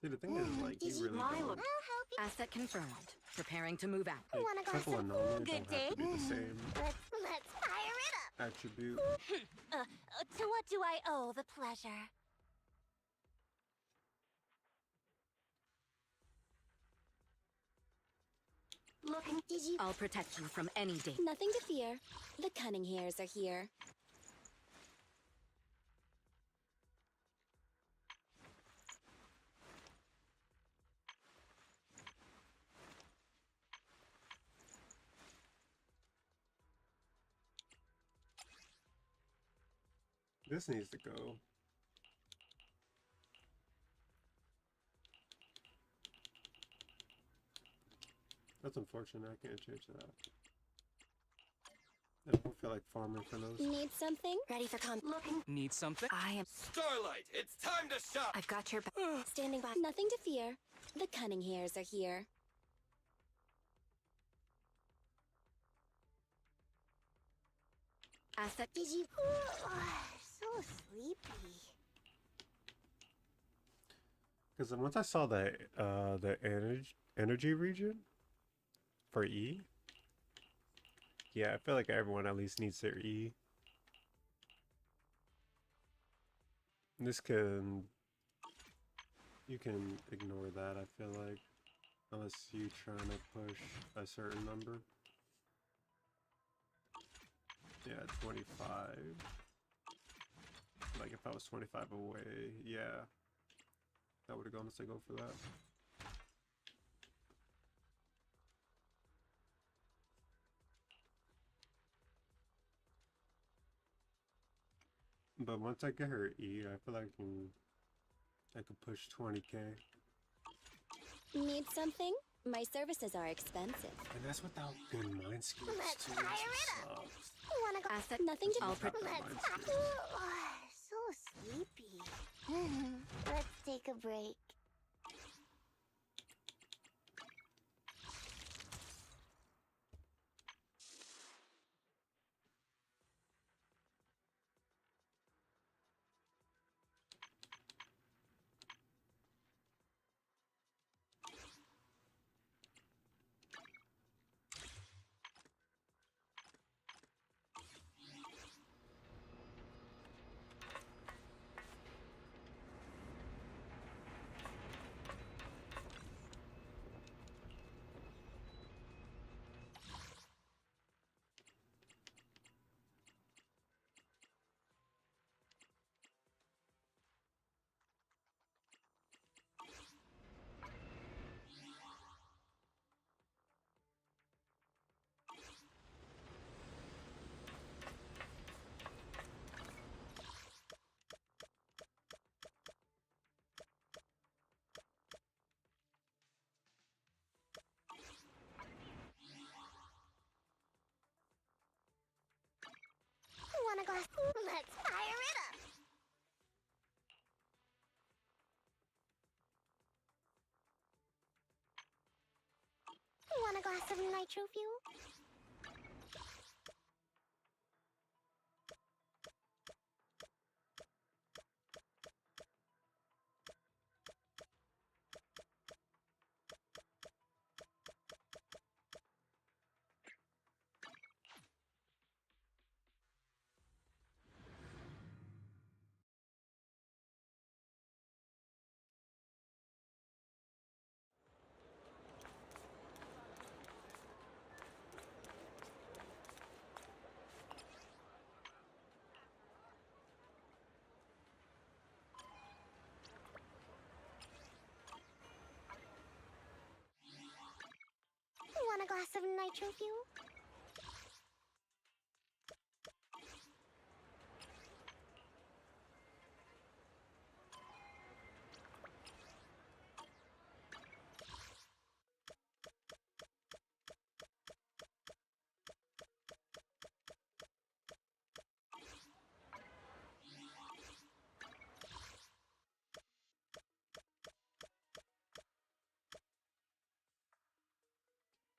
Speaker 1: See, the thing is, like, you really don't.
Speaker 12: Asset confirmed. Preparing to move out.
Speaker 1: Like, triple anomaly don't have to be the same
Speaker 17: Let's fire it up.
Speaker 1: attribute.
Speaker 17: To what do I owe the pleasure?
Speaker 12: Looking. I'll protect you from any danger.
Speaker 17: Nothing to fear. The cunning hairs are here.
Speaker 1: This needs to go. That's unfortunate. I can't change that. I don't feel like farming for those.
Speaker 17: Need something? Ready for
Speaker 12: Looking.
Speaker 21: Need something?
Speaker 2: I am.
Speaker 19: Starlight, it's time to shop!
Speaker 2: I've got your back.
Speaker 17: Standing by. Nothing to fear. The cunning hairs are here.
Speaker 12: Asset.
Speaker 17: So sleepy.
Speaker 1: Because once I saw the energy region for E, yeah, I feel like everyone at least needs their E. This you can ignore that, I feel like, unless you're trying to push a certain number. Yeah, 25. Like if I was 25 away, yeah. I would have gone to go for that. But once I get her E, I feel like I can push 20k.
Speaker 17: Need something? My services are expensive.
Speaker 1: And that's without good mind skills
Speaker 17: Let's
Speaker 1: too.
Speaker 17: fire it up. Wanna go?
Speaker 12: Asset.
Speaker 17: Nothing to.
Speaker 12: I'll
Speaker 17: So sleepy. Let's take a break. Wanna go? Let's fire it up. Want a glass of nitro fuel? glass of nitro fuel?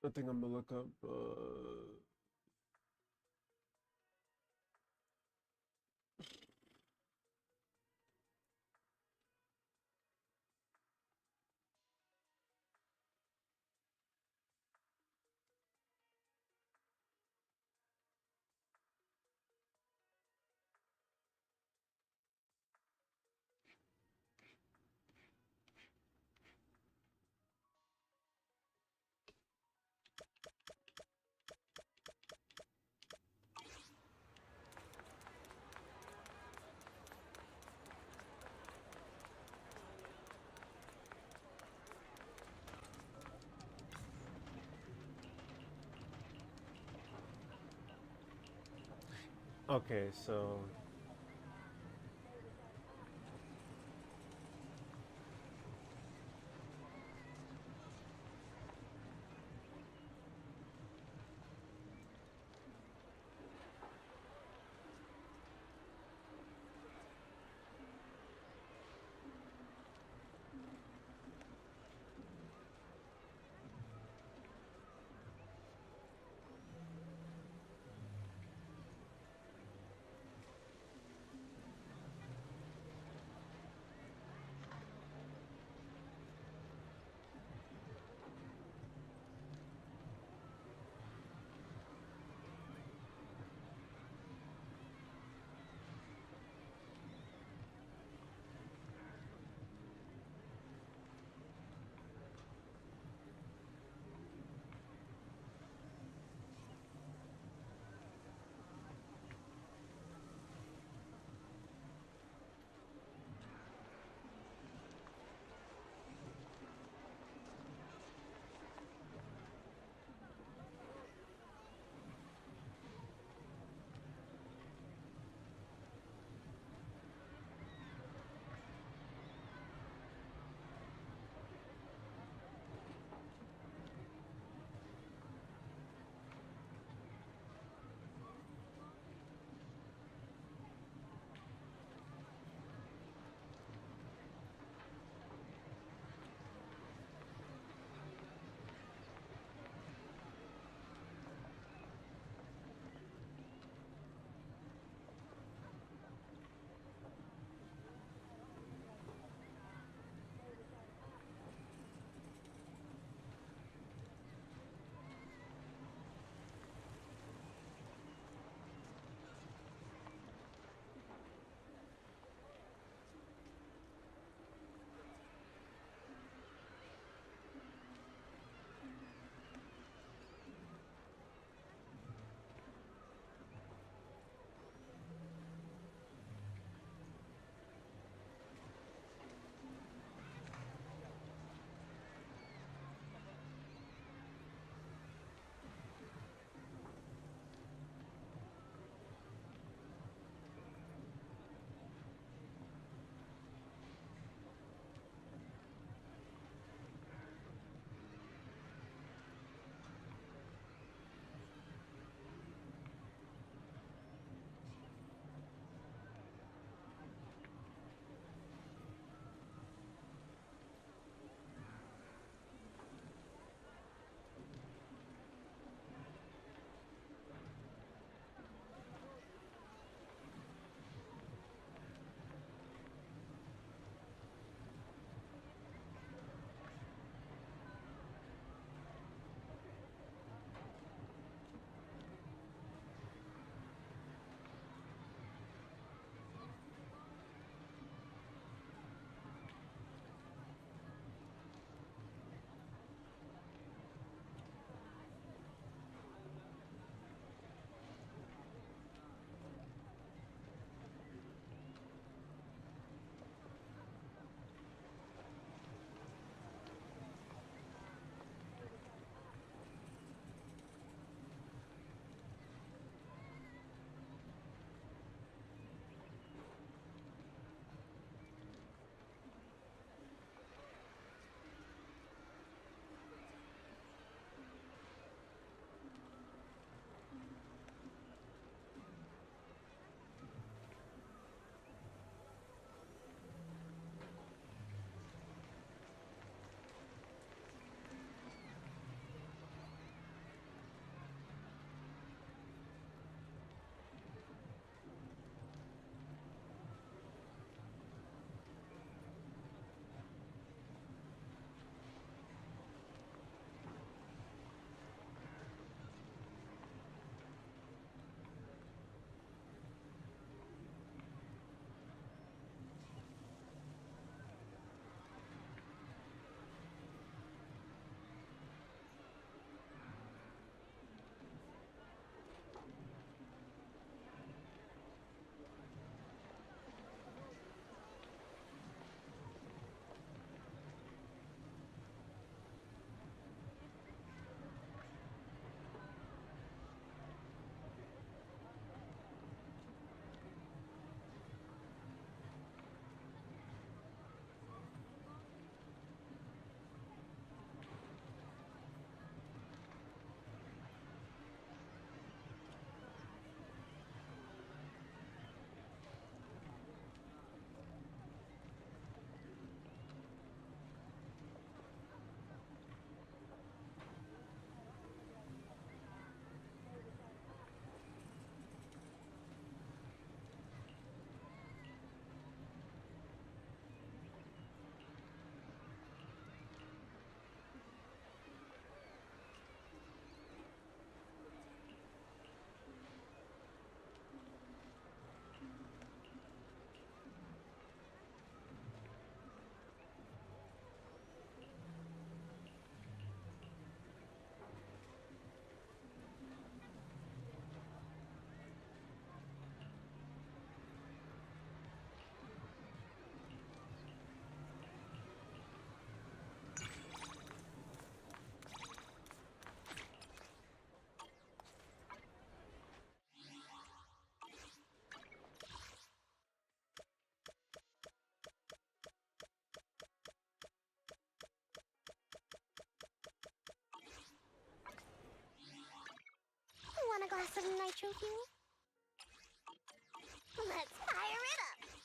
Speaker 1: I think I'm gonna look up. Okay, so
Speaker 17: some nitro fuel? Let's fire it up!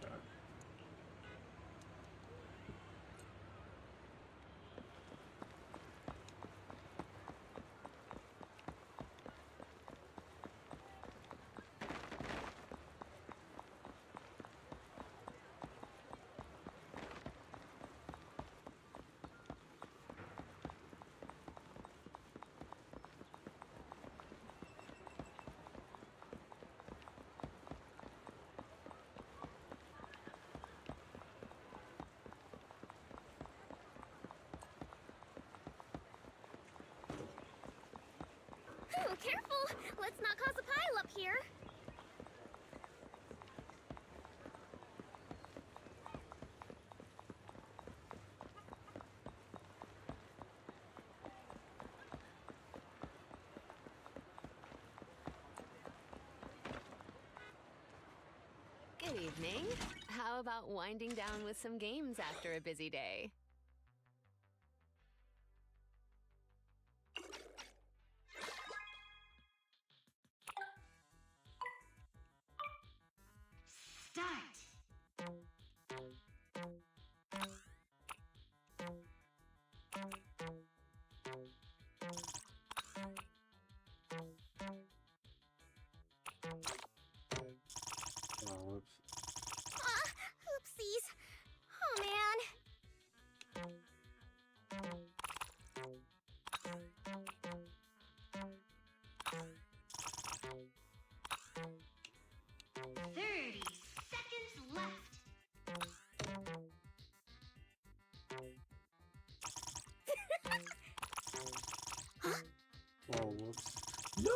Speaker 1: bad.
Speaker 12: Ooh, careful! Let's not cause a pile up here.
Speaker 10: Good evening. How about winding down with some games after a busy day?
Speaker 1: Oh, whoops.
Speaker 12: Oopsies. Oh, man.
Speaker 1: Oh, whoops.
Speaker 6: No!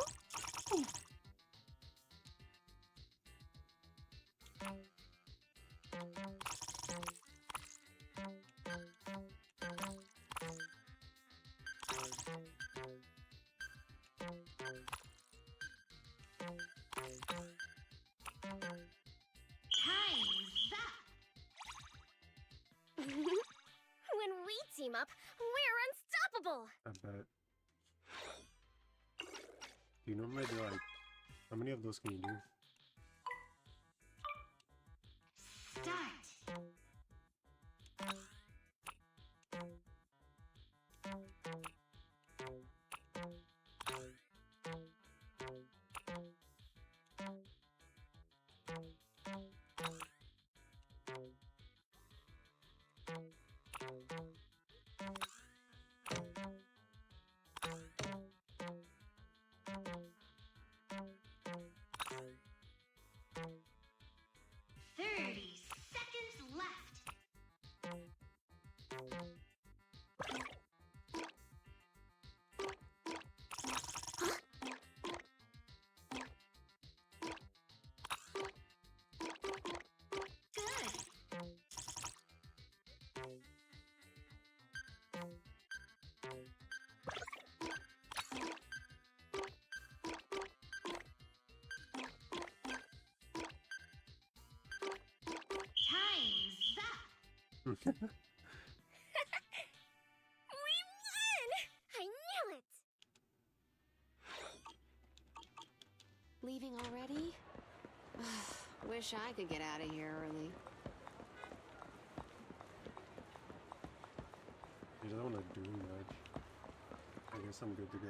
Speaker 12: When we team up, we're unstoppable!
Speaker 1: I bet. Do you normally do like, how many of those can you do?
Speaker 12: We won! I knew it!
Speaker 10: Leaving already? Wish I could get out of here early.
Speaker 1: He doesn't want to do much. I guess I'm good to go.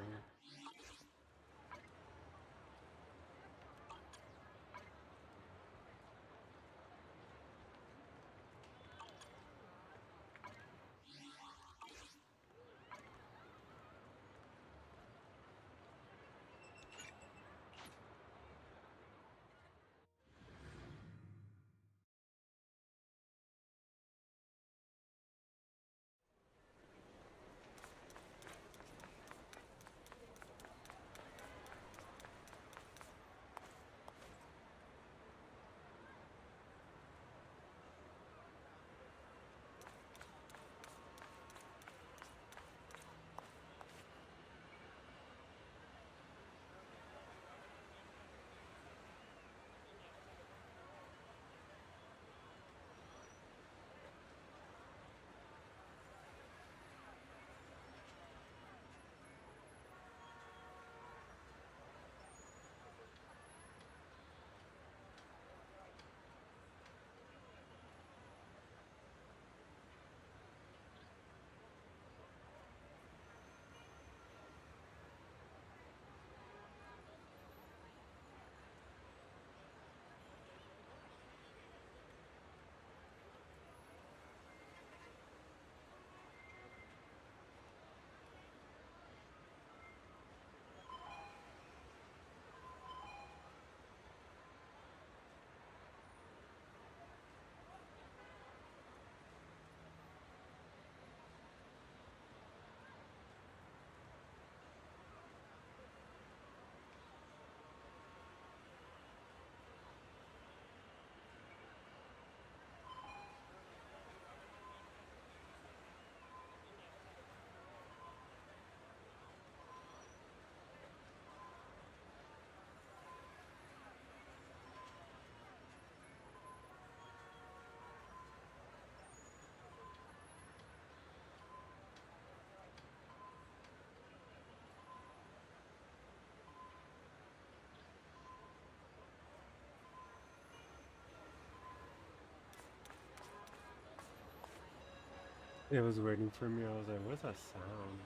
Speaker 1: It was waiting for me. I was like, what's that sound?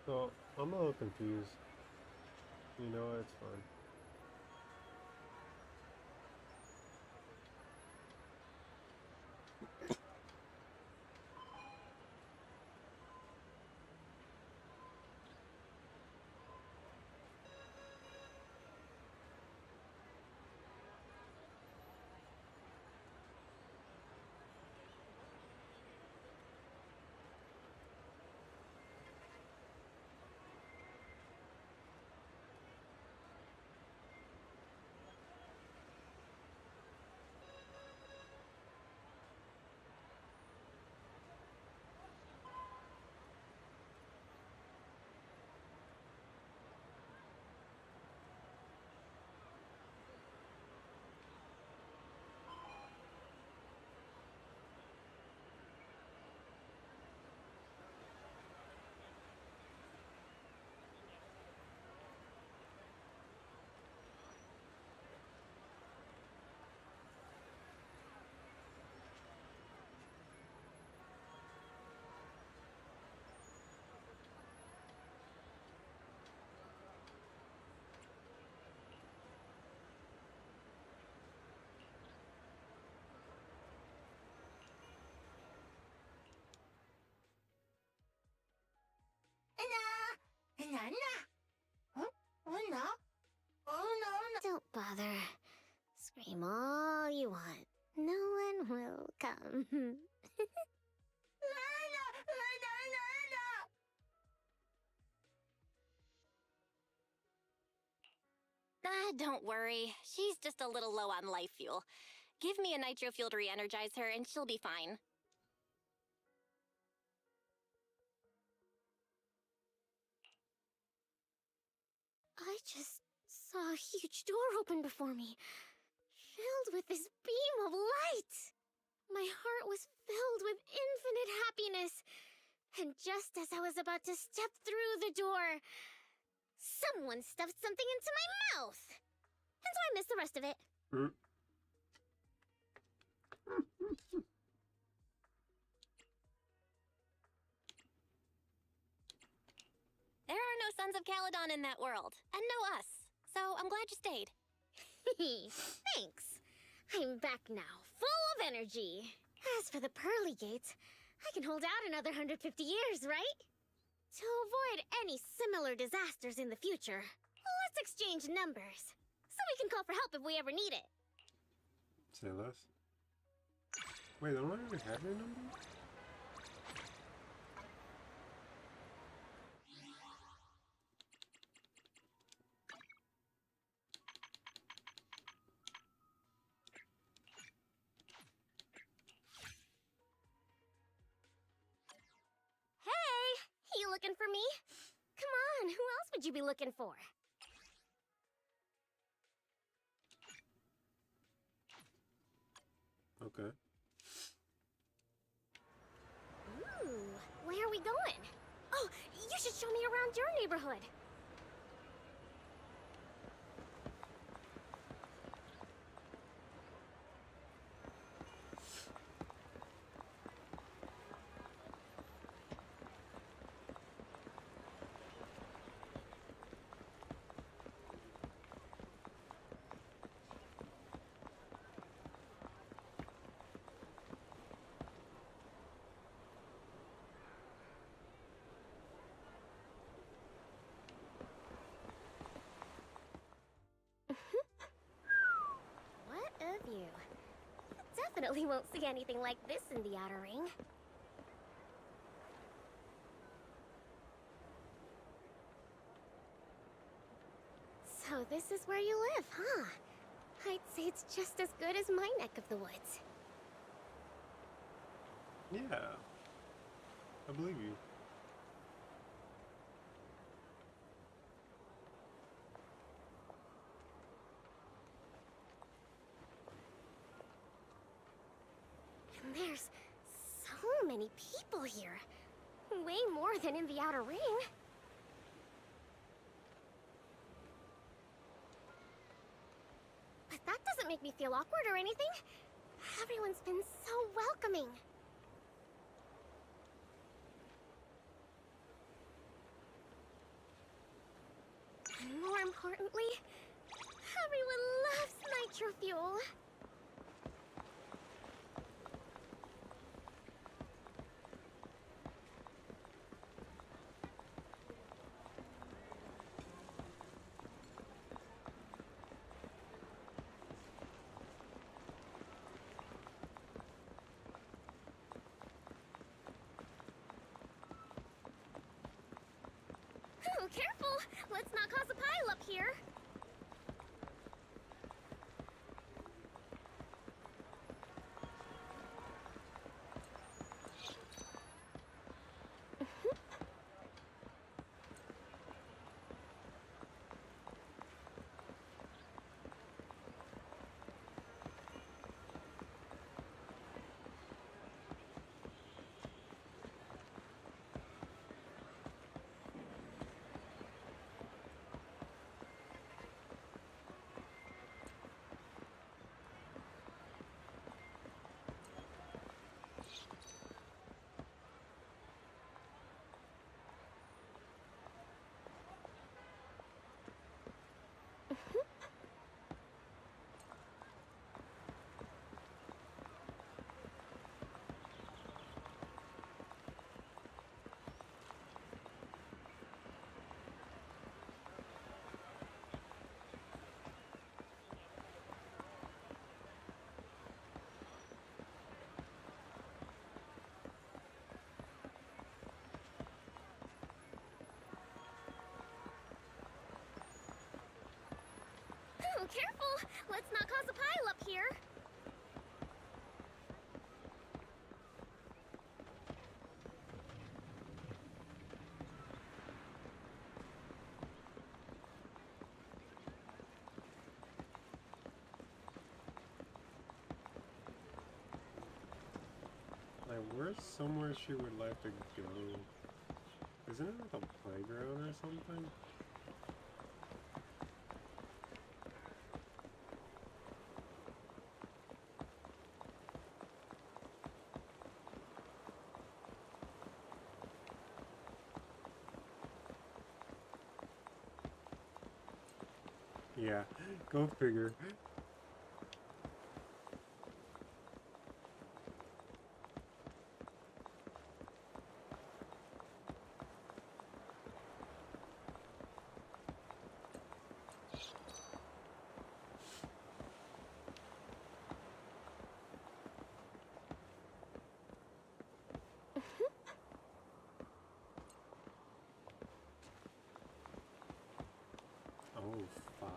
Speaker 1: So I'm a little confused. You know, it's fine.
Speaker 17: Don't bother. Scream all you want. No one will come.
Speaker 3: Don't worry. She's just a little low on life fuel. Give me a nitro fuel to re-energize her and she'll be fine.
Speaker 17: I just saw a huge door open before me, filled with this beam of light. My heart was filled with infinite happiness. And just as I was about to step through the door, someone stuffed something into my mouth. And so I missed the rest of it.
Speaker 3: There are no Sons of Caledon in that world, and no us. So I'm glad you stayed.
Speaker 17: Thanks. I'm back now, full of energy. As for the pearly gates, I can hold out another 150 years, right? To avoid any similar disasters in the future, let's exchange numbers, so we can call for help if we ever need it.
Speaker 1: Say less. Wait, don't I already have your number?
Speaker 17: could you be looking for?
Speaker 1: Okay.
Speaker 17: Ooh, where are we going? Oh, you should show me around your neighborhood. What a view. Definitely won't see anything like this in the Outer Ring. So this is where you live, huh? I'd say it's just as good as my neck of the woods.
Speaker 1: Yeah. I believe you.
Speaker 17: And there's so many people here. Way more than in the Outer Ring. But that doesn't make me feel awkward or anything. Everyone's been so welcoming. And more importantly, everyone loves nitro fuel. Ooh, careful! Let's not cause a pile up here. Ooh, careful! Let's not cause a pile up here.
Speaker 1: Like, where's somewhere she would like to go? Isn't it like a playground or something? Yeah, go figure. Oh, 5?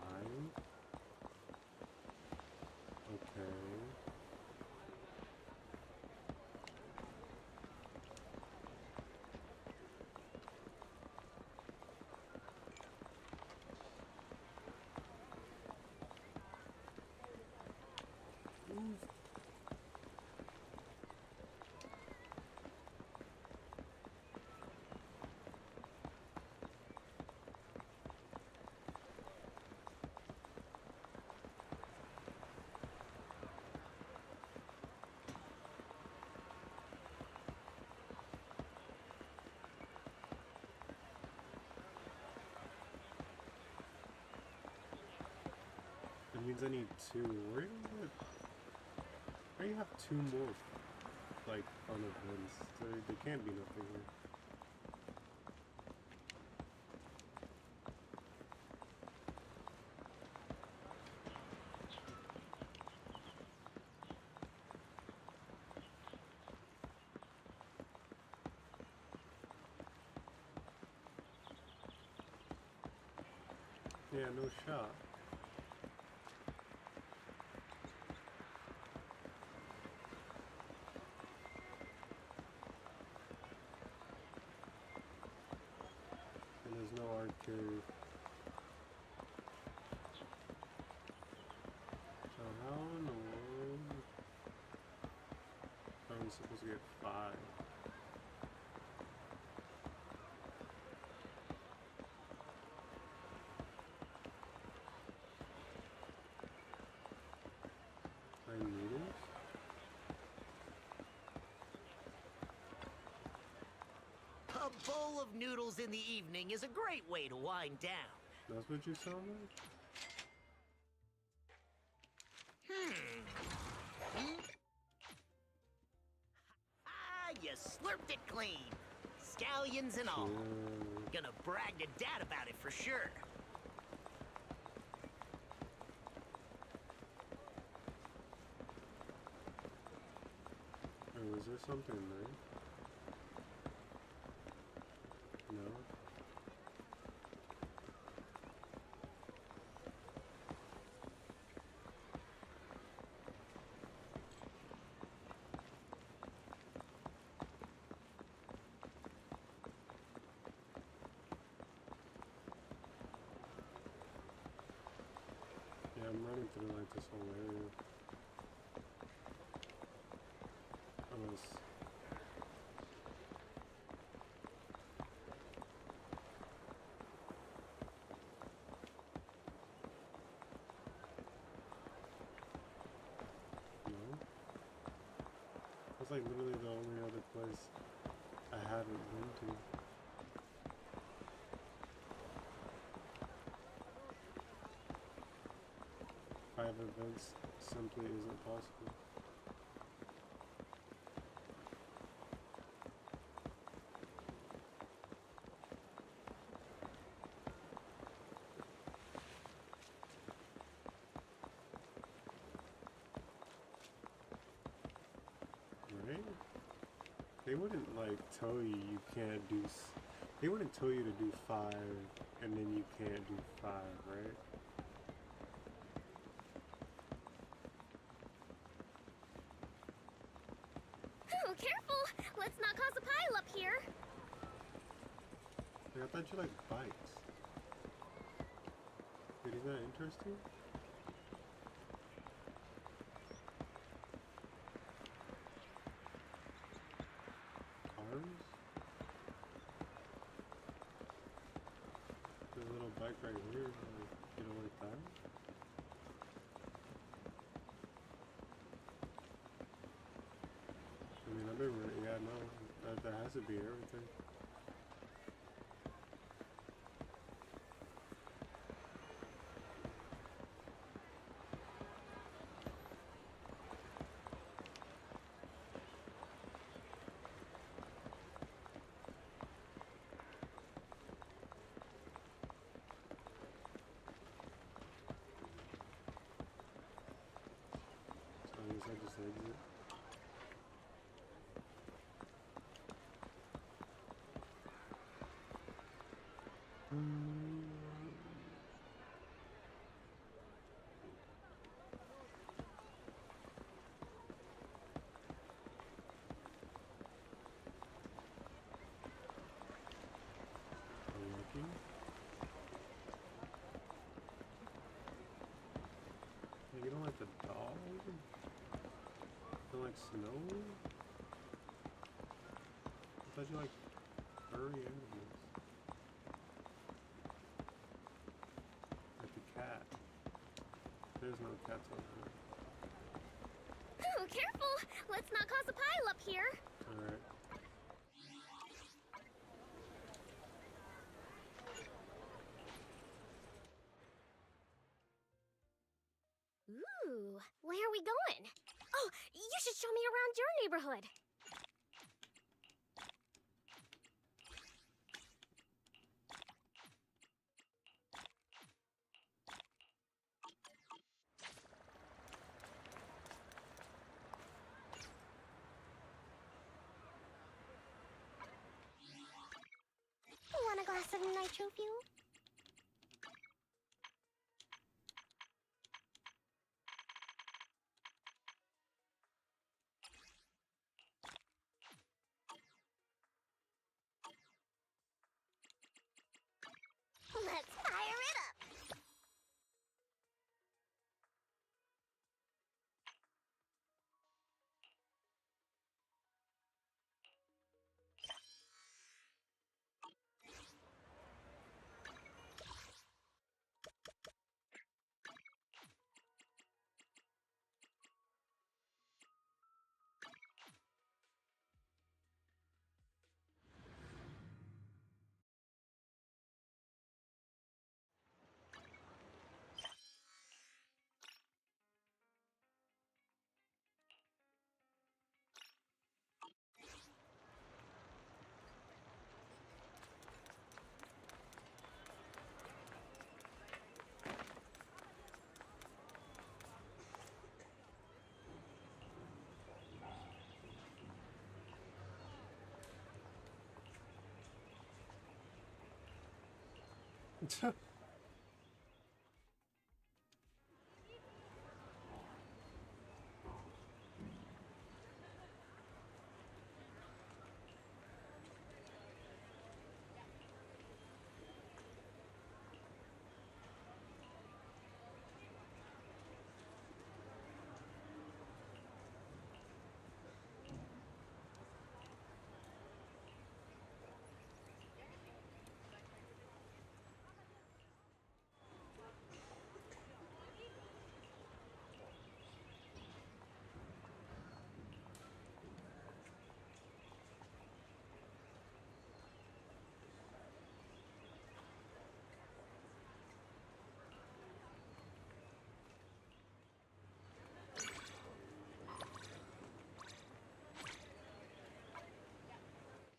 Speaker 1: means I need 2. Where do you have 2 more, like, fun events? There can't be nothing here. Yeah, no shot. And there's no arcade. So how in the world are we supposed to get 5?
Speaker 15: A bowl of noodles in the evening is a great way to wind down.
Speaker 1: That's what you sound like?
Speaker 15: Ah, you slurped it clean. Scallions and all. Gonna brag to Dad about it for sure.
Speaker 1: Oh, is there something there? No. Yeah, I'm running through like this whole area. Unless... That's like literally the only other place I haven't been to. 5 events simply isn't possible. Right? They wouldn't like tell you can't do. They wouldn't tell you to do 5 and then you can't do 5, right?
Speaker 17: Oh, careful! Let's not cause a pile up here.
Speaker 1: Like, I thought you liked bikes. Wait, is that interesting? Cars? There's a little bike right here. Like, you don't like that? I mean, I've been running. Yeah, no. That has to be everything. So I guess I just exit. Unlucky. Hey, you don't like the dog? You don't like snow? I thought you liked furry animals. Like the cat. There's no cats over there.
Speaker 17: Oh, careful! Let's not cause a pile up here.
Speaker 1: Alright.
Speaker 17: Where are we going? Oh, you should show me around your neighborhood. Want a glass of nitro fuel? Let's fire it up!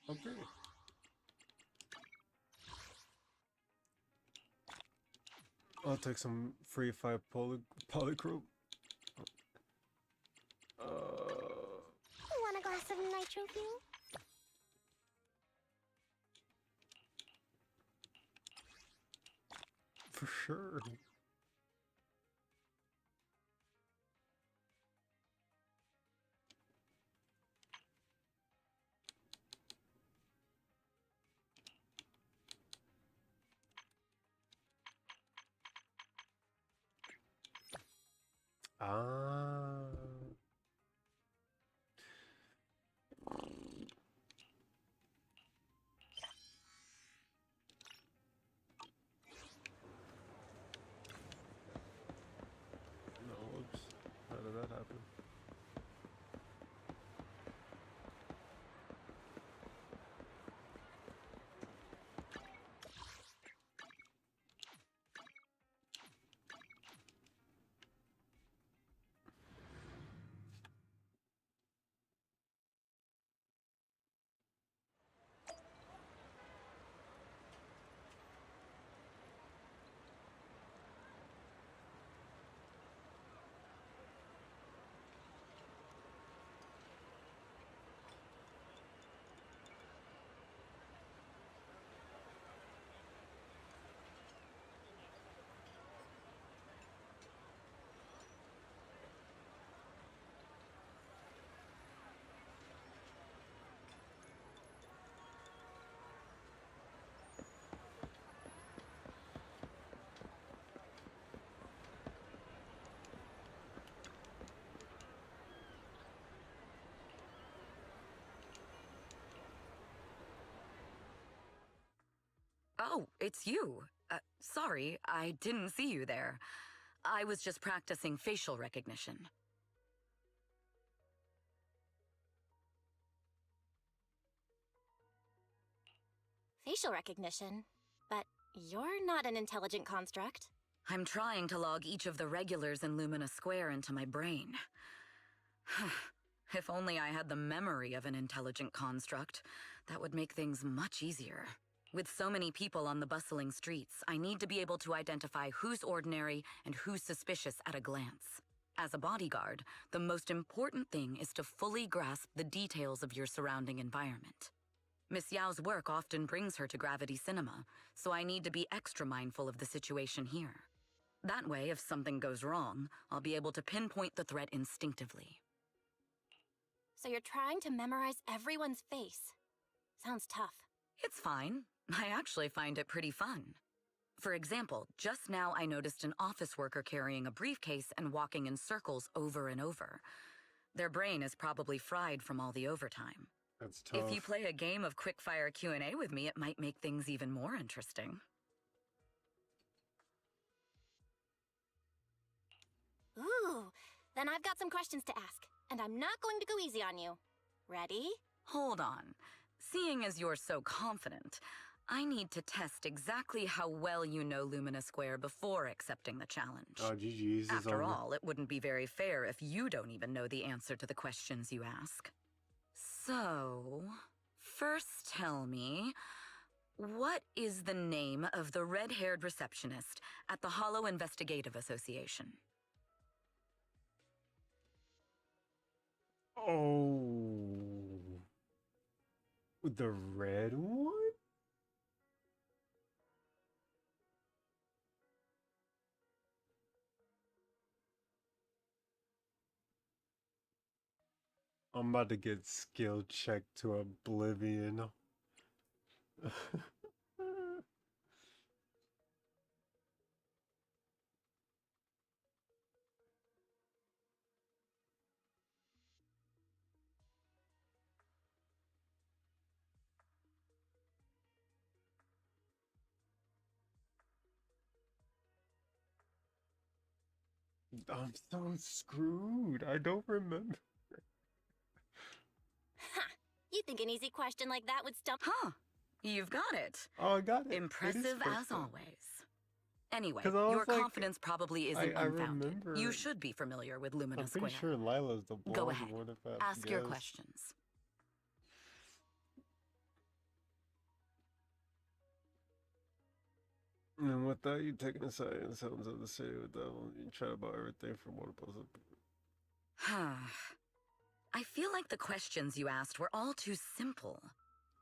Speaker 1: Okay. I'll take some free 5 polychrome.
Speaker 17: Want a glass of nitro fuel?
Speaker 1: For sure. Ah. No, whoops. How did that happen?
Speaker 16: Oh, it's you. Sorry, I didn't see you there. I was just practicing facial recognition.
Speaker 3: Facial recognition? But you're not an intelligent construct.
Speaker 16: I'm trying to log each of the regulars in Lumina Square into my brain. If only I had the memory of an intelligent construct, that would make things much easier. With so many people on the bustling streets, I need to be able to identify who's ordinary and who's suspicious at a glance. As a bodyguard, the most important thing is to fully grasp the details of your surrounding environment. Miss Yao's work often brings her to Gravity Cinema, so I need to be extra mindful of the situation here. That way, if something goes wrong, I'll be able to pinpoint the threat instinctively.
Speaker 3: So you're trying to memorize everyone's face. Sounds tough.
Speaker 16: It's fine. I actually find it pretty fun. For example, just now I noticed an office worker carrying a briefcase and walking in circles over and over. Their brain is probably fried from all the overtime.
Speaker 1: That's tough.
Speaker 16: If you play a game of quickfire Q&A with me, it might make things even more interesting.
Speaker 3: Ooh, then I've got some questions to ask, and I'm not going to go easy on you. Ready?
Speaker 16: Hold on. Seeing as you're so confident, I need to test exactly how well you know Lumina Square before accepting the challenge.
Speaker 1: Oh, GG's.
Speaker 16: After all, it wouldn't be very fair if you don't even know the answer to the questions you ask. So, first tell me, what is the name of the red-haired receptionist at the Hollow Investigative Association?
Speaker 1: Oh. The red one? I'm about to get skill checked to oblivion. I'm so screwed. I don't remember.
Speaker 3: Ha! You think an easy question like that would stump?
Speaker 16: Huh. You've got it.
Speaker 1: Oh, I got it.
Speaker 16: Impressive as always. Anyway,
Speaker 1: 'Cause I was
Speaker 16: your
Speaker 1: like,
Speaker 16: confidence probably isn't
Speaker 1: I
Speaker 16: unfounded.
Speaker 1: remember.
Speaker 16: You should be familiar with Lumina
Speaker 1: I'm
Speaker 16: Square.
Speaker 1: pretty sure Lila's the blonde
Speaker 16: Go ahead.
Speaker 1: one. If I
Speaker 16: Ask your
Speaker 1: guess.
Speaker 16: questions.
Speaker 1: And without you taking aside the sounds of the city with that one, you try about everything from one puzzle.
Speaker 16: I feel like the questions you asked were all too simple.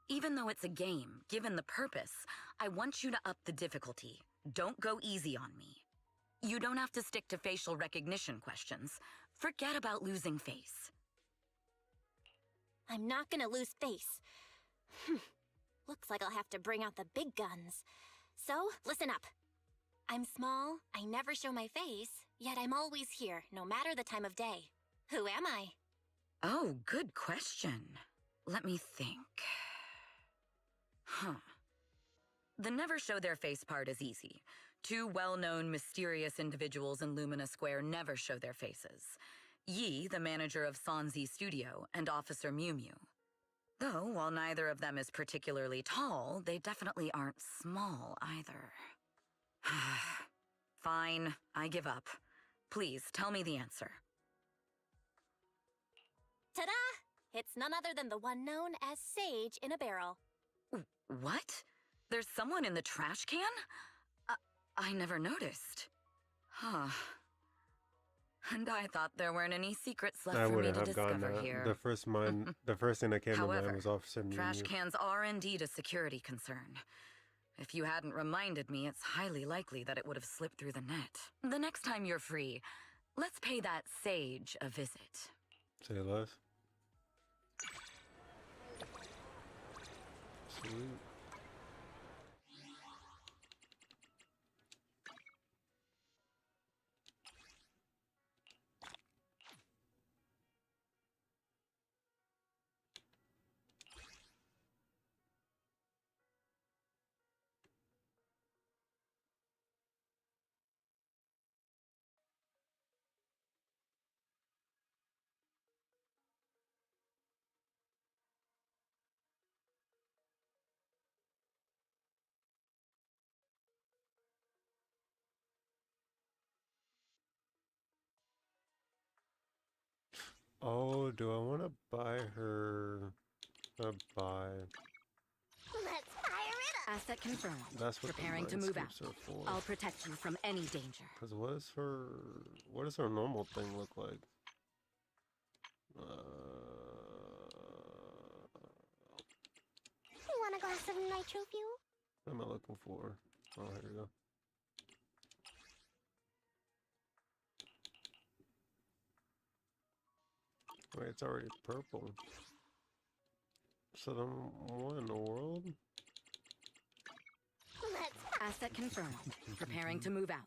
Speaker 16: Even though it's a game, given the purpose, I want you to up the difficulty. Don't go easy on me. You don't have to stick to facial recognition questions. Forget about losing face.
Speaker 3: I'm not gonna lose face. Looks like I'll have to bring out the big guns. So, listen up. I'm small, I never show my face, yet I'm always here, no matter the time of day. Who am I?
Speaker 16: Oh, good question. Let me think. The never show their face part is easy. Two well-known, mysterious individuals in Lumina Square never show their faces. Yi, the manager of Sanzi Studio, and Officer Mew Mew. Though, while neither of them is particularly tall, they definitely aren't small either. Fine, I give up. Please, tell me the answer.
Speaker 3: Ta-da! It's none other than the one known as Sage in a barrel.
Speaker 16: What? There's someone in the trash can? I never noticed. Huh. And I thought there weren't any secrets left
Speaker 1: I
Speaker 16: for me
Speaker 1: wouldn't
Speaker 16: to
Speaker 1: have gone
Speaker 16: discover
Speaker 1: that.
Speaker 16: here.
Speaker 1: The first thing that came to
Speaker 16: However,
Speaker 1: mind was Officer Mew
Speaker 16: trash
Speaker 1: Mew.
Speaker 16: cans are indeed a security concern. If you hadn't reminded me, it's highly likely that it would have slipped through the net. The next time you're free, let's pay that sage a visit.
Speaker 1: Say less. Sweet. Oh, do I want to buy her a buy?
Speaker 12: Let's fire it up!
Speaker 16: Asset confirmed.
Speaker 1: That's what
Speaker 16: Preparing
Speaker 1: the
Speaker 16: to move out.
Speaker 1: mindscapes are for.
Speaker 16: I'll protect you from any danger.
Speaker 1: Because what does her normal thing look like?
Speaker 17: You want a glass of nitro fuel?
Speaker 1: What am I looking for? Oh, here we go. Wait, it's already purple. So then, what in the world?
Speaker 16: Asset confirmed. Preparing to move out.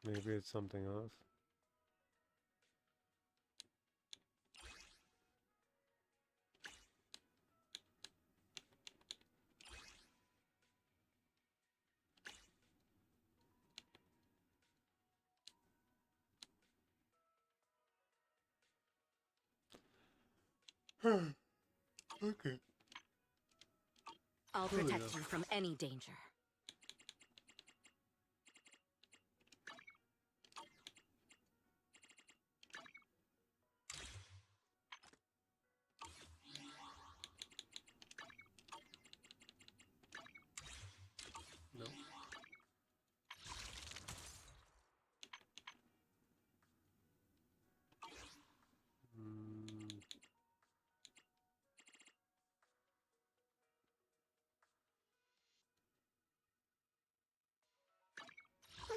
Speaker 1: Maybe it's something else. Okay.
Speaker 16: I'll protect you from any danger.
Speaker 1: No.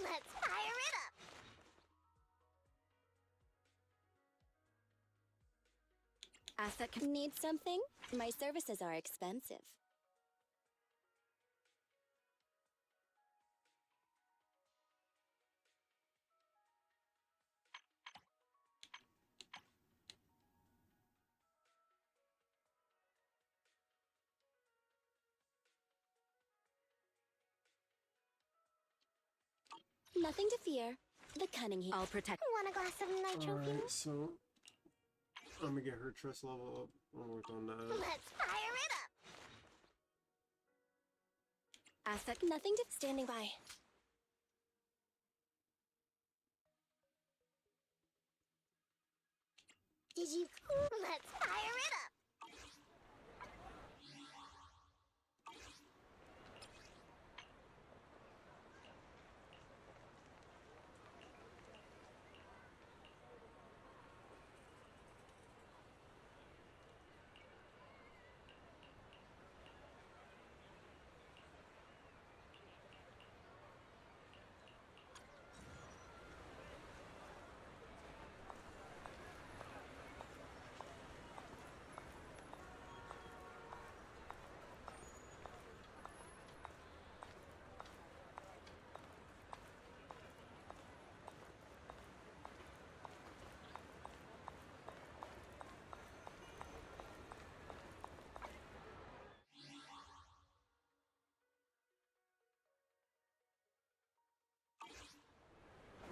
Speaker 12: Let's fire it up!
Speaker 16: Asset
Speaker 3: Need something? My services are expensive. Nothing to fear. The cunning here.
Speaker 16: I'll protect.
Speaker 17: Want a glass of nitro fuel?
Speaker 1: Alright, so I'm gonna get her trust level up. I'll work on that.
Speaker 12: Let's fire it up!
Speaker 16: Asset.
Speaker 3: Nothing to standing by.
Speaker 12: Did you? Let's fire it up!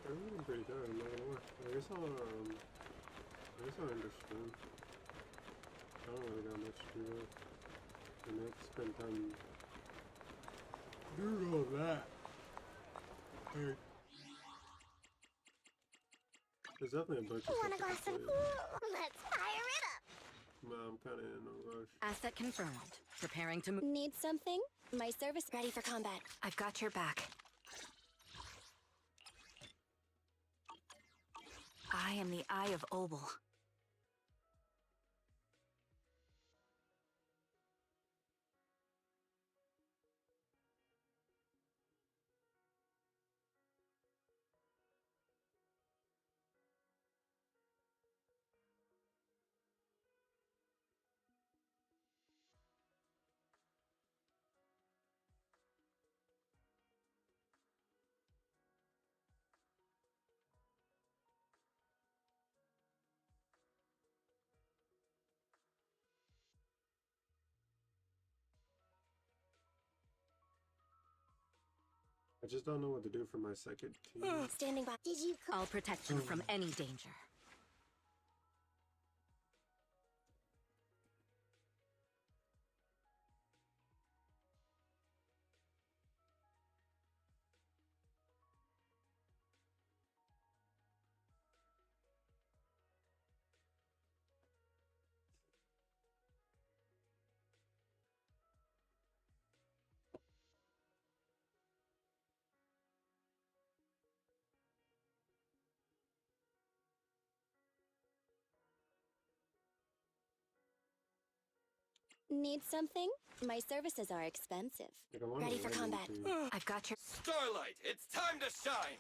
Speaker 1: I'm doing pretty good, I'm not gonna lie. I guess I'll understand. I don't really got much to do though. And I have to spend time doing all that. Hey. There's definitely a bunch of
Speaker 12: Want a
Speaker 1: stuff
Speaker 12: glass
Speaker 1: to
Speaker 12: of?
Speaker 1: play.
Speaker 12: Let's fire it up!
Speaker 1: But I'm kinda in a rush.
Speaker 16: Asset confirmed. Preparing to move.
Speaker 3: Need something? My service ready for combat.
Speaker 2: I've got your back. I am the Eye of Obel.
Speaker 1: I just don't know what to do for my second team.
Speaker 3: Standing by.
Speaker 12: Did you?
Speaker 16: I'll protect you from any danger.
Speaker 17: Need something? My services are expensive. Ready for combat.
Speaker 2: I've got your.
Speaker 19: Starlight, it's time to shine!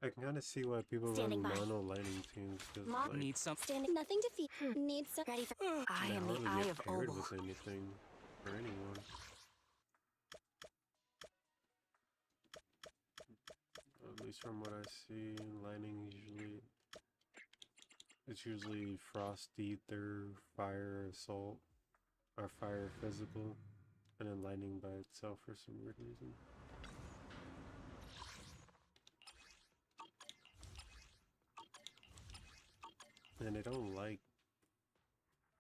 Speaker 1: I can kind of see why people
Speaker 17: Standing
Speaker 1: run
Speaker 17: by.
Speaker 1: mono lighting teams because like
Speaker 21: Need some.
Speaker 17: Standing. Nothing to fear. Need some. Ready for.
Speaker 2: I
Speaker 1: they
Speaker 2: am the
Speaker 1: hardly
Speaker 2: Eye
Speaker 1: get
Speaker 2: of
Speaker 1: paired
Speaker 2: Obel.
Speaker 1: with anything for anyone. At least from what I see, lighting it's usually frost ether, fire assault, or fire physical, and then lightning by itself for some weird reason. And they don't like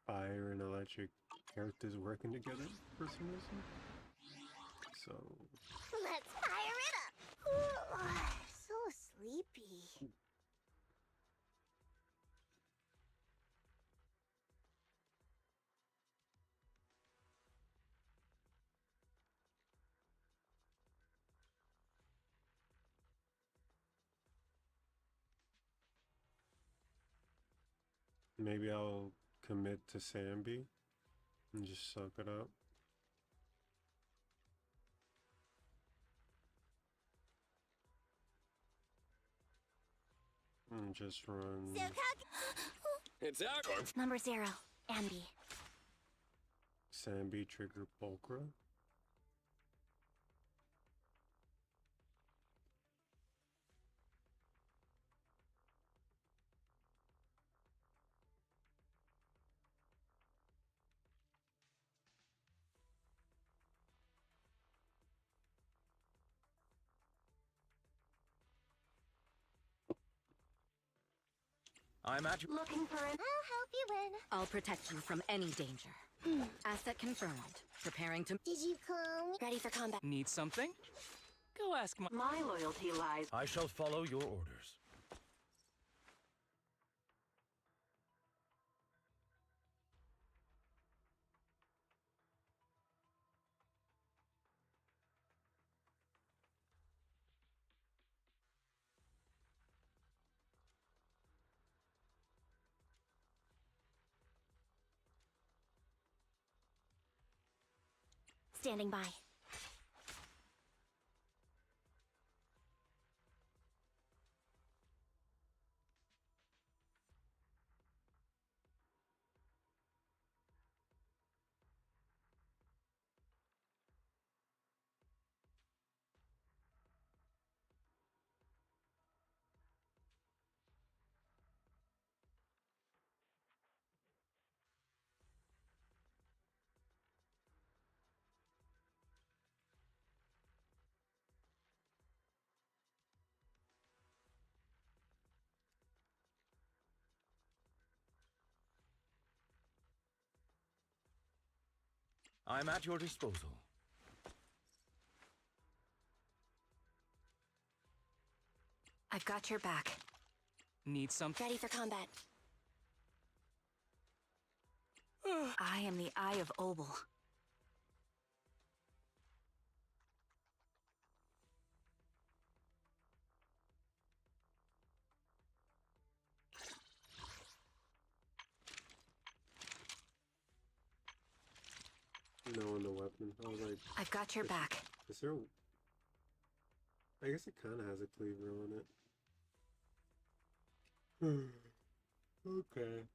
Speaker 1: fire and electric characters working together for some reason. So
Speaker 17: Let's fire it up. Ooh, so sleepy.
Speaker 1: maybe I'll commit to Sambi and just suck it up. And just run.
Speaker 18: It's out.
Speaker 17: Number 0, Ambi.
Speaker 1: Sambi trigger Pulchra.
Speaker 5: I'm at your.
Speaker 12: Looking for an. I'll help you win.
Speaker 16: I'll protect you from any danger. Asset confirmed. Preparing to.
Speaker 17: Did you call me? Ready for combat.
Speaker 21: Need something? Go ask my.
Speaker 20: My loyalty lies.
Speaker 14: I shall follow your orders.
Speaker 17: Standing by.
Speaker 14: I'm at your disposal.
Speaker 2: I've got your back.
Speaker 21: Need something?
Speaker 17: Ready for combat.
Speaker 2: I am the Eye of Obel.
Speaker 1: No, the weapon. I was like,
Speaker 2: I've got your back.
Speaker 1: Is there? I guess it kind of has a cleaver on it. Okay.